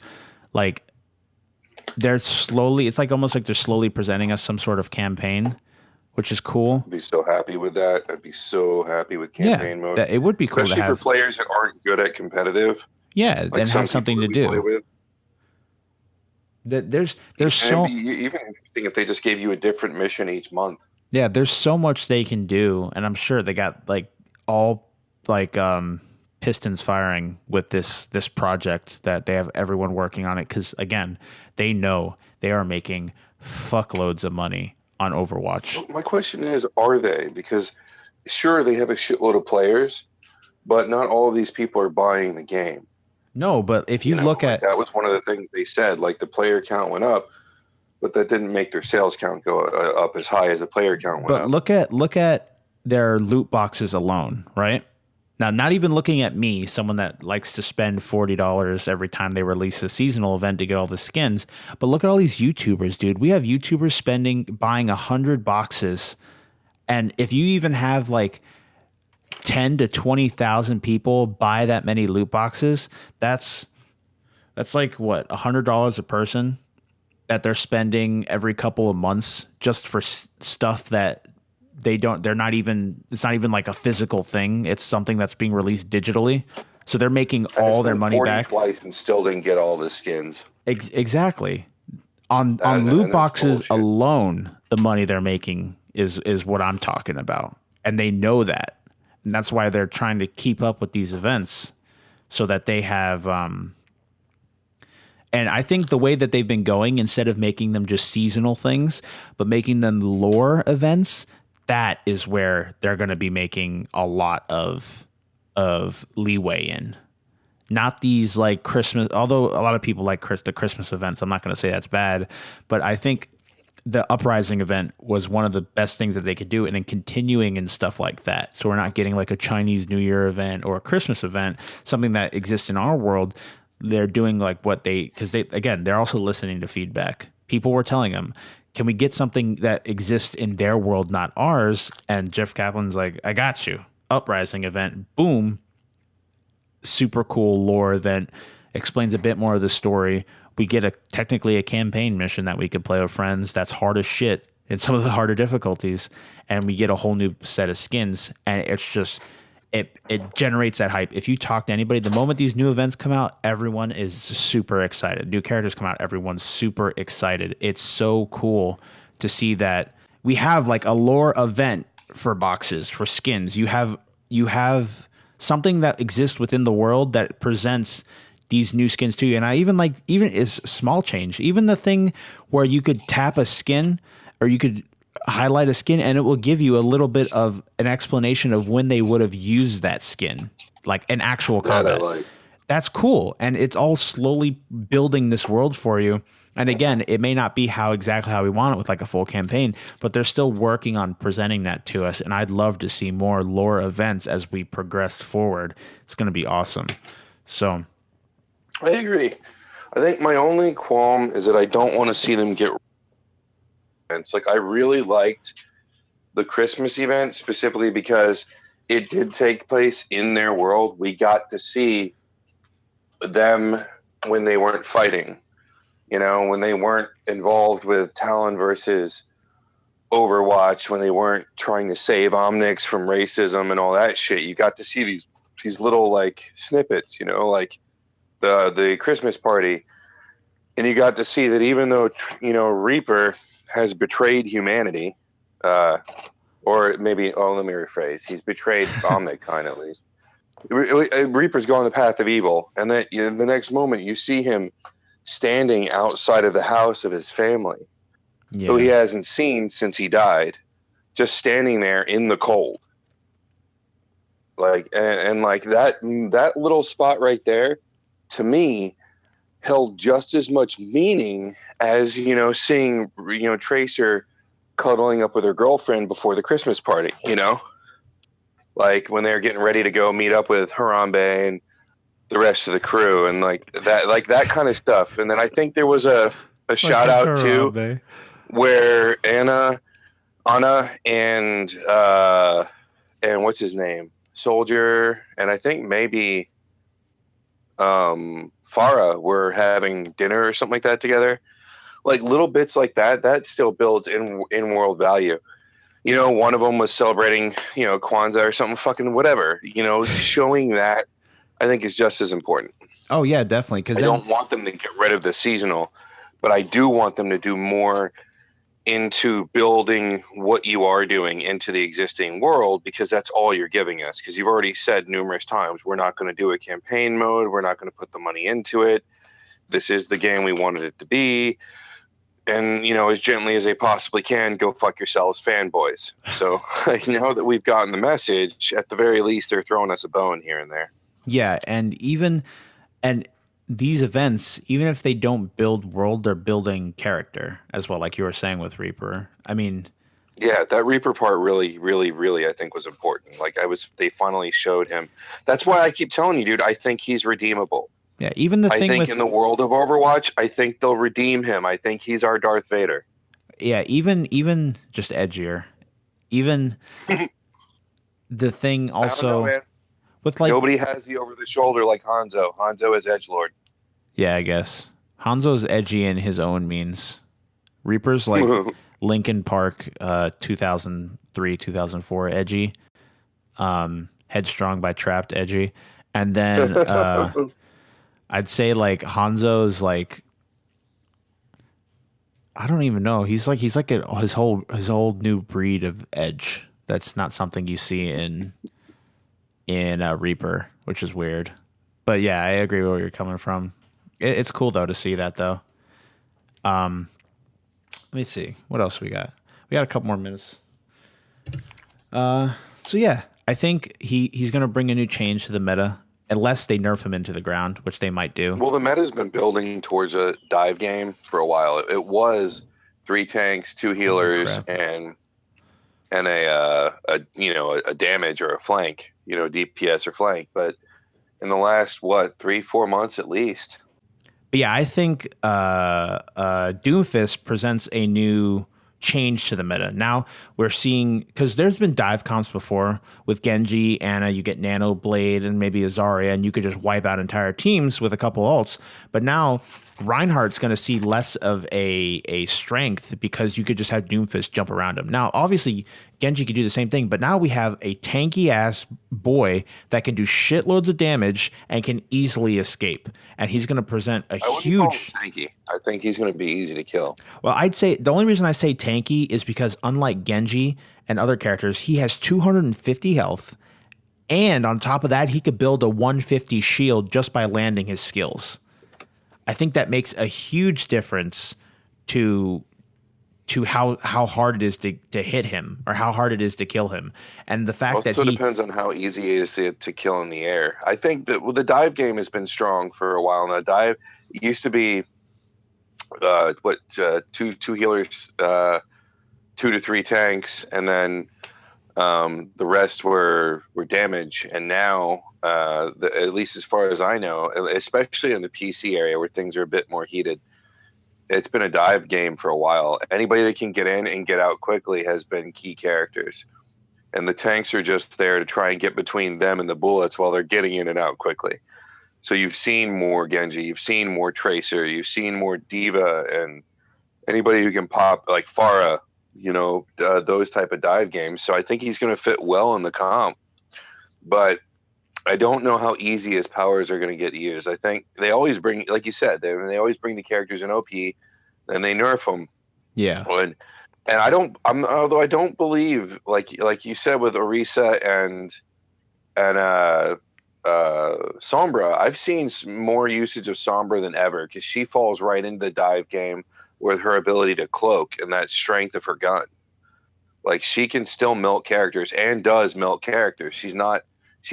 Like they're slowly, it's like almost like they're slowly presenting us some sort of campaign, which is cool. I'd be so happy with that. I'd be so happy with Yeah, campaign mode, that it would be cool to especially for have. players that aren't good at competitive, Yeah, like and have some people something that to we play do. with. That there's And it'd so be even interesting if they just gave you a different mission each month. yeah, there's so much they can do, and I'm sure they got like all like pistons firing with this project that they have everyone working on it because again, they know they are making fuckloads of money on Overwatch. My question is, are they? Because sure, they have a shitload of players, but not all of these people are buying the game. No, but if you look Like at that was one of the things they said. Like the player count went up, but that didn't make their sales count go up as high as the player count went but up. look at their loot boxes alone, right? Now, not even looking at me, someone that likes to spend $40 every time they release a seasonal event to get all the skins, but look at all these YouTubers, dude. We have YouTubers buying 100 boxes, and if you even have like 10 to 20,000 people buy that many loot boxes, that's like what, $100 a person that they're spending every couple of months just for stuff that they're not even, it's not even like a physical thing. It's something that's being released digitally. So they're making all their money 40 back. twice and still didn't get all the skins. Exactly. On And loot that's boxes bullshit. alone, the money they're making is what I'm talking about. And they know that. And that's why they're trying to keep up with these events so that they have and I think the way that they've been going, instead of making them just seasonal things, but making them lore events, that is where they're going to be making a lot of leeway in. Not these like Christmas, although a lot of people like the Christmas events. I'm not going to say that's bad, but I think the Uprising event was one of the best things that they could do, and then continuing and stuff like that. So we're not getting like a Chinese New Year event or a Christmas event, something that exists in our world. They're doing like what because they're also listening to feedback. People were telling them, can we get something that exists in their world, not ours? And Jeff Kaplan's like, I got you. Uprising event, boom. Super cool lore event, explains a bit more of the story. We get technically a campaign mission that we could play with friends. That's hard as shit in some of the harder difficulties. And we get a whole new set of skins. And it's just, it generates that hype. If you talk to anybody, the moment these new events come out, everyone is super excited. New characters come out, everyone's super excited. It's so cool to see that we have like a lore event for boxes, for skins. You have something that exists within the world that presents these new skins to you. And I even is small change. Even the thing where you could tap a skin or you could highlight a skin and it will give you a little bit of an explanation of when they would have used that skin, like an actual combat. That's cool. And it's all slowly building this world for you. And again, it may not be exactly how we want it with like a full campaign, but they're still working on presenting that to us. And I'd love to see more lore events as we progress forward. It's going to be awesome. So I agree. I think my only qualm is that I don't want to see them get events. Like I really liked the Christmas event specifically because it did take place in their world. We got to see them when they weren't fighting, when they weren't involved with Talon versus Overwatch, when they weren't trying to save Omnix from racism and all that shit. You got to see these little like snippets, like the Christmas party, and you got to see that even though Reaper has betrayed humanity, or maybe let me rephrase, he's betrayed Omnic at least. Reaper's gone the path of evil, and then the next moment you see him standing outside of the house of his family, who he hasn't seen since he died, just standing there in the cold. Like and like that little spot right there, to me, held just as much meaning as seeing Tracer cuddling up with her girlfriend before the Christmas party. like when they're getting ready to go meet up with Harambe and the rest of the crew, and like that kind of stuff. And then I think there was a shout out too where Anna and what's his name, Soldier, and I think maybe Farah were having dinner or something like that together. Like little bits like that still builds in world value. You know, one of them was celebrating, you know, Kwanzaa or something, fucking whatever. You know, showing that I think is just as important. Oh yeah, definitely. Because I don't want them to get rid of the seasonal, but I do want them to do more into building what you are doing into the existing world, because that's all you're giving us. Because you've already said numerous times, we're not going to do a campaign mode. We're not going to put the money into it. This is the game we wanted it to be. And, you know, as gently as they possibly can, go fuck yourselves, fanboys. So now that we've gotten the message, at the very least, they're throwing us a bone here and there. Yeah, and these events, even if they don't build world, they're building character as well, like you were saying with Reaper. I mean, yeah, that Reaper part really, really, really, I think was important. Like they finally showed him. That's why I keep telling you, dude, I think he's redeemable. Yeah, even the thing I think in the world of Overwatch, I think they'll redeem him. I think he's our Darth Vader. Yeah, even just edgier. Even the thing also know, with like nobody has the over the shoulder like Hanzo. Hanzo is edgelord. Yeah, I guess Hanzo's edgy in his own means. Reaper's like Linkin Park, 2003, 2004 edgy. Headstrong by Trapped edgy, and then. I'd say like Hanzo's like, I don't even know. He's like his whole new breed of edge. That's not something you see in Reaper, which is weird. But yeah, I agree with where you're coming from. It's cool though to see that though. Let me see what else we got. We got a couple more minutes. So yeah, I think he's gonna bring a new change to the meta. Unless they nerf him into the ground, which they might do. Well, the meta's been building towards a dive game for a while. It was 3 tanks, 2 healers, and a damage or a flank, you know, DPS or flank. But in the last 3-4 months at least. But yeah, I think Doomfist presents a new change to the meta. Now we're seeing, because there's been dive comps before with Genji, Ana, you get Nano Blade and maybe a Zarya, and you could just wipe out entire teams with a couple ults. But now RainShard's going to see less of a strength because you could just have Doomfist jump around him. Now, obviously, Genji could do the same thing, but now we have a tanky ass boy that can do shitloads of damage and can easily escape. And he's going to present a huge tanky. I think he's going to be easy to kill. Well, I'd say the only reason I say tanky is because unlike Genji and other characters, he has 250 health. And on top of that, he could build a 150 shield just by landing his skills. I think that makes a huge difference to how hard it is to hit him or how hard it is to kill him. And the fact that it depends on how easy it is to kill in the air. I think that the dive game has been strong for a while now. Dive used to be two healers, 2 to 3 tanks, and then the rest were damage. And now at least as far as I know, especially in the PC area where things are a bit more heated, it's been a dive game for a while. Anybody that can get in and get out quickly has been key characters. And the tanks are just there to try and get between them and the bullets while they're getting in and out quickly. So you've seen more Genji, you've seen more Tracer, you've seen more Diva, and anybody who can pop, like Farah, you know, those type of dive games. So I think he's going to fit well in the comp. But I don't know how easy his powers are going to get used. I think they always bring, like you said, they always bring the characters in OP, and they nerf them. Yeah. And although I don't believe, like you said with Orisa and Sombra, I've seen more usage of Sombra than ever because she falls right into the dive game with her ability to cloak and that strength of her gun. Like she can still milk characters and does milk characters. She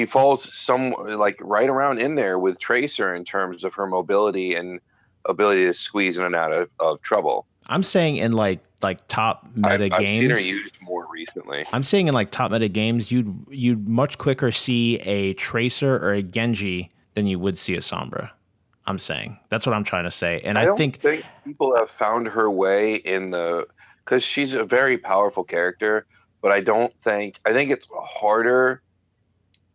falls like right around in there with Tracer in terms of her mobility and ability to squeeze in and out of trouble. I'm saying in like top meta games. I've seen her used more recently. I'm saying in like top meta games, you'd much quicker see a Tracer or a Genji than you would see a Sombra. I'm saying that's what I'm trying to say, and I don't think people have found her way in the because she's a very powerful character, but I think it's harder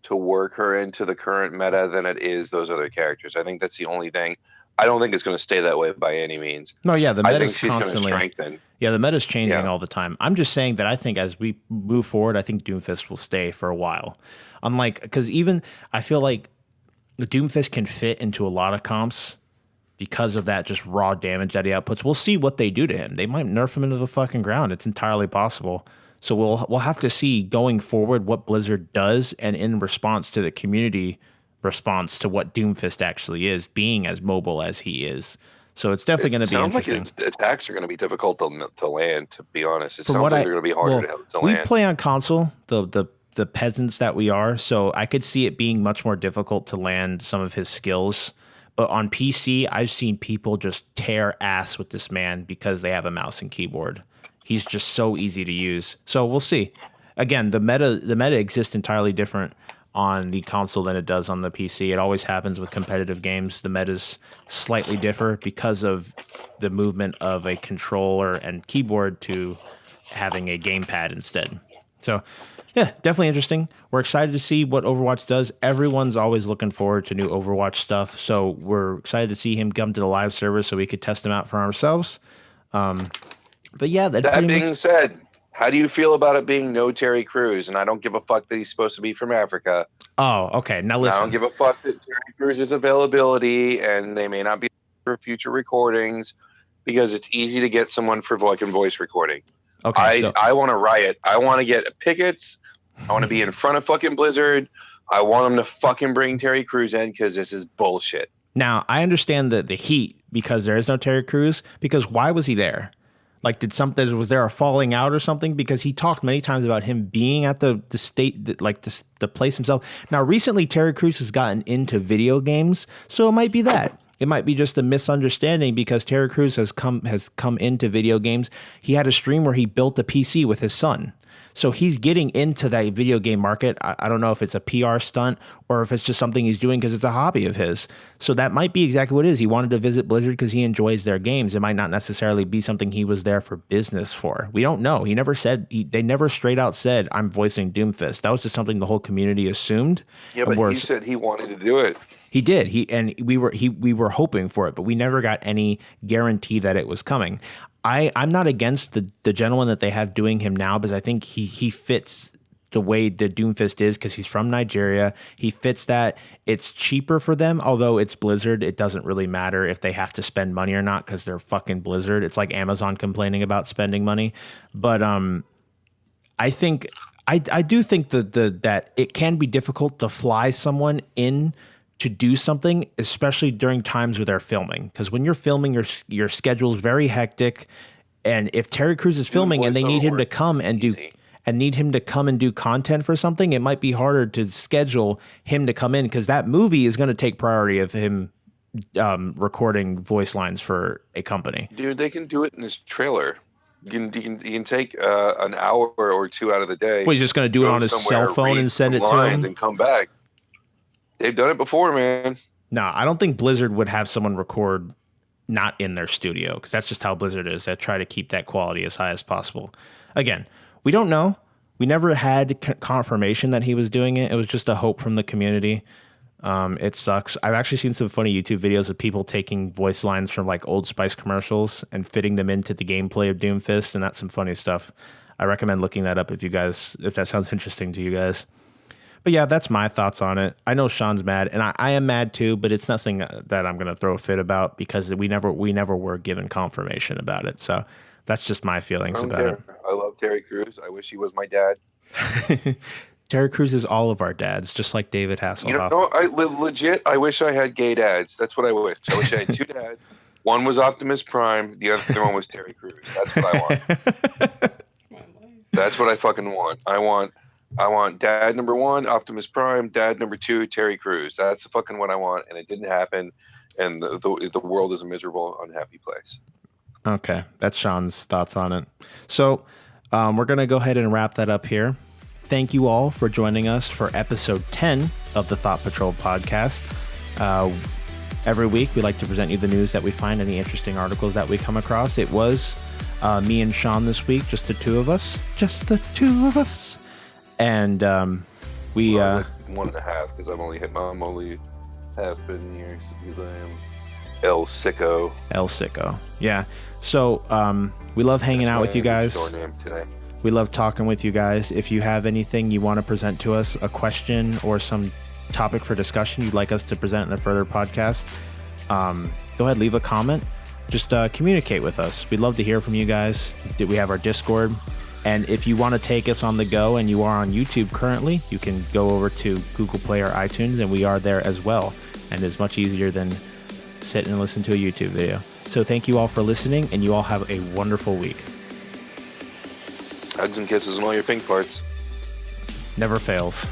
to work her into the current meta than it is those other characters. I think that's the only thing. I don't think it's going to stay that way by any means. no, yeah, the I meta's think she's going to constantly strengthen. yeah, the meta's changing Yeah. all the time. I'm just saying that I think as we move forward, I think Doomfist will stay for a while. Unlike because even I feel like the Doomfist can fit into a lot of comps because of that just raw damage that he outputs. We'll see what they do to him. They might nerf him into the fucking ground. It's entirely possible. So we'll have to see going forward what Blizzard does, and in response to the community response to what Doomfist actually is, being as mobile as he is. So it's definitely going to be interesting. Sounds like his attacks are going to be difficult to land. To be honest, From sounds what like they're going to be harder to we land. play on console, the peasants that we are, so I could see it being much more difficult to land some of his skills. But on PC, I've seen people just tear ass with this man because they have a mouse and keyboard. He's just so easy to use. So we'll see. Again, the meta exists entirely different on the console than it does on the PC. It always happens with competitive games. The metas slightly differ because of the movement of a controller and keyboard to having a gamepad instead. So yeah, definitely interesting. We're excited to see what Overwatch does. Everyone's always looking forward to new Overwatch stuff, so we're excited to see him come to the live server so we could test him out for ourselves. But yeah, that being said, how do you feel about it being no Terry Crews? And I don't give a fuck that he's supposed to be from Africa. Oh, okay. Now listen. I don't give a fuck that Terry Crews' availability, and they may not be for future recordings because it's easy to get someone for fucking voice recording. Okay, I want to riot. I want to get pickets. I want to be in front of fucking Blizzard. I want them to fucking bring Terry Crews in because this is bullshit. Now, I understand the heat because there is no Terry Crews, because why was he there? Like, was there a falling out or something? Because he talked many times about him being at the state, like the place himself. Now, recently, Terry Crews has gotten into video games, so it might be that. It might be just a misunderstanding because Terry Crews has come into video games. He had a stream where he built a PC with his son. So he's getting into that video game market. I don't know if it's a PR stunt or if it's just something he's doing because it's a hobby of his. So that might be exactly what it is. He wanted to visit Blizzard because he enjoys their games. It might not necessarily be something he was there for business for. We don't know. He never said, they never straight out said, I'm voicing Doomfist. That was just something the whole community assumed. Yeah, but he said he wanted to do it. He did. We were hoping for it, but we never got any guarantee that it was coming. I'm not against the gentleman that they have doing him now because I think he fits the way the Doomfist is because he's from Nigeria. He fits that. It's cheaper for them, although it's Blizzard. It doesn't really matter if they have to spend money or not because they're fucking Blizzard. It's like Amazon complaining about spending money. But I think I do think that it can be difficult to fly someone in to do something, especially during times where they're filming. Because when you're filming, your schedule is very hectic. And if Terry Crews is filming and they need him to come and do content for something, it might be harder to schedule him to come in because that movie is going to take priority of him recording voice lines for a company. Dude, they can do it in this trailer. You can take an hour or two out of the day. Well, he's just going to do it on his cell phone and send it to him and come back. They've done it before, man. No, I don't think Blizzard would have someone record not in their studio because that's just how Blizzard is. They try to keep that quality as high as possible. Again, we don't know. We never had confirmation that he was doing it. It was just a hope from the community. It sucks. I've actually seen some funny YouTube videos of people taking voice lines from like Old Spice commercials and fitting them into the gameplay of Doomfist, and that's some funny stuff. I recommend looking that up if that sounds interesting to you guys. But yeah, that's my thoughts on it. I know Shawn's mad, and I am mad too, but it's nothing that I'm going to throw a fit about because we never were given confirmation about it. So that's just my feelings about it. I love Terry Crews. I wish he was my dad. Terry Crews is all of our dads, just like David Hasselhoff. You know, legit, I wish I had gay dads. That's what I wish. I wish I had two dads. One was Optimus Prime. The other one was Terry Crews. That's what I want. That's what I fucking want. I want dad number one, Optimus Prime, dad number two, Terry Crews. That's the fucking what I want, and it didn't happen, and the world is a miserable, unhappy place. Okay, that's Shawn's thoughts on it. So we're going to go ahead and wrap that up here. Thank you all for joining us for episode 10 of the Thought Patrol podcast. Every week, we like to present you the news that we find, any interesting articles that we come across. It was me and Shawn this week, just the two of us. Just the two of us. And we... Well, like 1.5, because I'm only half been here because I am El Sicko. El Sicko. Yeah. So we love hanging out with you guys. Name today. We love talking with you guys. If you have anything you want to present to us, a question or some topic for discussion you'd like us to present in a further podcast, go ahead, leave a comment. Just communicate with us. We'd love to hear from you guys. We have our Discord. And if you want to take us on the go and you are on YouTube currently, you can go over to Google Play or iTunes, and we are there as well. And it's much easier than sitting and listen to a YouTube video. So thank you all for listening, and you all have a wonderful week. Hugs and kisses on all your pink parts. Never fails.